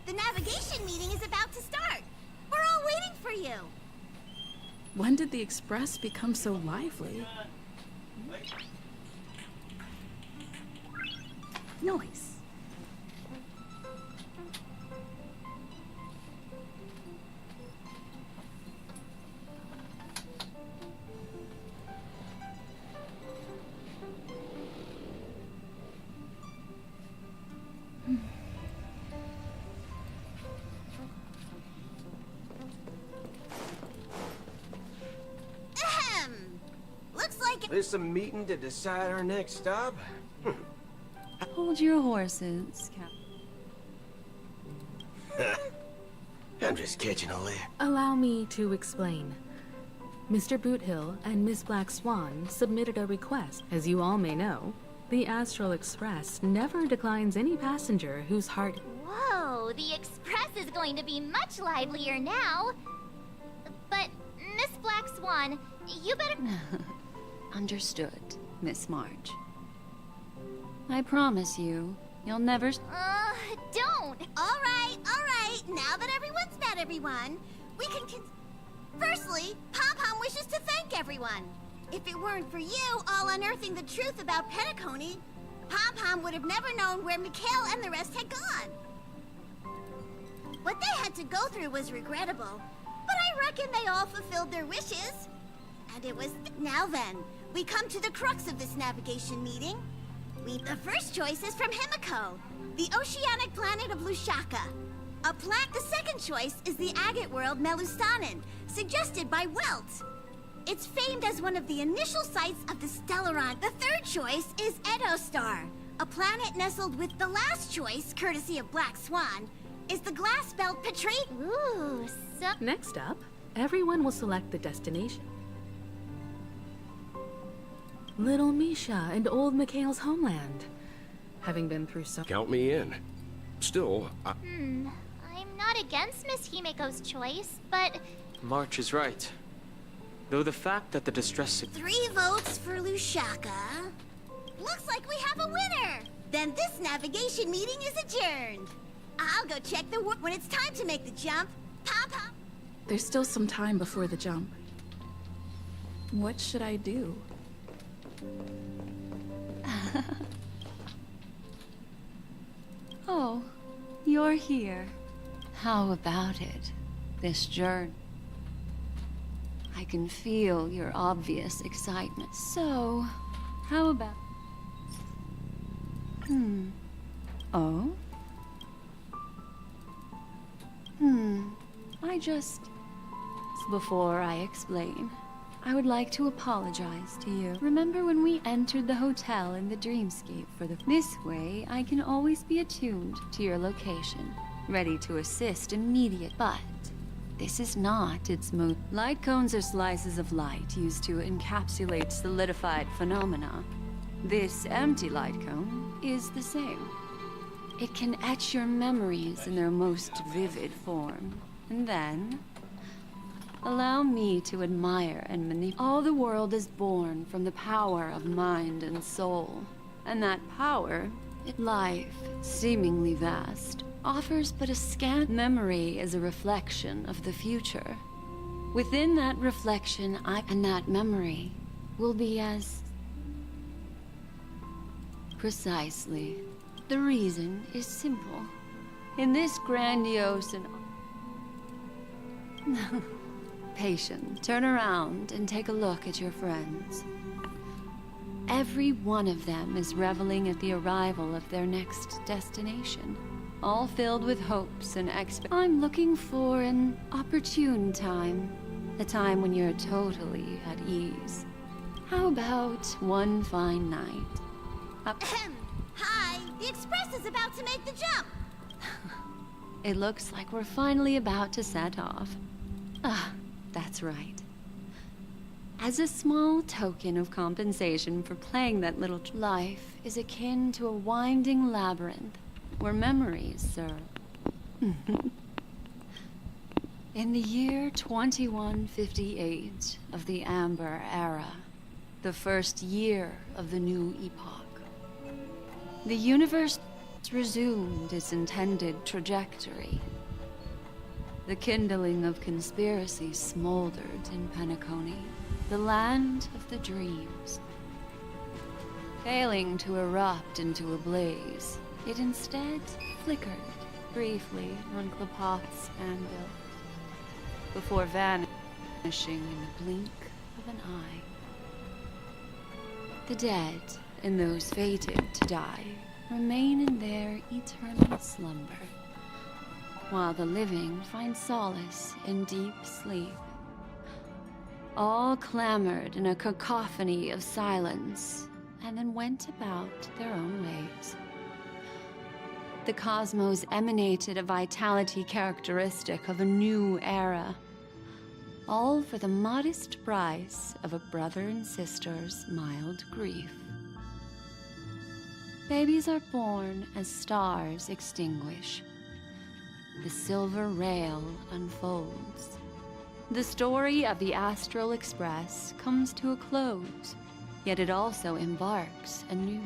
The navigation meeting is about to start. We're all waiting for you. When did the Express become so lively? Noise. Looks like This a meeting to decide our next stop? Hold your horses, Cap. I'm just catching a lick. Allow me to explain. Mr. Boothill and Miss Black Swan submitted a request. As you all may know, the Astral Express never declines any passenger whose heart... Whoa, the Express is going to be much livelier now. But, Miss Black Swan, you better... Understood, Miss March. I promise you, you'll never... Don't! Alright. Now that everyone's met everyone, we can Firstly, Pom-Pom wishes to thank everyone. If it weren't for you all unearthing the truth about Penacony, Pom-Pom would have never known where Mikhail and the rest had gone. What they had to go through was regrettable, but I reckon they all fulfilled their wishes. And it was... Now then, we come to the crux of this navigation meeting. The first choice is from Himiko, the oceanic planet of Lushaka. The second choice is the agate world Melustanen, suggested by Welt. It's famed as one of the initial sites of the Stellaron. The third choice is Edostar, a planet nestled with the last choice, courtesy of Black Swan, is the glass belt Petrate. Ooh, so... Next up, everyone will select the destination. Little Misha and old Mikhail's homeland. Having been through so... Count me in. Still, I'm not against Miss Himiko's choice, but... March is right. Though the fact that the distress... 3 votes for Lushaka. Looks like we have a winner. Then this navigation meeting is adjourned. I'll go check when it's time to make the jump. Pom-Pom. There's still some time before the jump. What should I do? Oh, you're here. How about it? This journey. I can feel your obvious excitement. So, how about... Oh? Before I explain, I would like to apologize to you. Remember when we entered the hotel in the dreamscape for the... This way, I can always be attuned to your location, ready to assist immediate. But this is not its mode. Light cones are slices of light used to encapsulate solidified phenomena. This empty light cone is the same. It can etch your memories in their most vivid form, and then allow me to admire and manipulate. All the world is born from the power of mind and soul. And that power, life, seemingly vast, offers but a scant memory as a reflection of the future. Within that reflection, and that memory will be as... Precisely. The reason is simple. In this grandiose and... Patient, turn around and take a look at your friends. Every one of them is reveling at the arrival of their next destination, all filled with hopes and I'm looking for an opportune time, a time when you're totally at ease. How about one fine night? Hi, the Express is about to make the jump. It looks like we're finally about to set off. That's right. As a small token of compensation for playing that little life is akin to a winding labyrinth where memories serve. In the year 2158 of the Amber Era, the first year of the new epoch, the universe resumed its intended trajectory. The kindling of conspiracy smoldered in Penacony, the land of the dreams. Failing to erupt into a blaze, it instead flickered briefly on Klapoth's anvil, before vanishing in the blink of an eye. The dead, and those fated to die, remain in their eternal slumber, while the living find solace in deep sleep. All clamored in a cacophony of silence, and then went about their own ways. The cosmos emanated a vitality characteristic of a new era, all for the modest price of a brother and sister's mild grief. Babies are born as stars extinguish. The silver rail unfolds. The story of the Astral Express comes to a close, yet it also embarks anew.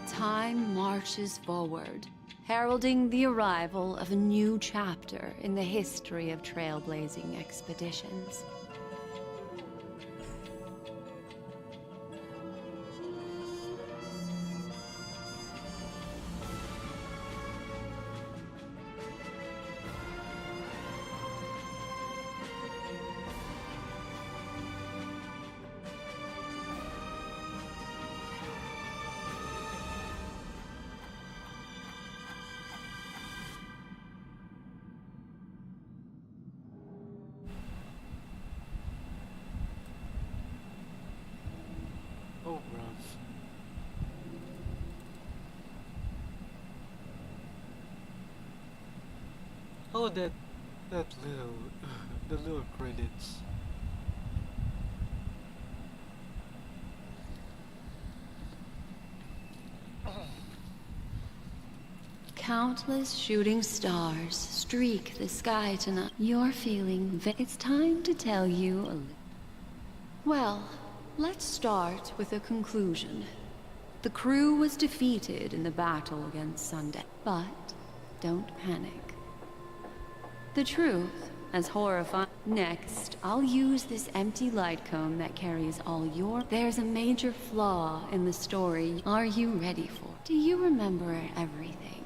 Time marches forward, heralding the arrival of a new chapter in the history of trailblazing expeditions. Oh, bruv. Oh, that little, the little credits. Countless shooting stars streak the sky tonight. You're feeling it's time to tell you a little. Well, let's start with a conclusion. The crew was defeated in the battle against Sunday, but don't panic. The truth, as horrifying. Next, I'll use this empty light cone that carries all your... There's a major flaw in the story. Are you ready for? Do you remember everything?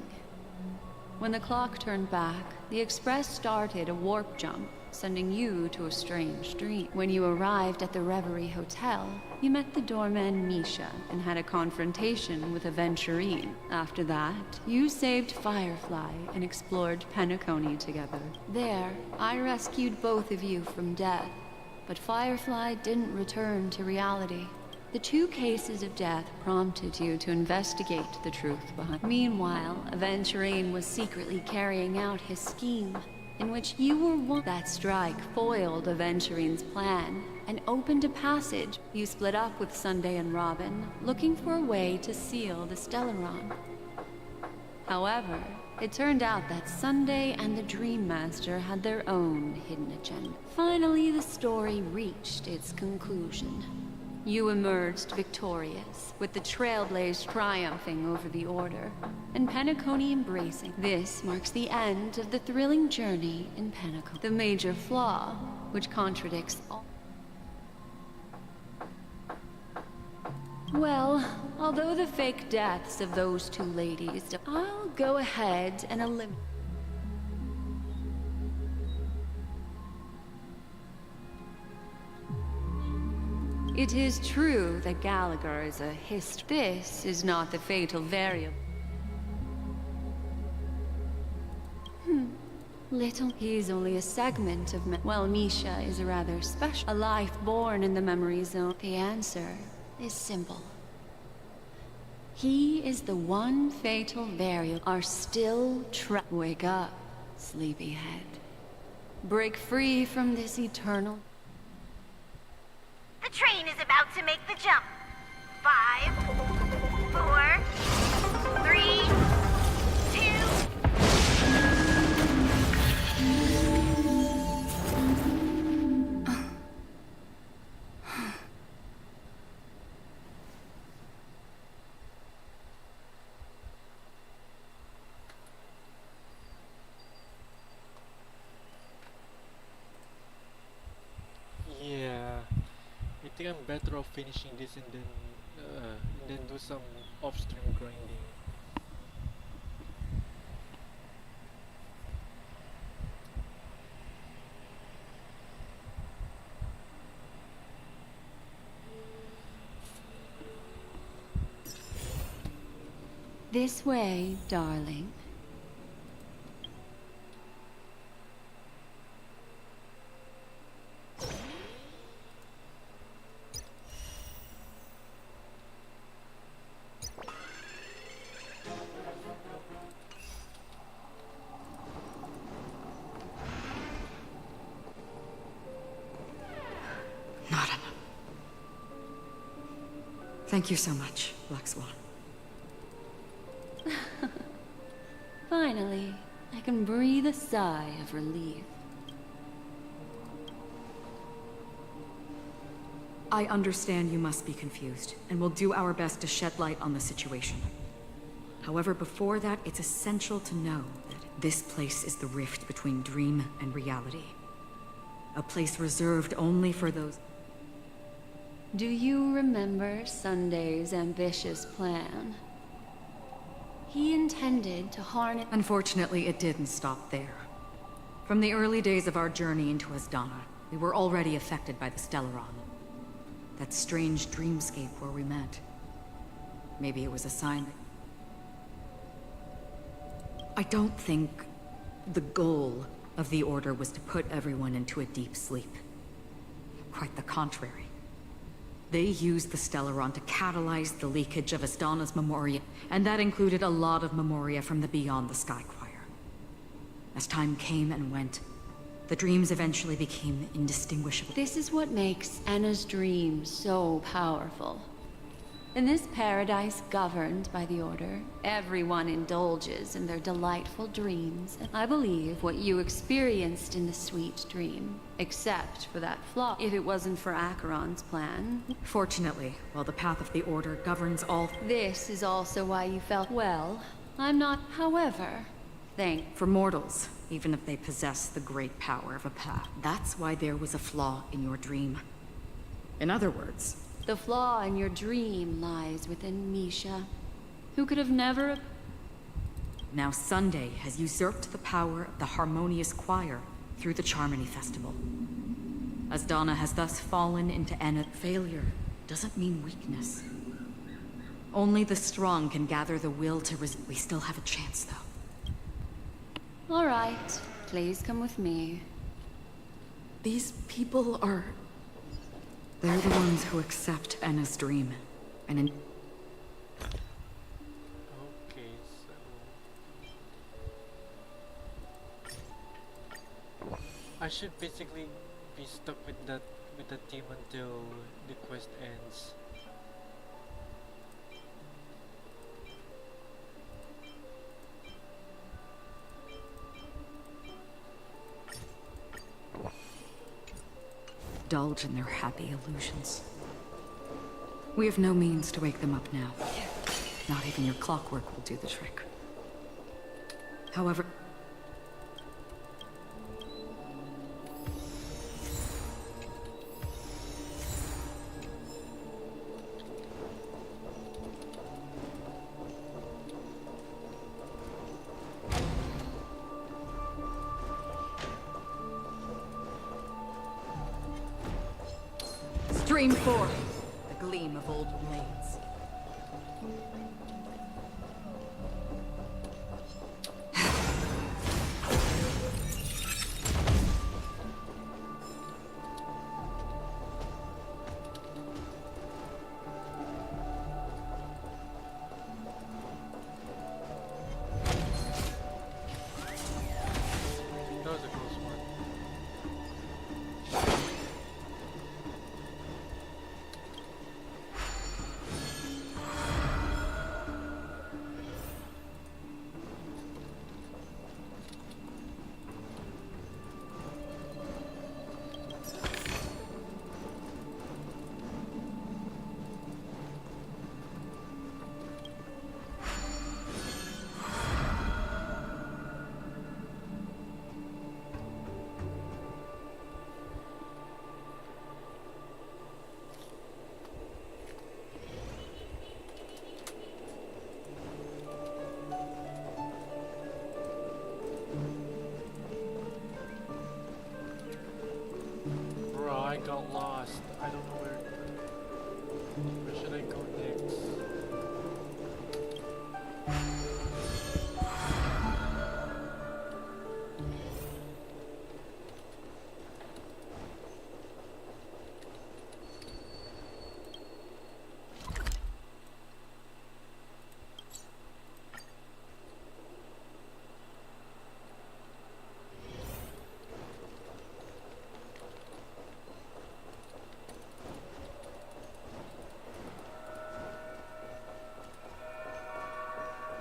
When the clock turned back, the Express started a warp jump, sending you to a strange dream. When you arrived at the Reverie Hotel, you met the doorman Misha and had a confrontation with Aventurine. After that, you saved Firefly and explored Penacony together. There, I rescued both of you from death, but Firefly didn't return to reality. The 2 cases of death prompted you to investigate the truth behind. Meanwhile, Aventurine was secretly carrying out his scheme, in which you were one. That strike foiled Aventurine's plan and opened a passage. You split up with Sunday and Robin, looking for a way to seal the Stellaron. However, it turned out that Sunday and the Dream Master had their own hidden agenda. Finally, the story reached its conclusion. You emerged victorious, with the Trailblaze triumphing over the Order, and Penacony embracing. This marks the end of the thrilling journey in Penacony. The major flaw, which contradicts all. Well, although the fake deaths of those 2 ladies, I'll go ahead and eliminate. It is true that Gallagher is a This is not the fatal variable. Little. He's only a segment of Well, Misha is a rather special. A life born in the memory zone. The answer is simple. He is the one fatal variable. Are still Wake up, sleepyhead. Break free from this eternal... The train is about to make the jump. 5, 4, 3, 2. I'm better off finishing this and then do some off-stream grinding. This way, darling. Thank you so much, Black Swan. Finally, I can breathe a sigh of relief. I understand you must be confused, and we'll do our best to shed light on the situation. However, before that, it's essential to know that this place is the rift between dream and reality. A place reserved only for those... Do you remember Sunday's ambitious plan? He intended to harness... Unfortunately, it didn't stop there. From the early days of our journey into Asdana, we were already affected by the Stellaron. That strange dreamscape where we met. Maybe it was a sign that... I don't think the goal of the Order was to put everyone into a deep sleep. Quite the contrary. They used the Stellaron to catalyze the leakage of Asdana's Memoria, and that included a lot of Memoria from the Beyond the Sky Choir. As time came and went, the dreams eventually became indistinguishable. This is what makes Anna's dream so powerful. In this paradise governed by the Order, everyone indulges in their delightful dreams. I believe what you experienced in the sweet dream, except for that flaw. If it wasn't for Acheron's plan... Fortunately, while the path of the Order governs all... This is also why you felt well. I'm not, however, For mortals, even if they possess the great power of a path, that's why there was a flaw in your dream. In other words... The flaw in your dream lies within Misha, who could have never... Now Sunday has usurped the power of the Harmonious Choir through the Charmony Festival. Asdana has thus fallen into Anna. Failure doesn't mean weakness. Only the strong can gather the will to We still have a chance, though. All right, please come with me. These people are... They're the ones who accept Anna's dream, and in... Okay, so... I should basically be stuck with that team until the quest ends. Indulge in their happy illusions. We have no means to wake them up now. Not even your clockwork will do the trick. However... Stream forth, the gleam of old blades. That was a close one. got lost. I don't know where should I go next?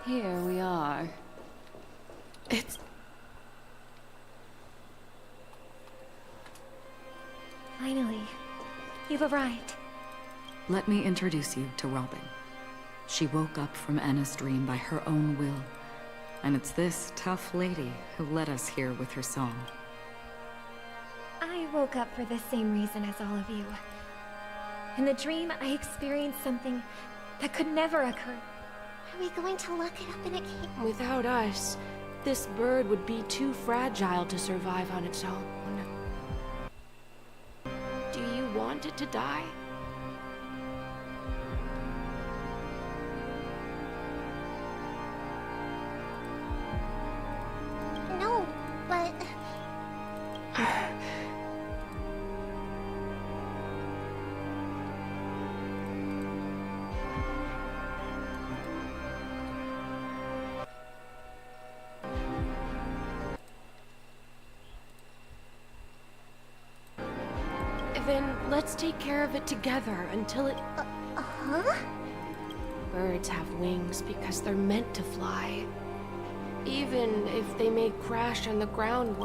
Here we are. Finally, you've arrived. Let me introduce you to Robin. She woke up from Anna's dream by her own will. And it's this tough lady who led us here with her song. I woke up for the same reason as all of you. In the dream, I experienced something that could never occur. Are we going to look it up in a cave? Without us, this bird would be too fragile to survive on its own. Do you want it to die? No, but... Then let's take care of it together until it... Huh? Birds have wings because they're meant to fly. Even if they may crash on the ground.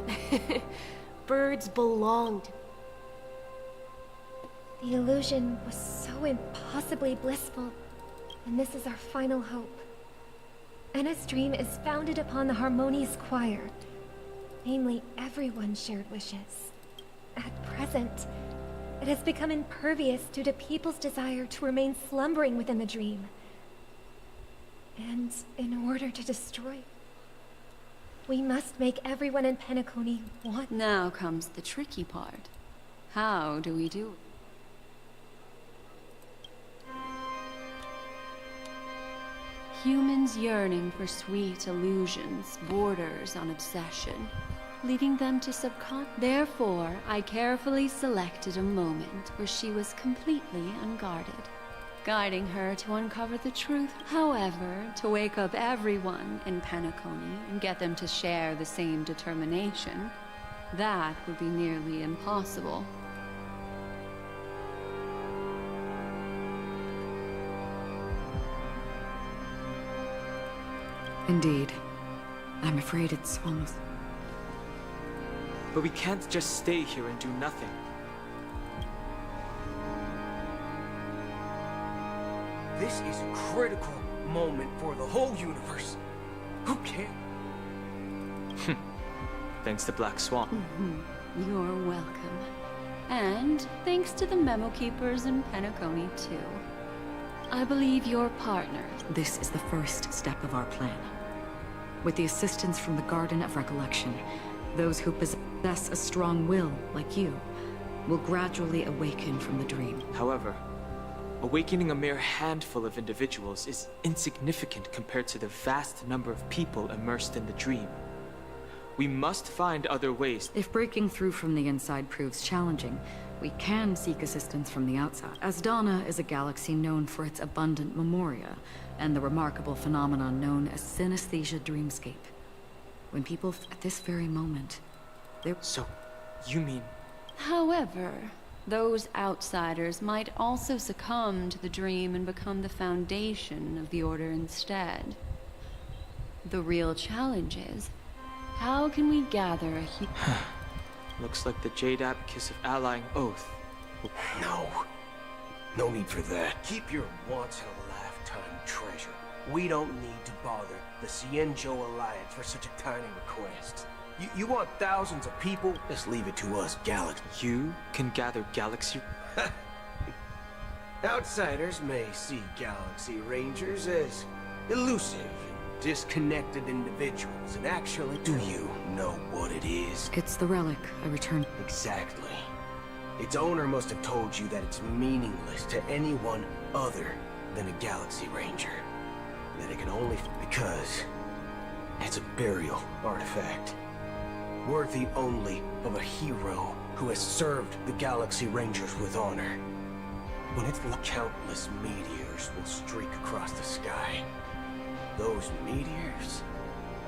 Birds belong to... The illusion was so impossibly blissful, and this is our final hope. Anna's dream is founded upon the harmonious choir. Namely, everyone shared wishes. At present, it has become impervious due to people's desire to remain slumbering within the dream. And in order to destroy, we must make everyone in Penacony one. Now comes the tricky part. How do we do it? Humans yearning for sweet illusions borders on obsession, leading them to Therefore, I carefully selected a moment where she was completely unguarded, guiding her to uncover the truth. However, to wake up everyone in Penacony and get them to share the same determination, that would be nearly impossible. Indeed. I'm afraid it's almost... But we can't just stay here and do nothing. This is a critical moment for the whole universe. Who can? Thanks to Black Swan. You're welcome. And thanks to the Memo Keepers in Penacony, too. I believe your partner. This is the first step of our plan. With the assistance from the Garden of Recollection, those who possess a strong will, like you, will gradually awaken from the dream. However, awakening a mere handful of individuals is insignificant compared to the vast number of people immersed in the dream. We must find other ways. If breaking through from the inside proves challenging, we can seek assistance from the outside. Asdana is a galaxy known for its abundant memoria, and the remarkable phenomenon known as synesthesia dreamscape. When people, at this very moment, they're... So, you mean... However, those outsiders might also succumb to the dream and become the foundation of the Order instead. The real challenge is, how can we gather a Looks like the Jade Abacus of Allying Oath. No need for that. Keep your once-in-a-lifetime treasure. We don't need to bother the Cienjo Alliance for such a tiny request. You want thousands of people? Just leave it to us, Galaxy. You can gather Galaxy... Outsiders may see Galaxy Rangers as elusive and disconnected individuals, and actually, do you know what it is? It's the relic I returned. Exactly. Its owner must have told you that it's meaningless to anyone other than a Galaxy Ranger. That it can only because it's a burial artifact. Worthy only of a hero who has served the Galaxy Rangers with honor. When its countless meteors will streak across the sky. Those meteors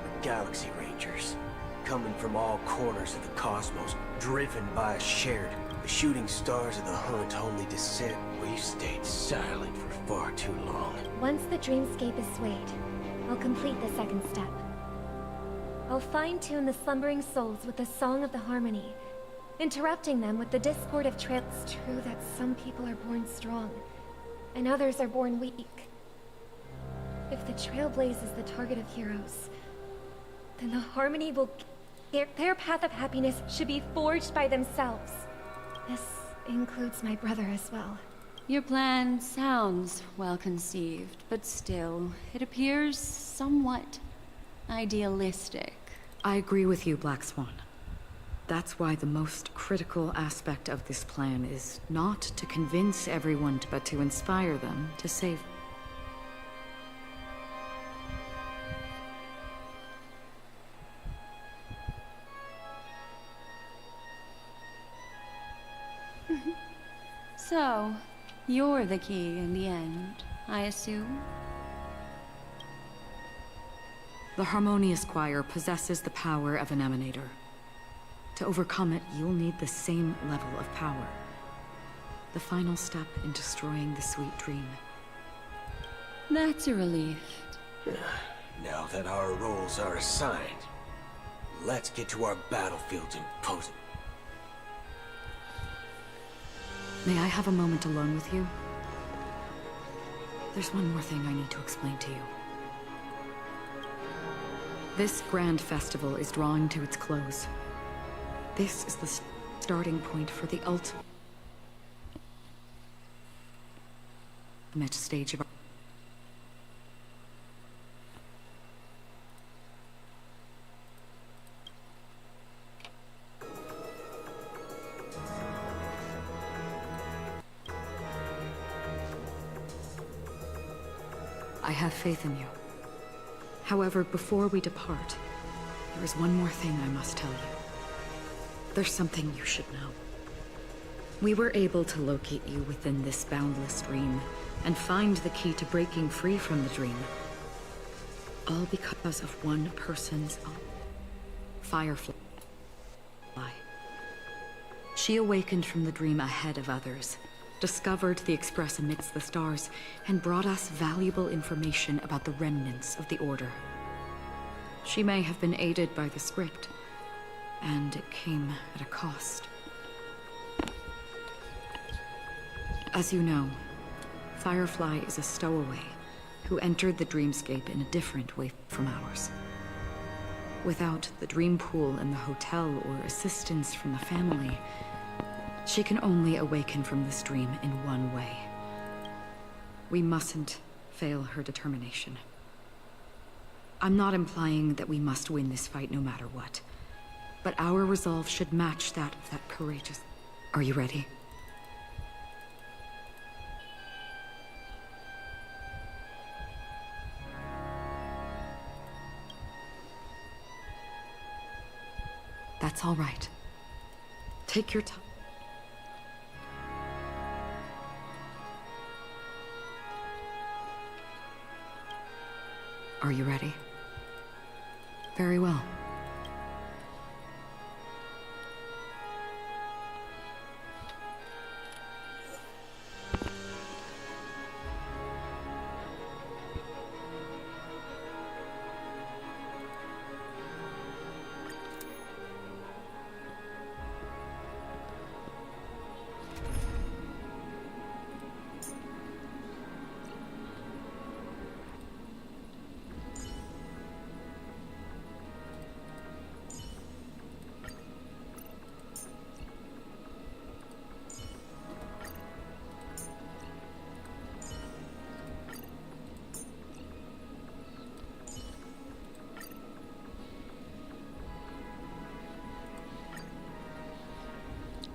are Galaxy Rangers, coming from all corners of the cosmos, driven by a shared. The shooting stars of the hunt only descent. We've stayed silent for far too long. Once the dreamscape is swayed, I'll complete the second step. I'll fine-tune the slumbering souls with the Song of the Harmony, interrupting them with the discord of trail. It's true that some people are born strong, and others are born weak. If the Trailblaze is the target of heroes, then the Harmony will... Their path of happiness should be forged by themselves. This includes my brother as well. Your plan sounds well conceived, but still, it appears somewhat idealistic. I agree with you, Black Swan. That's why the most critical aspect of this plan is not to convince everyone, but to inspire them to save. So, you're the key in the end, I assume? The Harmonious Choir possesses the power of an emanator. To overcome it, you'll need the same level of power. The final step in destroying the sweet dream. That's a relief. Now that our roles are assigned, let's get to our battlefields and pose it. May I have a moment alone with you? There's one more thing I need to explain to you. This grand festival is drawing to its close. This is the starting point for the ultimate stage of our... I have faith in you. However, before we depart, there is one more thing I must tell you. There's something you should know. We were able to locate you within this boundless dream, and find the key to breaking free from the dream. All because of one person's own Firefly. She awakened from the dream ahead of others, discovered the Express amidst the stars, and brought us valuable information about the remnants of the Order. She may have been aided by the script, and it came at a cost. As you know, Firefly is a stowaway who entered the dreamscape in a different way from ours. Without the dream pool in the hotel or assistance from the family, she can only awaken from this dream in one way. We mustn't fail her determination. I'm not implying that we must win this fight no matter what, but our resolve should match that of that courageous... Are you ready? That's all right. Take your time. Are you ready? Very well.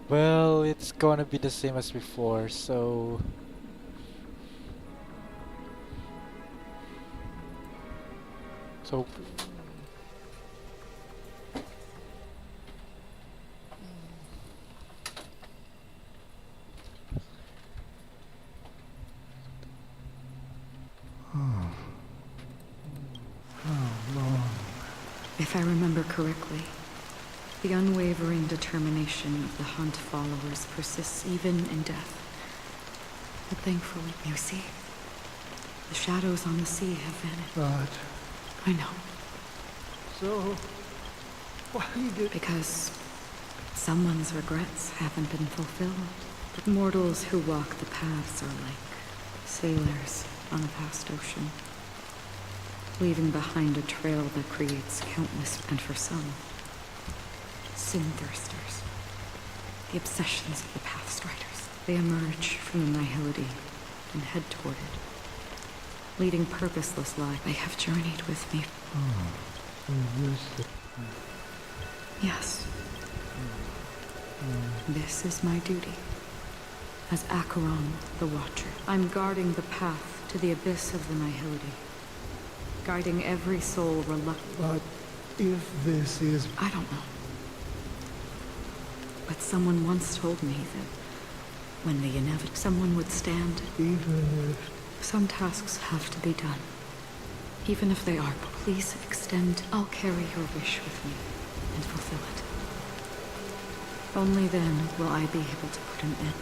Well, it's gonna be the same as before, so... So... If I remember correctly, the unwavering determination of the Hunt followers persists even in death. But thankfully, you see, the shadows on the sea have vanished. But... I know. So... why did... Because someone's regrets haven't been fulfilled. But mortals who walk the paths are like sailors on a vast ocean, leaving behind a trail that creates countless, and for some, sin-thirsters, the obsessions of the Pathstriders. They emerge from the nihility and head toward it, leading purposeless lives. They have journeyed with me. Yes. This is my duty. As Acheron, the Watcher, I'm guarding the path to the abyss of the nihility, guiding every soul reluctant. But if this is... I don't know. But someone once told me that when the inevitable, someone would stand. Even if... Some tasks have to be done. Even if they are, please extend. I'll carry your wish with me and fulfill it. Only then will I be able to put an end.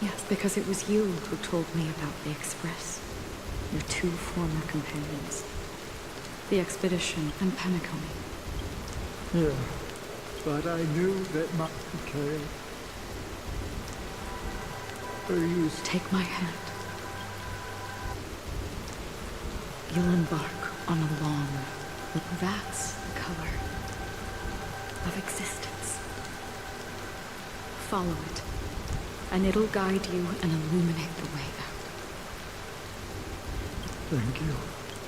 Yes, because it was you who told me about the Express. Your two former companions. The expedition and Penacony. Yeah, but I knew that my... Okay. Take my hand. You'll embark on a long... That's the color of existence. Follow it, and it'll guide you and illuminate the way out. Thank you.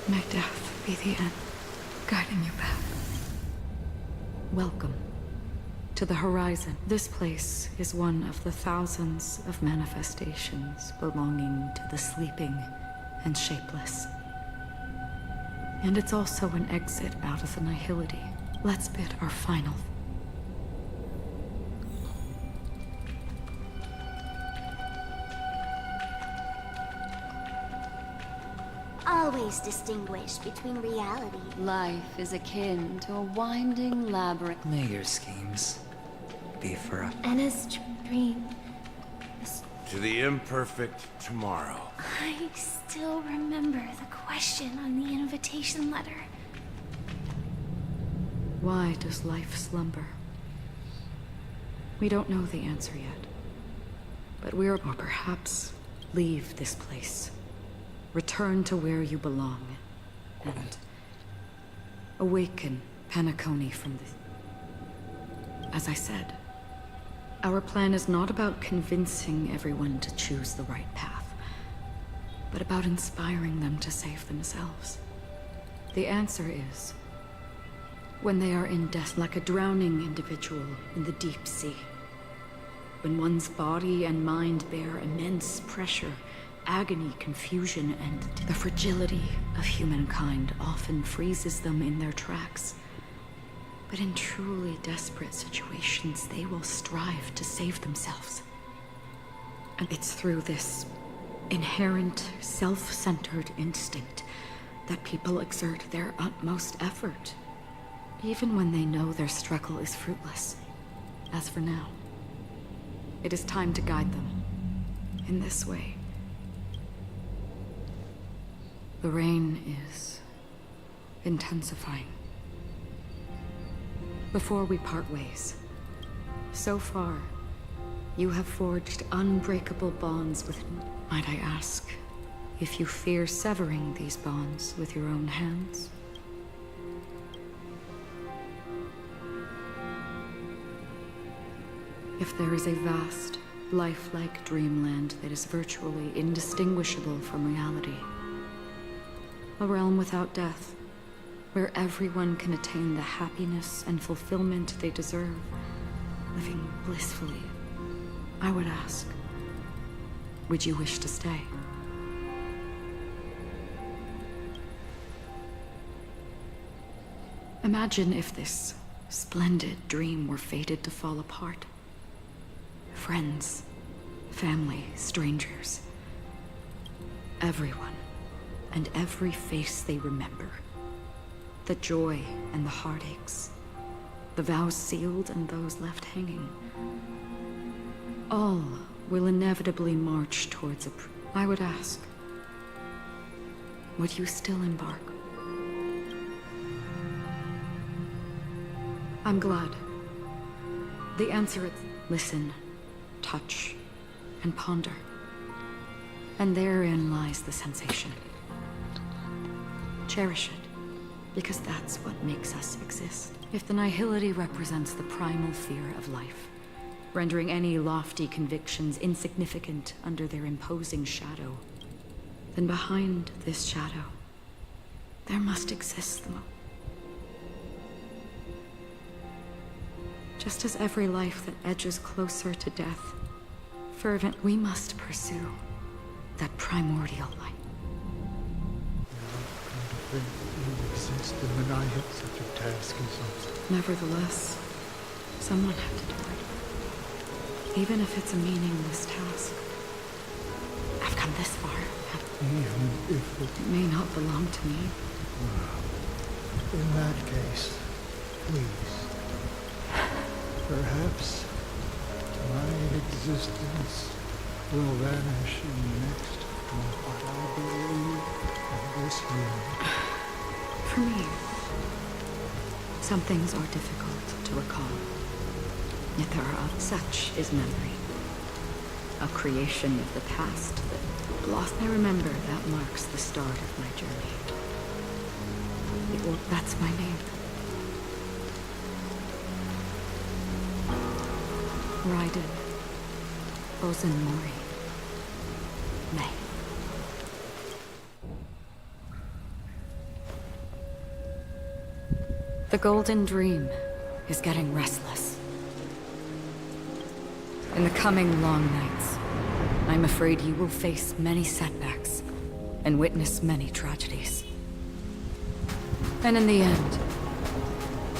May death be the end, guiding you back. Welcome to the horizon. This place is one of the thousands of manifestations belonging to the sleeping and shapeless. And it's also an exit out of the nihility. Let's bid our final. Always distinguish between reality. Life is akin to a winding labyrinth. May your schemes be for us. Anna's dream. To the imperfect tomorrow. I still remember the question on the invitation letter. Why does life slumber? We don't know the answer yet. But we're, or perhaps, leave this place. Return to where you belong. And awaken Penacony from the... As I said, our plan is not about convincing everyone to choose the right path, but about inspiring them to save themselves. The answer is, when they are in death, like a drowning individual in the deep sea. When one's body and mind bear immense pressure, agony, confusion, and the fragility of humankind often freezes them in their tracks. But in truly desperate situations, they will strive to save themselves. And it's through this inherent, self-centered instinct that people exert their utmost effort, even when they know their struggle is fruitless. As for now, it is time to guide them in this way. The rain is intensifying. Before we part ways, so far, you have forged unbreakable bonds with... Might I ask if you fear severing these bonds with your own hands? If there is a vast, lifelike dreamland that is virtually indistinguishable from reality, a realm without death, where everyone can attain the happiness and fulfillment they deserve, living blissfully, I would ask, would you wish to stay? Imagine if this splendid dream were fated to fall apart. Friends, family, strangers, everyone, and every face they remember. The joy and the heartaches, the vows sealed and those left hanging. All will inevitably march towards I would ask, would you still embark? I'm glad. The answer is listen, touch, and ponder. And therein lies the sensation. Cherish it, because that's what makes us exist. If the nihility represents the primal fear of life, rendering any lofty convictions insignificant under their imposing shadow, then behind this shadow, there must exist the just as every life that edges closer to death, fervent, we must pursue that primordial light. You exist and annihilate such a task as yours. Nevertheless, someone had to do it. Even if it's a meaningless task. I've come this far. Even if it may not belong to me. In that case, please. Perhaps my existence will vanish in next to what I believe in this room. For me, some things are difficult to recall. Yet there are such is memory. A creation of the past that lost. I remember that marks the start of my journey. That's my name. Raiden, Ozen Mori, May. The Golden Dream is getting restless. In the coming long nights, I'm afraid you will face many setbacks and witness many tragedies. And in the end,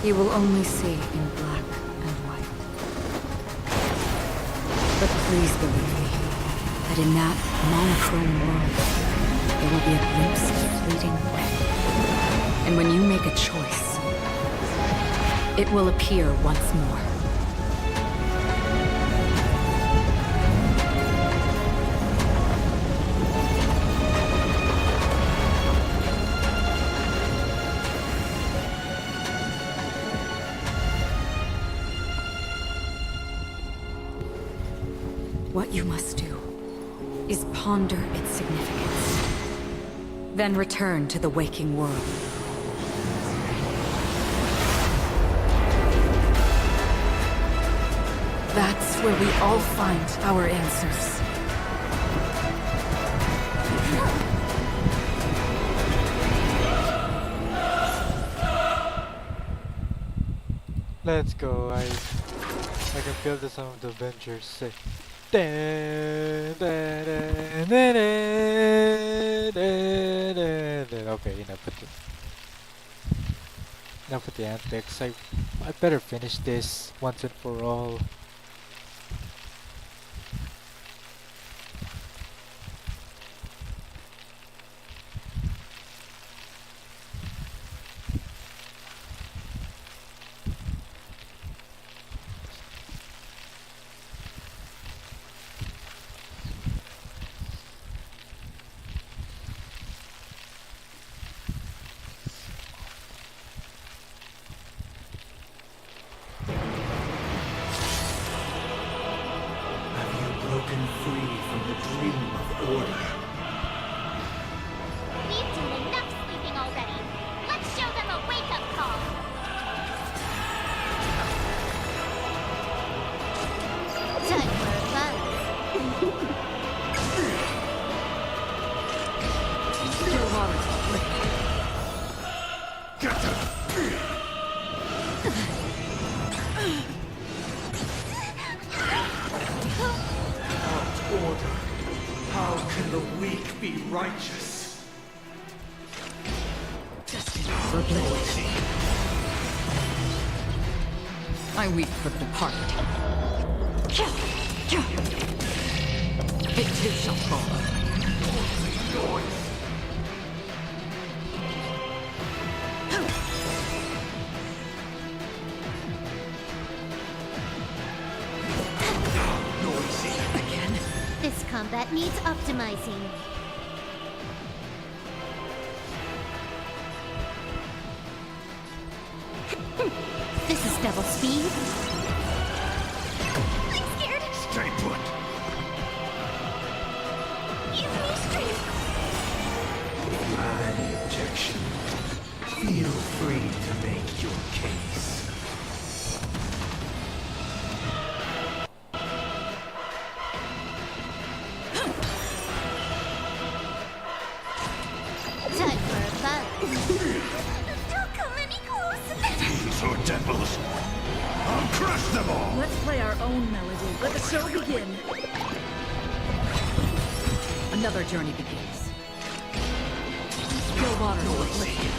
you will only see in black and white. But please believe me, that in that monochrome world, there will be a glimpse of fleeting red. And when you make a choice, it will appear once more. What you must do is ponder its significance, then return to the waking world. That's where we all find our answers. Let's go, I can feel the sound of the Avengers say. Okay, enough with the antics. I better finish this once and for all. righteous. For Blaze. I weep for the departed. It too shall fall. This combat needs optimizing. This is double speed. I'm scared. Stay put. Use me strength. My objection. Feel free to make your case. Time for a buzz. Don't come any closer. These are devils. I'll crush them all. Let's play our own melody. Let the show begin. Another journey begins. Still waters of oblivion.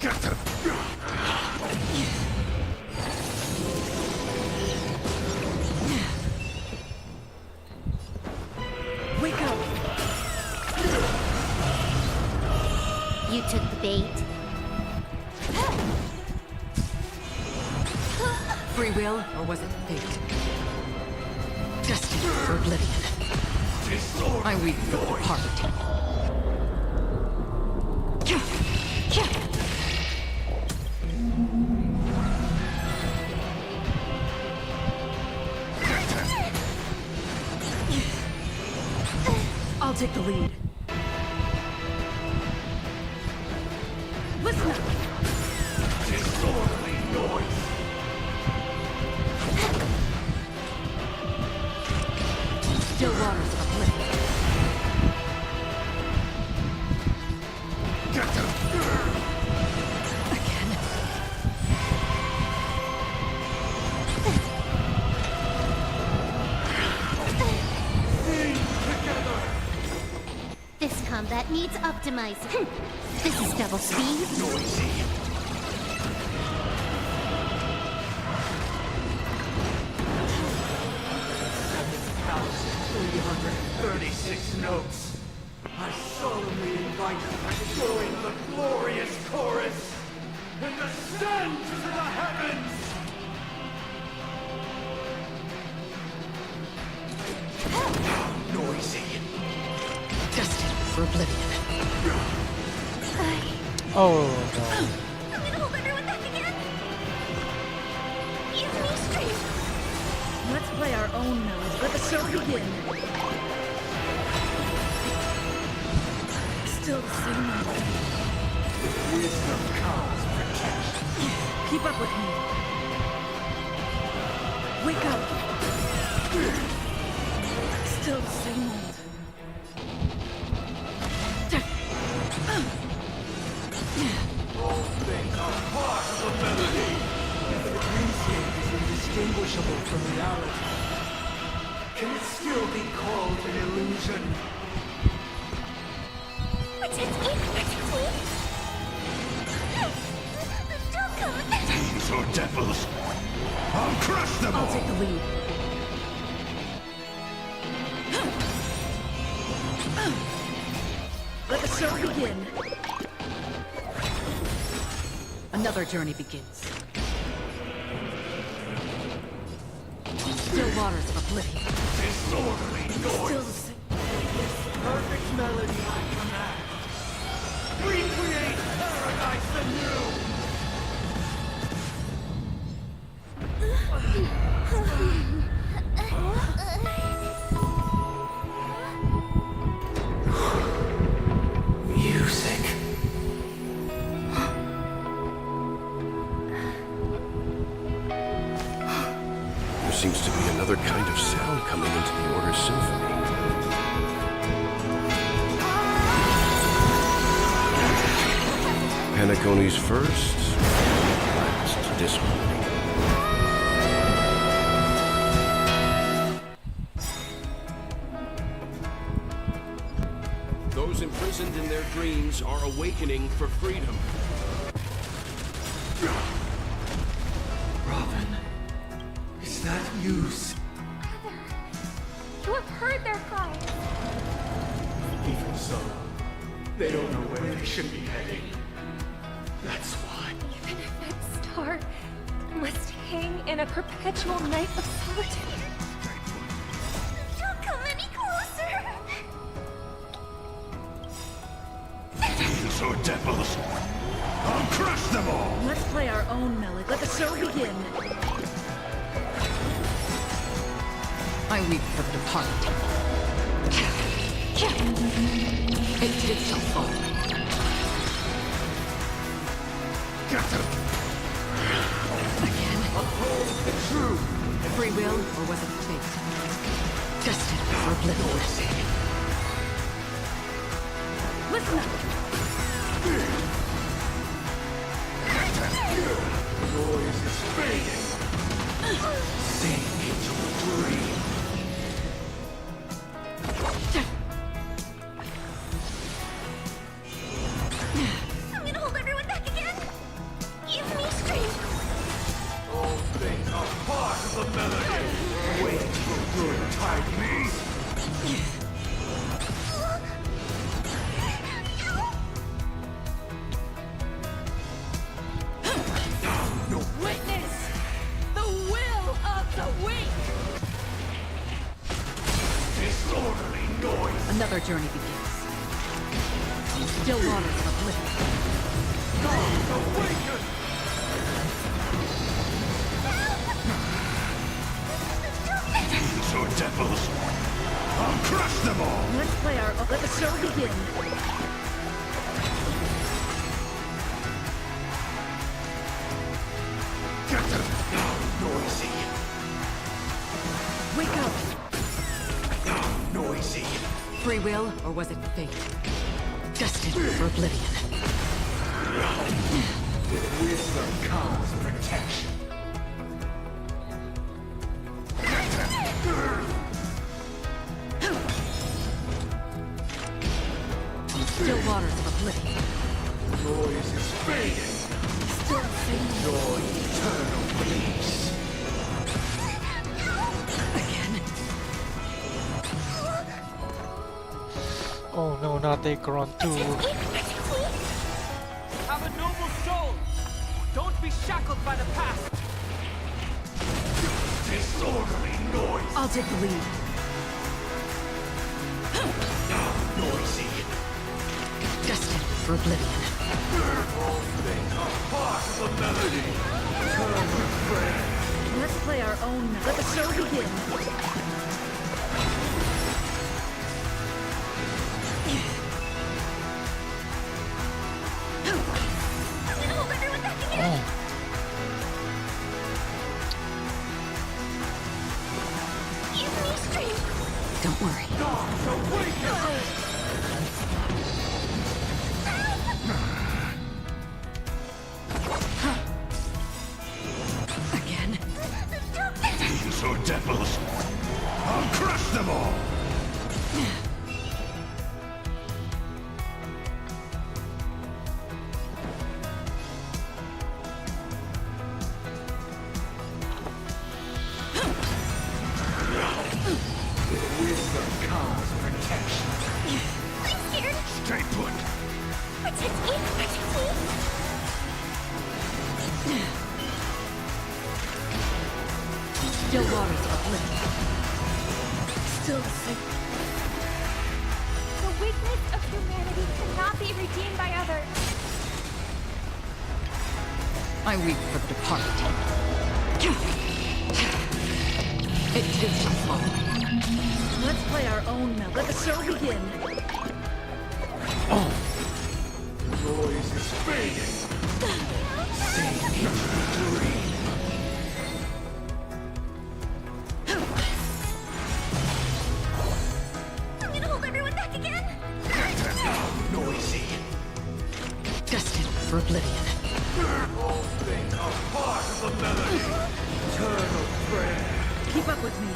Get them. Wake up. You took the bait. Free will, or was it fate? Destiny for oblivion. I weep for the departed. I'll take the lead. Listen up. Disorderly noise. Still waters of oblivion. Get them. This combat needs optimizing. This is double speed. Noisy. 36 notes. I solemnly invite you to join the glorious chorus and ascend to the heavens! Noisy. Destined for oblivion. Oh I'm gonna hold everyone back again. Use me strength. Let's play our own melody. Let the show begin. Still the same one. Wisdom comes protection. Keep up with me. Wake up. Still the same old. All things are part of the melody. The dreamscape is indistinguishable from reality. Can it still be called an illusion? These are devils. I'll crush them all. I'll take the lead. Let the show begin. Another journey begins. Still waters of oblivion. Disorderly Still the noise. same. Perfect melody I command. Recreate paradise anew. Music. There seems to be another kind of sound coming into the Order Symphony. Paniconi's first, last disharmony. abandon their dreams are awakening for freedom. Robin, is that you? You have heard their cries. Even so, they don't know where they should be heading. That's why. Even if that star must hang in a perpetual night of solitude. Don't come any closer! Demons or devils, I'll crush them all! Let's play our own melody. Let the show begin. I weep for the departed. It did shall fall. Again. Uphold the truth. Free will, or was it fate? Destined for oblivion. Listen up. Noise is fading. Sink into a dream. I'm gonna hold everyone back again! Give me strength! All things are part of the melody. Wait for good tidings. Witness the will of the weak. Disorderly noise. Another journey begins. On still waters of oblivion. Gods awaken! Demons or devils, I'll crush them all! Let's play our. Let the show begin. Get them now, noisy! Wake up. Now, noisy! Free will, or was it fate? Destined for oblivion. With wisdom comes protection. On still waters of oblivion. Noise is fading. Still fading. Enjoy eternal peace. Again. Oh no, not Acheron too. Have a noble soul. Don't be shackled by the past. Disorderly noise. I'll take the lead. Now, noisy. Destined for oblivion. All things are part of the melody. Turn your friend. Let's play our own. Let the show begin. I'm gonna hold everyone back again! Give me strength! Don't worry. Gods awaken! Again. Demons or devils, I'll crush them all! With wisdom comes protection. I'm scared! Stay put! Protect me! Protect me! Still waters of oblivion. Still the same. The weakness of humanity cannot be redeemed by others. I weep for the departed. It too shall fall. Let's play our own melody. Let the show begin. Noise is fading. Sink into a dream. I'm gonna hold everyone back again! Now, noisy. Destined for oblivion. All things are part of the melody. Eternal prayer. Keep up with me.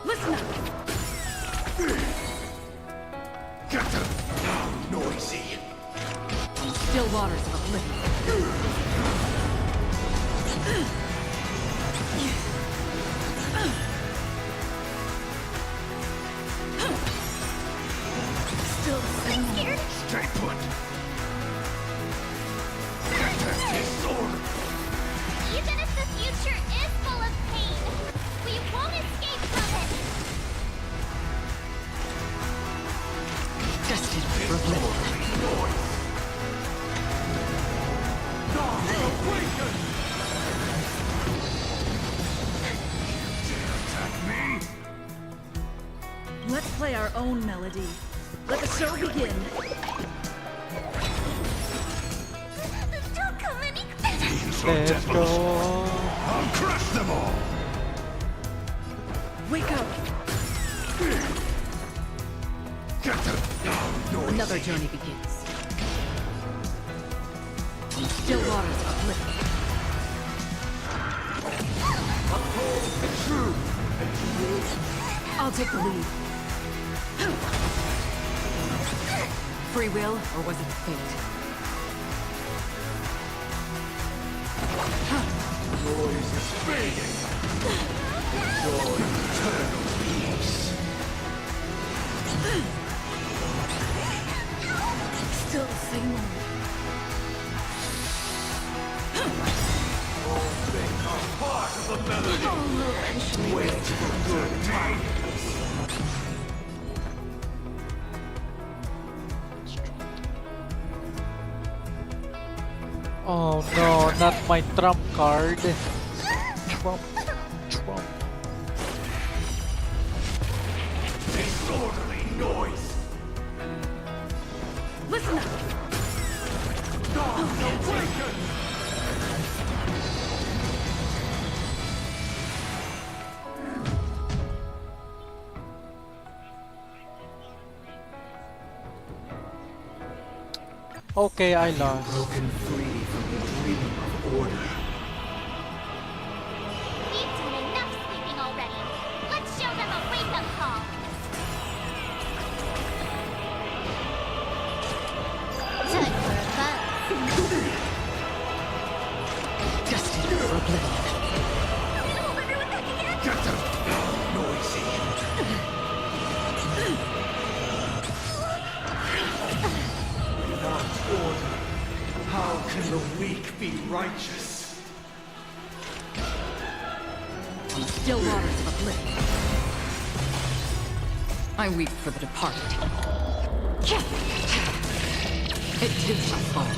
Listen up. waters of oblivion. Still I'm scared. Stay put. Disorder. Even if the future is full of pain, we won't escape from it. Destined for oblivion. Let's play our own melody. Let the show begin. Don't come any Let's go. I'll crush them all. Wake up. Another journey begins. In still waters of oblivion. I'll take the lead. Free will, or was it fate? Noise is fading. Enjoy eternal peace. Still the same one. All things are part of the melody. Wait for good tidings. Oh no, not my trump card. Trump. Disorderly noise. Listen up. Dogs awaken. Okay, I lost. Broken free from the dream of order. We've done enough sleeping already. Let's show them a wake-up call. Time for a buzz. Destined for oblivion. Get them noisy. Without order, how can the weak be righteous? In still waters of oblivion. I weep for the departed. It too shall fall.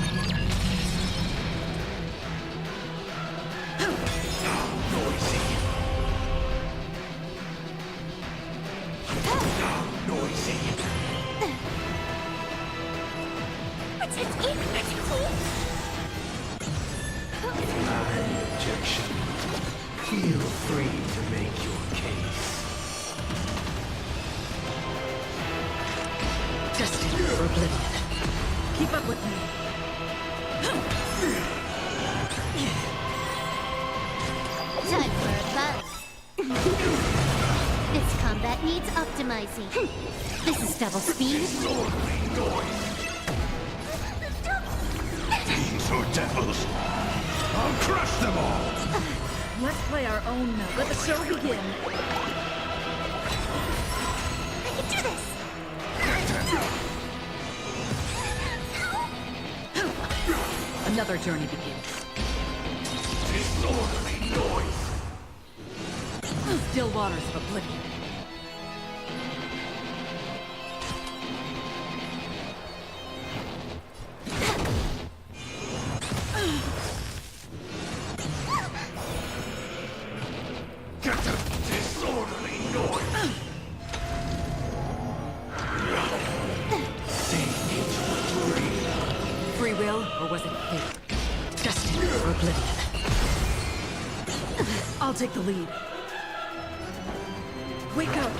Noisy. Noisy. Objection. Feel free to make your case. Destined for oblivion. Keep up with me. Time for a buzz. This combat needs optimizing. This is double speed. Fiends or devils, I'll crush them all! Let's play our own melody. Let the show begin. I can do this. Another journey begins. Disorderly noise! Still waters of oblivion. Get them! Disorderly noise! Sink into a dream. Free will, or was it fate? Destined for oblivion. I'll take the lead. Wake up.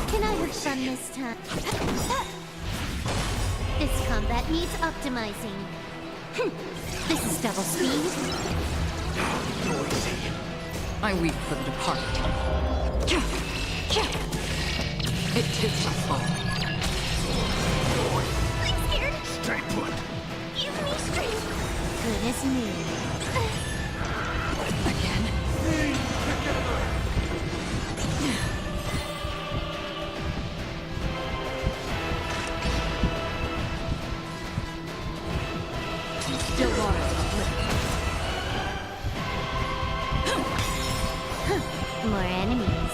Can I have fun this time? This combat needs optimizing. This is double speed. I weep for the departed. It too shall fall. I'm scared. Stay put. as new. Still water. More enemies.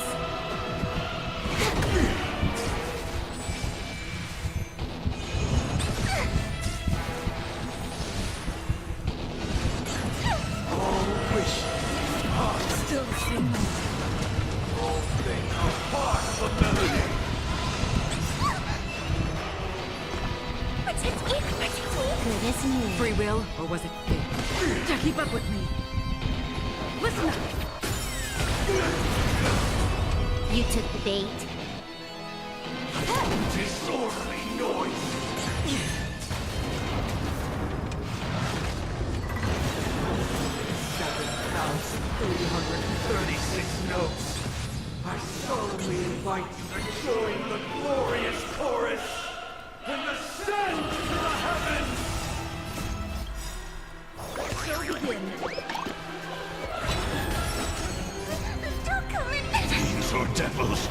Still the same. All things are part of the melody. Good as new. Free will, or was it fate? To keep up with me. Listen up. You took the bait. Disorderly noise. 7,336 notes. I solemnly invite you to join the glorious chorus and ascend to the heavens. So begin. Fiends or devils,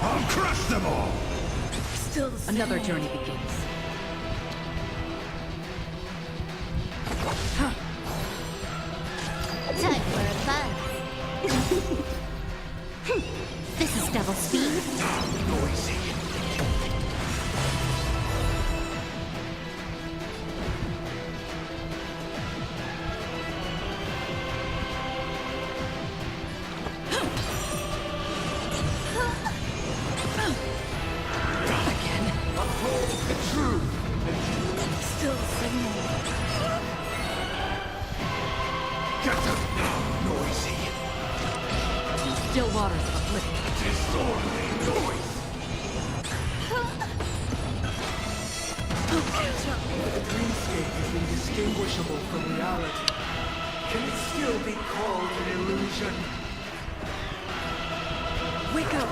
I'll crush them all. Still the same. Another journey begins. Time for a buzz. This is double speed. Noisy. Uphold the truth. Still the same. Get them now, noisy. Still waters of oblivion. Disorderly noise. The dreamscape is indistinguishable from reality. Can it still be called an illusion? Wake up.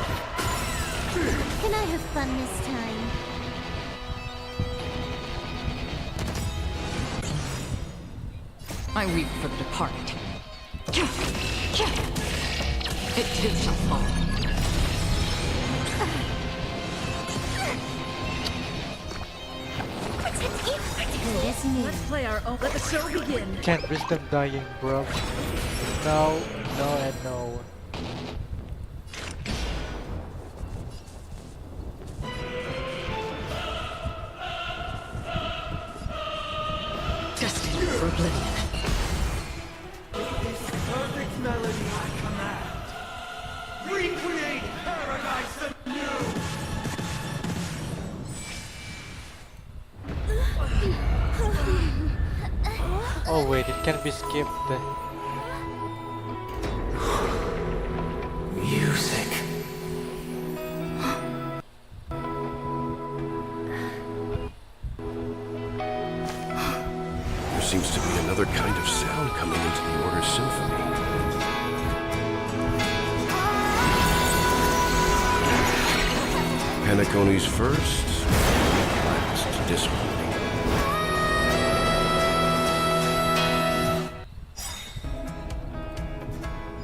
Can I have fun this time? I weep for the departed. It too shall fall. Good as new. Let's play our own. Let the show begin. Can't risk them dying, bro. No, no, and no. Destine for oblivion. This perfect melody I command. Recreate paradise anew. Oh wait, it can be skipped. Music. There seems to be another kind of sound coming into the Order's symphony. Paniconi's first, last disharmony.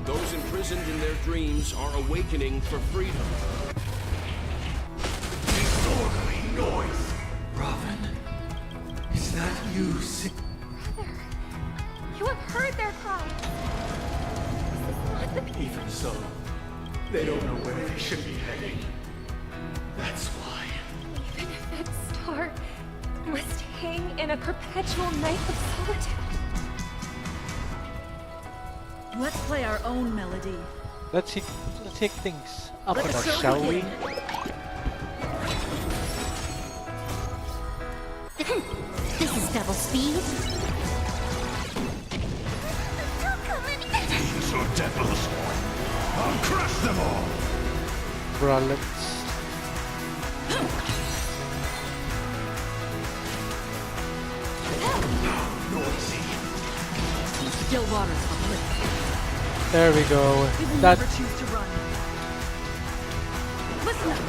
Those imprisoned in their dreams are awakening for freedom. Disorderly noise. Robin, is that you? You have heard their cries. This is not the Even so, they don't know where they should be heading. That's why. Even if that star must hang in a perpetual night of solitude. Let's play our own melody. Let's take things up a Let the notch, show shall we? begin. This is double speed. Fiends or devils, I'll crush them all. Bruh, let's... Noisy. Still waters of oblivion. There we go. We will That... never choose to run. Listen up.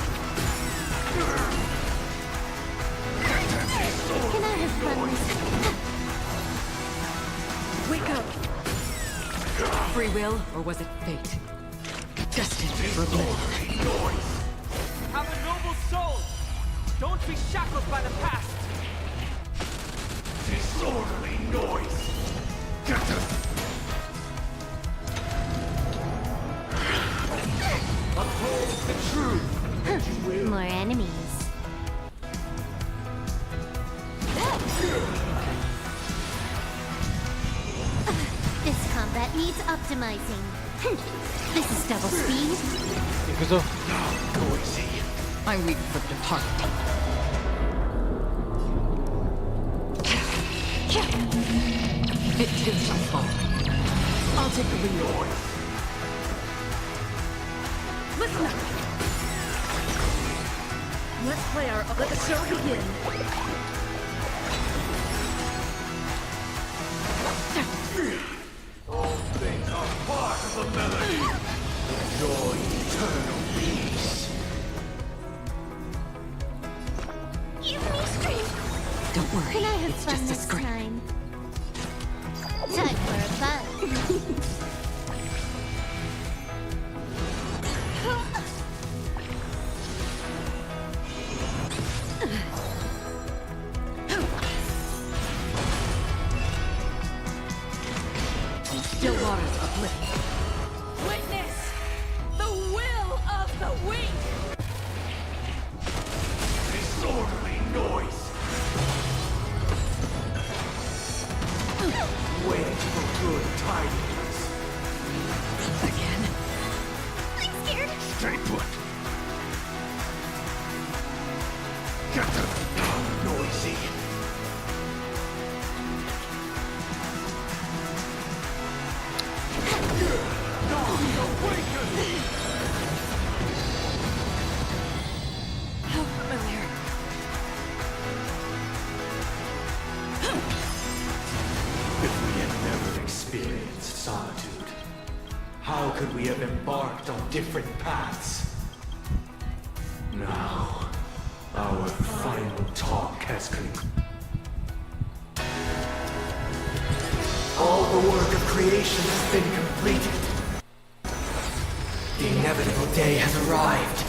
Can I have fun this time? Free will, or was it fate? Destined for oblivion. Noise! Have a noble soul! Don't be shackled by the past! Disorderly noise! Get them! Uphold the truth, and you will. More enemies. This combat needs optimizing. This is double speed. Noisy. I'm weak for departure. It too shall fall. I'll take the lead. Listen up. Let's play our. Let the show begin. All things are part of the melody. Enjoy eternal peace. Give me strength. Don't worry. Can I have it's fun just a next scrape. time? Time for a bug. Still waters uplifting. Witness the will of the weak. Disorderly noise. Wait for good tidings. Again? I'm scared. Stay put. Get them. Noisy. How familiar. If we had never experienced solitude, how could we have embarked on different paths? Now, our final talk has concluded. All the work of creation has been completed. The inevitable day has arrived.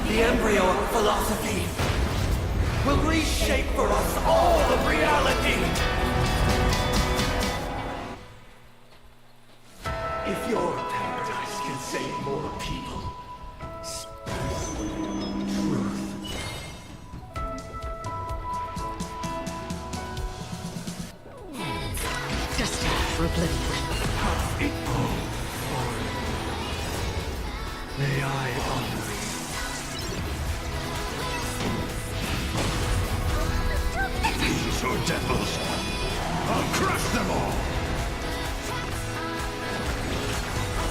The embryo of philosophy will reshape for us all of reality. If your paradise can save more people, truth. Destined for oblivion. May I honor you. These are devils. I'll crush them all.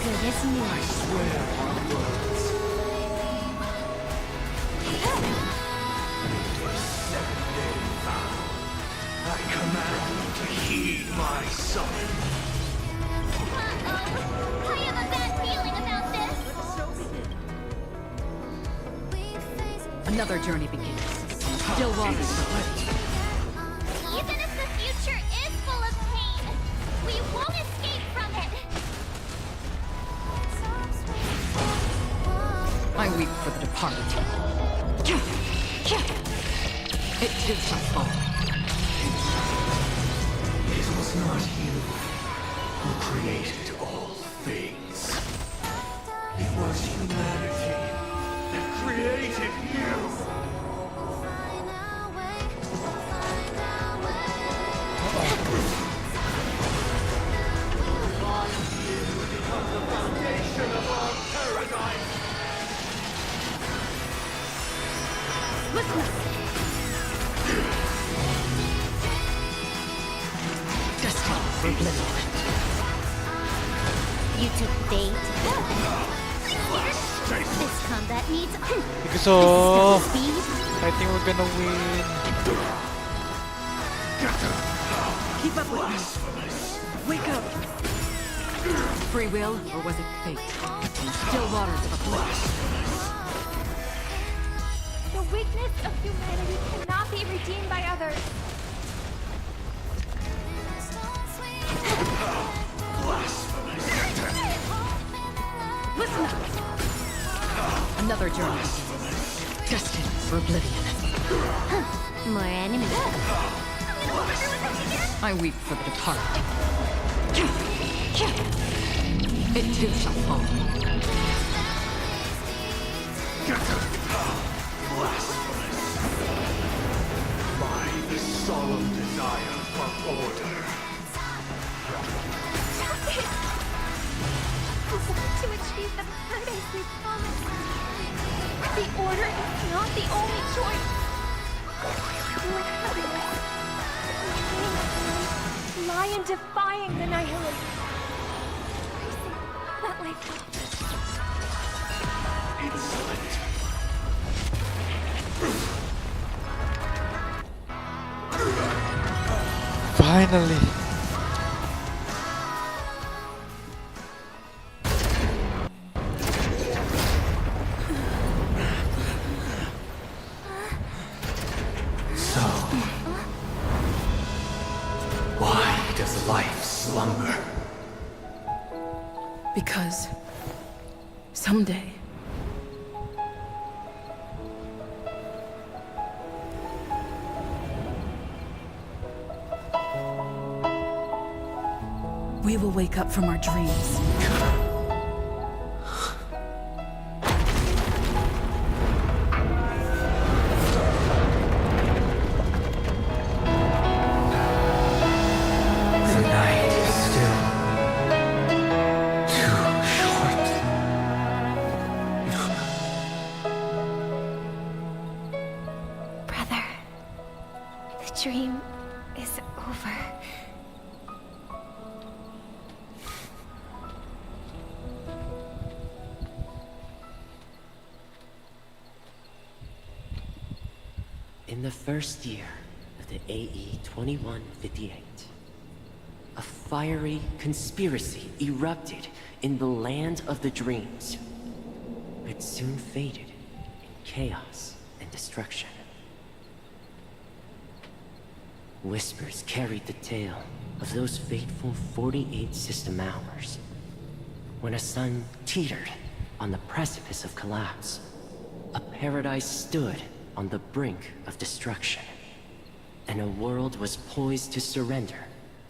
Good as new. I swear on words. This 7-day vow, I command you to heed my summon. Uh-oh. I have a bad feeling about this. Another journey begins. Still waters uplifting. Even if the future is full of pain, we won't escape from it. I weep for the departed. It too shall fall. It was not you who created all things. It was humanity that created you. Become the foundation of our paradise. Listen up. Destined for oblivion. You took bait. This combat needs Because double speed. I think we're gonna win. Keep up with me. Wake up. Free will, or was it fate? Still waters of uplifting. The weakness of humanity cannot be redeemed by others. Another journey. Destined for oblivion. More enemies. I weep for the departed. It too shall fall. Blasphemous. My solemn desire for order. To achieve the paradise we promised. The order is not the only choice. Your happiness lie in defying the nihility. That life. Insolent. Finally. So, why does life slumber? Because someday we will wake up from our dreams. The night is still too short. Brother, the dream is over. In the first year of the AE 2158, a fiery conspiracy erupted in the land of the dreams, but soon faded in chaos and destruction. Whispers carried the tale of those fateful 48 system hours, when a sun teetered on the precipice of collapse. A paradise stood on the brink of destruction, and a world was poised to surrender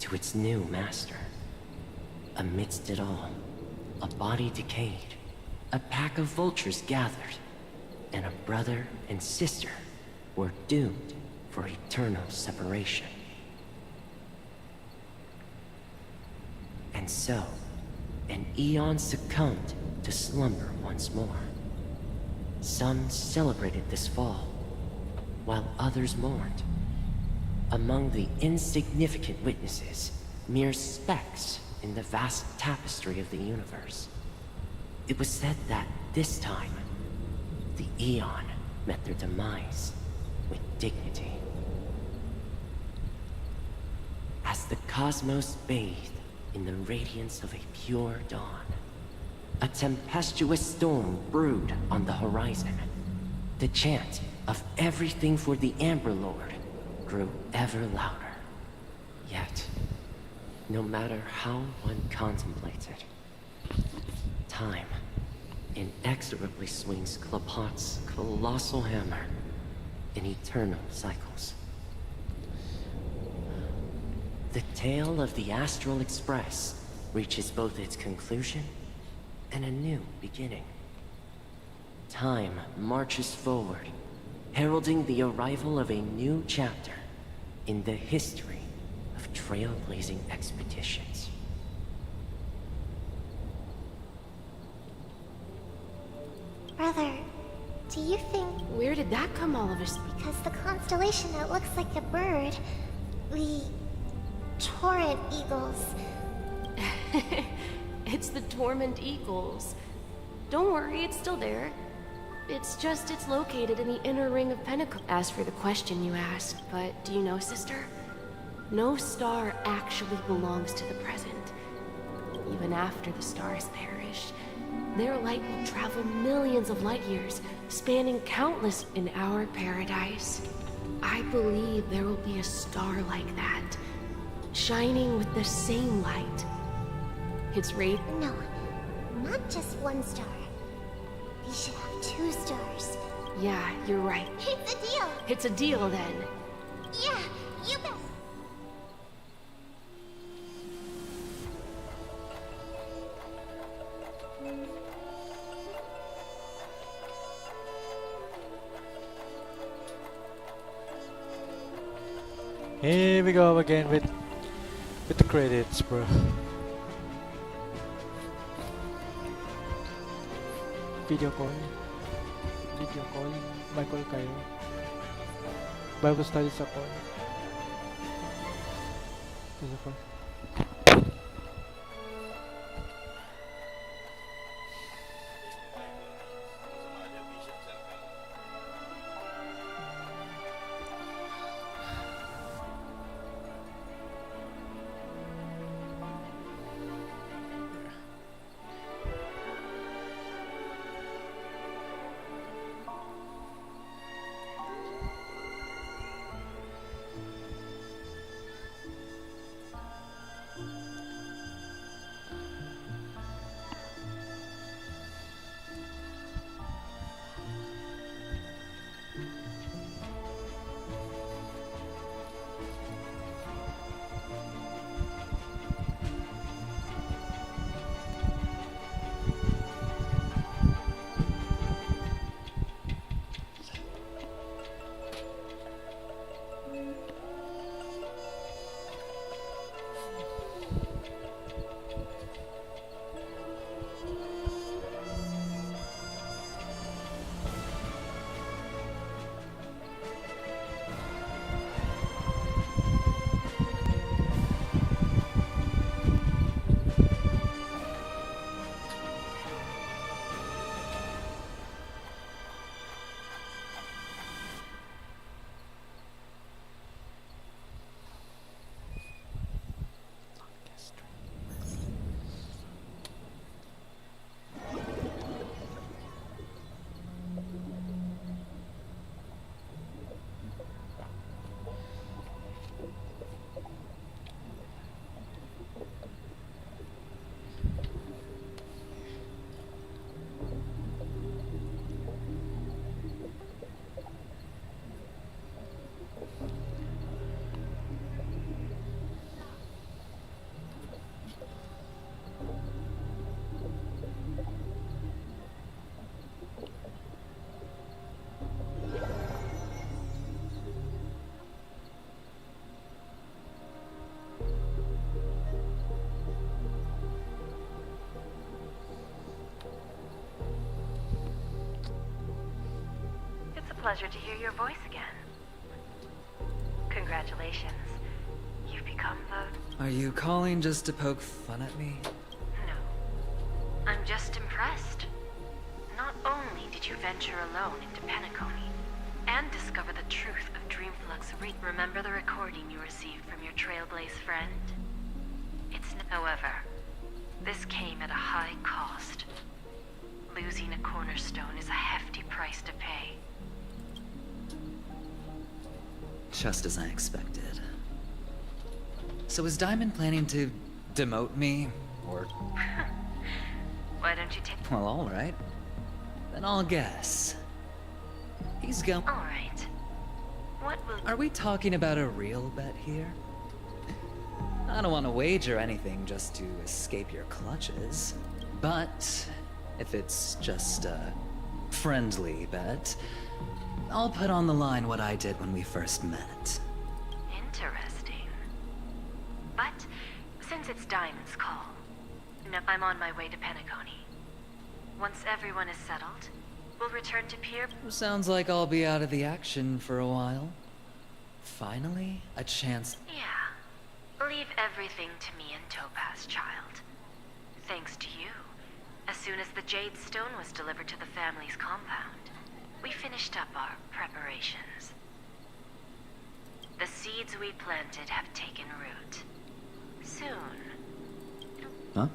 to its new master. Amidst it all, a body decayed, a pack of vultures gathered, and a brother and sister were doomed for eternal separation. And so, an eon succumbed to slumber once more. Some celebrated this fall, while others mourned. Among the insignificant witnesses, mere specks in the vast tapestry of the universe. It was said that this time, the Eon met their demise with dignity. As the cosmos bathed in the radiance of a pure dawn, a tempestuous storm brewed on the horizon. The chant of everything for the Amber Lord grew ever louder. Yet, no matter how one contemplated, time inexorably swings Klapot's colossal hammer in eternal cycles. The tale of the Astral Express reaches both its conclusion and a new beginning. Time marches forward, heralding the arrival of a new chapter in the history of trailblazing expeditions. Brother, do you think... Where did that come all of us? Because the constellation that looks like a bird, the Torrent Eagles. It's the Torment Eagles. Don't worry, it's still there. It's just it's located in the inner ring of Pinnacle. As for the question you asked, but do you know, sister? No star actually belongs to the present. Even after the stars perish, their light will travel millions of light years, spanning countless in our paradise. I believe there will be a star like that, shining with the same light. Its rate... No, not just one star. We should have 2 stars. Yeah, you're right. It's a deal. It's a deal then. Yeah, you bet. Here we go again with the credits, bro. Video call. May call kayo. Bible study sa call. Video call. Pleasure to hear your voice again. Congratulations. You've become the... Are you calling just to poke fun at me? No. I'm just impressed. Not only did you venture alone into Penacony and discover the truth of Dreamflux, remember the recording you received from your Trailblaze friend? However, this came at a high cost. Losing a cornerstone is a hefty price to pay. Just as I expected. So is Diamond planning to demote me, or... Why don't you take... Well, alright. Then I'll guess. He's going... Alright. What will... Are we talking about a real bet here? I don't want to wager anything just to escape your clutches. But if it's just a friendly bet, I'll put on the line what I did when we first met. Interesting. But since it's Diamond's call, I'm on my way to Penacony. Once everyone is settled, we'll return to Pier... Sounds like I'll be out of the action for a while. Finally, a chance... Yeah. Leave everything to me and Topaz, child. Thanks to you, as soon as the Jade Stone was delivered to the family's compound, we finished up our preparations. The seeds we planted have taken root. Soon. Huh?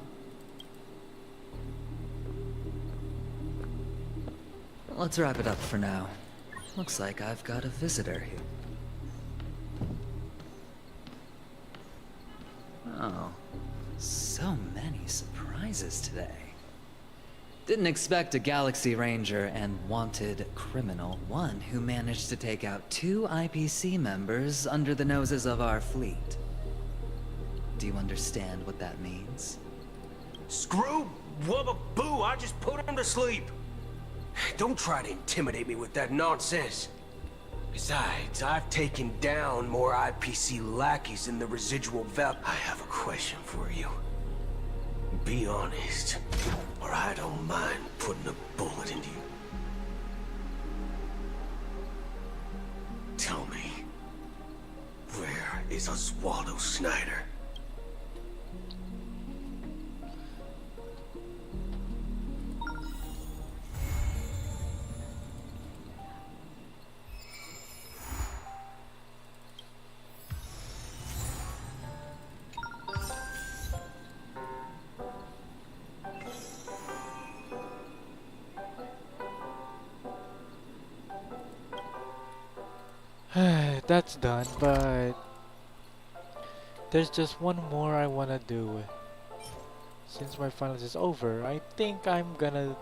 Let's wrap it up for now. Looks like I've got a visitor here. Oh, so many surprises today. Didn't expect a Galaxy Ranger and wanted criminal, one who managed to take out 2 IPC members under the noses of our fleet. Do you understand what that means? Screw wubba boo, I just put him to sleep. Don't try to intimidate me with that nonsense. Besides, I've taken down more IPC lackeys than the residual val. I have a question for you. Be honest, or I don't mind putting a bullet into you. Tell me, where is Oswaldo Snyder? That's done, but there's just one more I wanna do. Since my finals is over, I think I'm gonna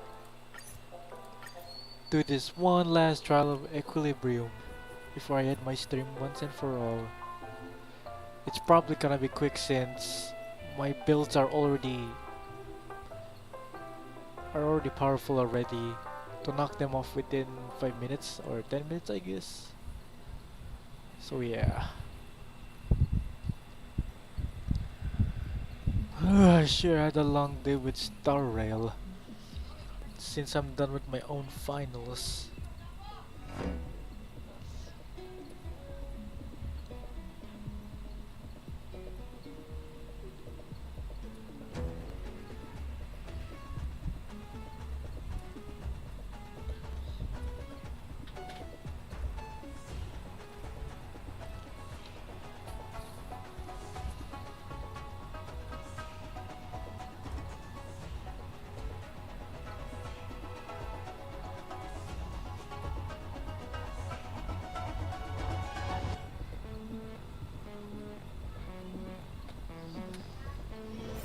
do this one last trial of equilibrium before I end my stream once and for all. It's probably gonna be quick since my builds are already powerful already to knock them off within 5 minutes or 10 minutes, I guess. So yeah. I sure had a long day with Star Rail since I'm done with my own finals.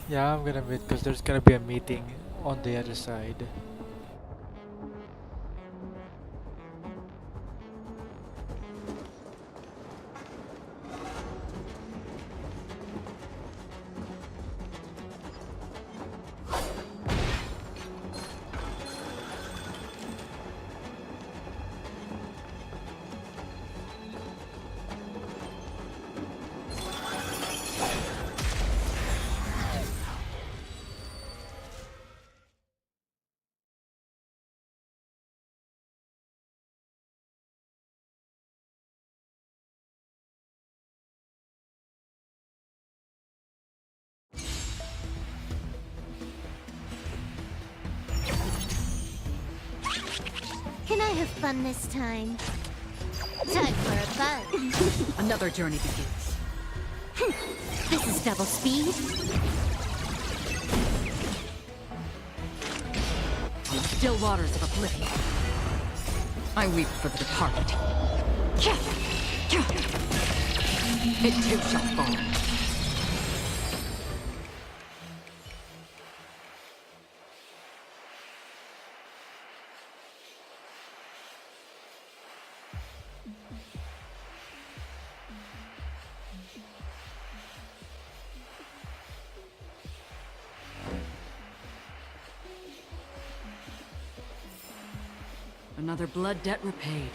Yeah, I'm gonna meet because there's gonna be a meeting on the other side. Can I have fun this time? Time for a fun. Another journey begins. This is double speed. On the still waters of oblivion, I weep for the departed. It too shall fall. Another blood debt repaid.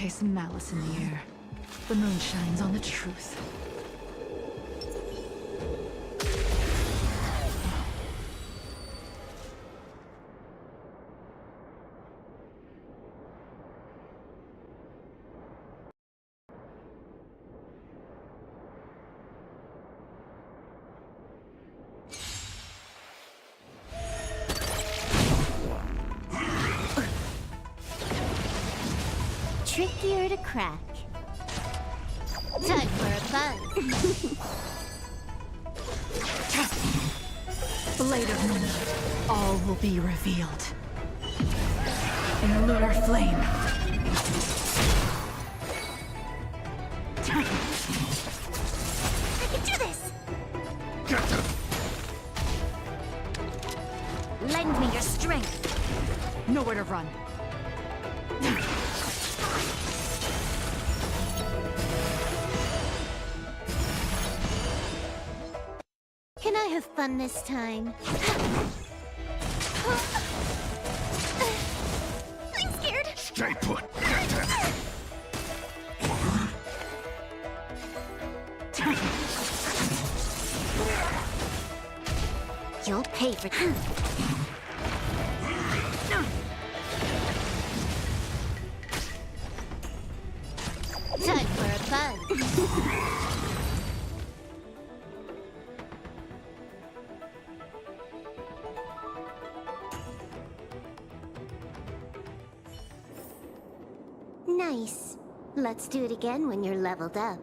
taste some malice in the air. The moon shines on the truth. Trickier to crack. Time for a buzz. Blade of Moonlight, all will be revealed. In a lunar flame. I can do this! Lend me your strength. Nowhere to run. Can I have fun this time? I'm scared. Stay put. You'll pay for Time for a buzz. Nice. Let's do it again when you're leveled up.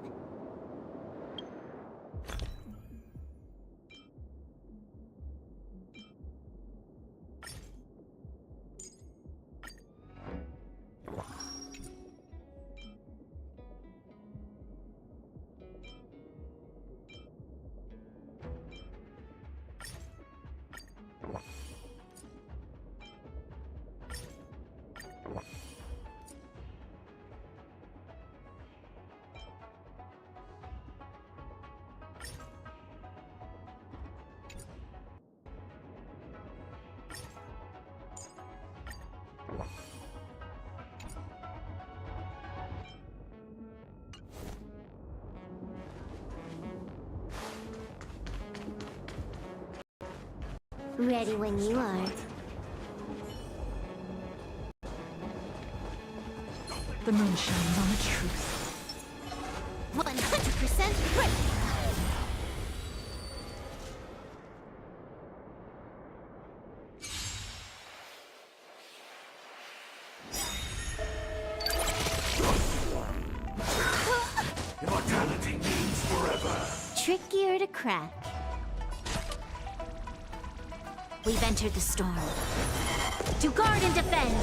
Ready when you are. The moon shines on the truth. 100% ready! Immortality means forever. Trickier to crack. We've entered the storm. To guard and defend!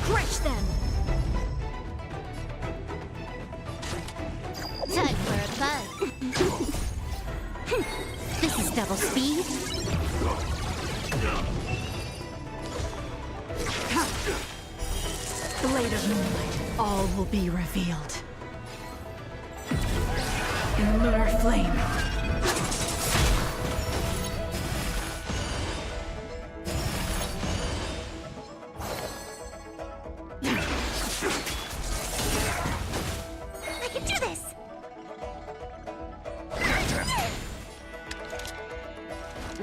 Crush them! Time for a buzz. This is double speed. Blade of Moonlight, all will be revealed. In a lunar flame. I can do this!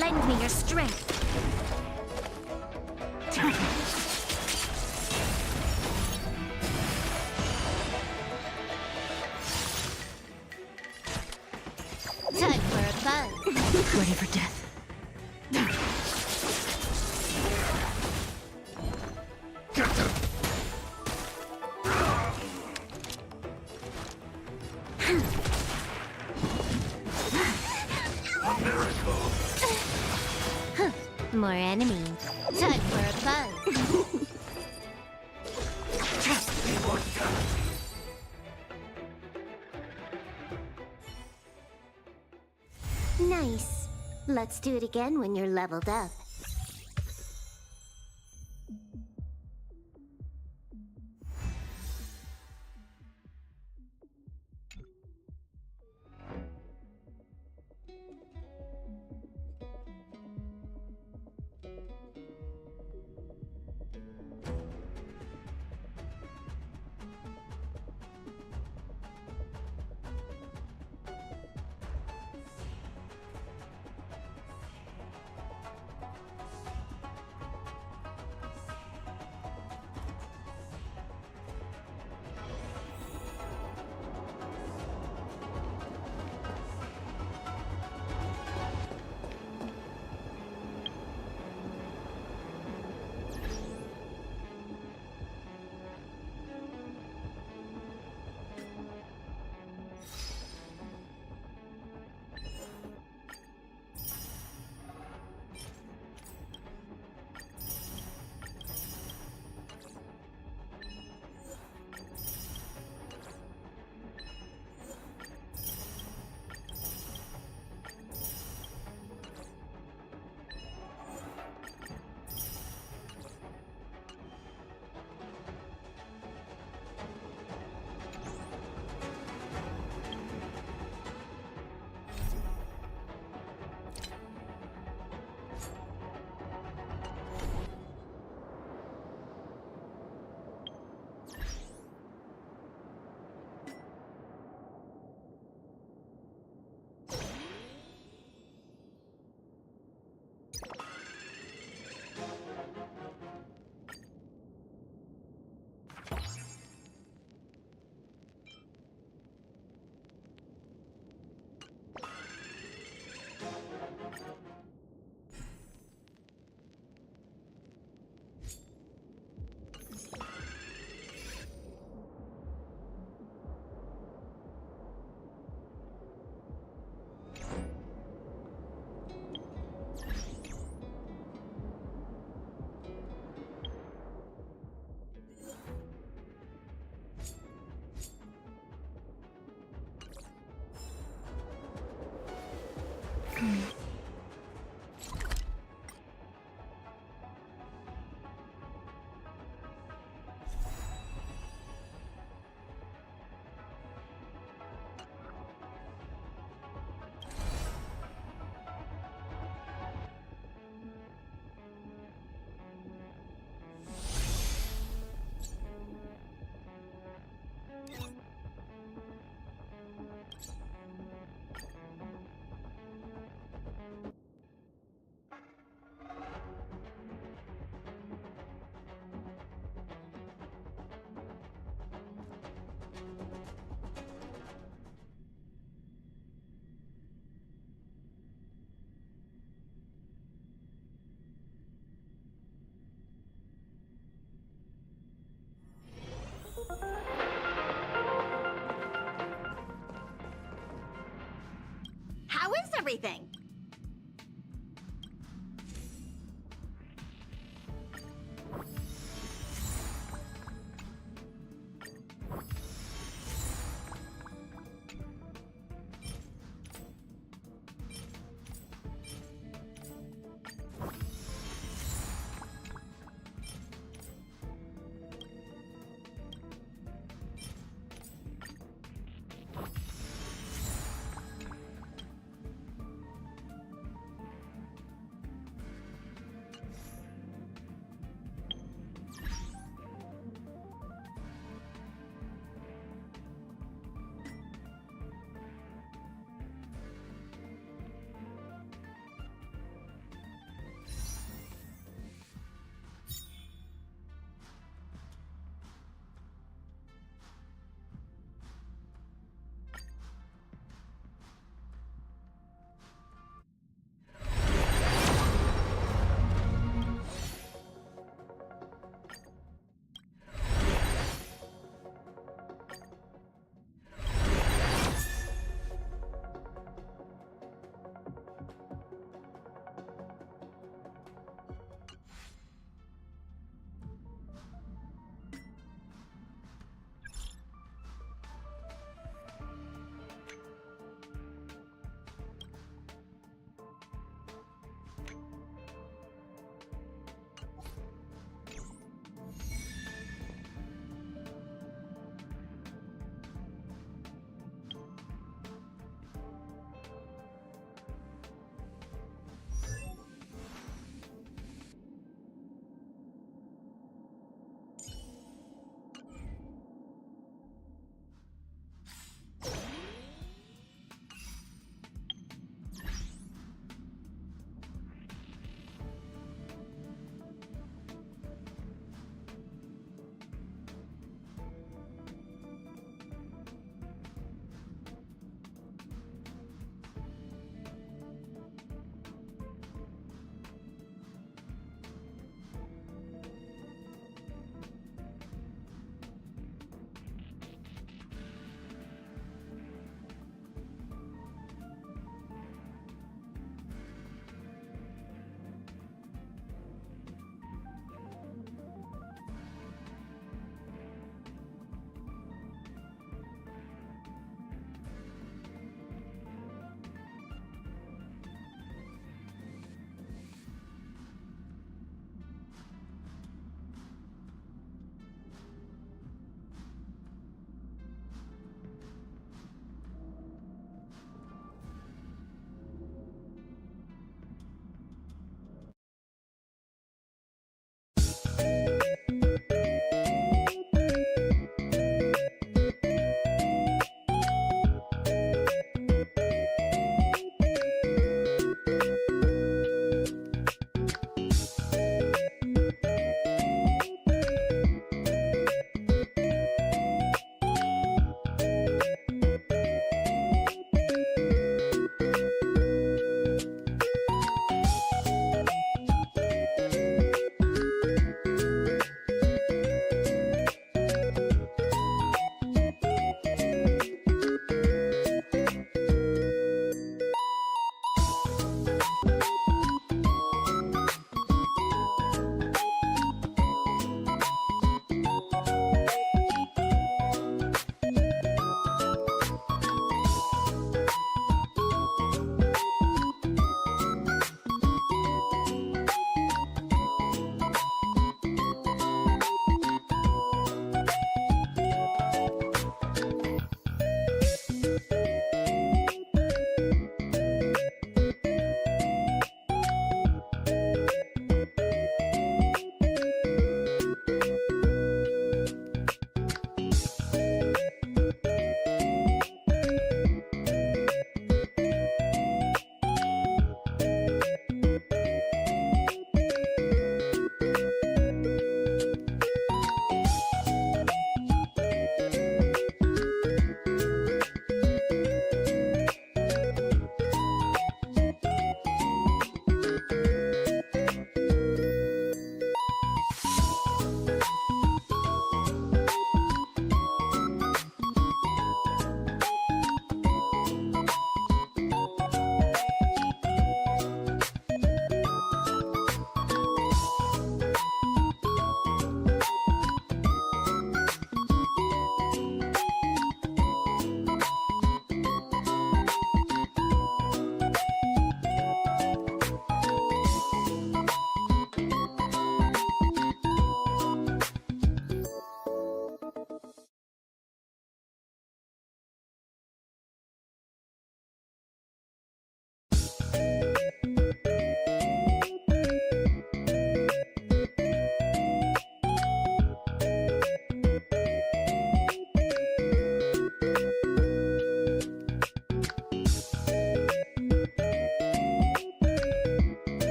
Lend me your strength. Time for a buzz. Ready for death. More enemies. Time for a buzz. Nice. Let's do it again when you're leveled up. everything.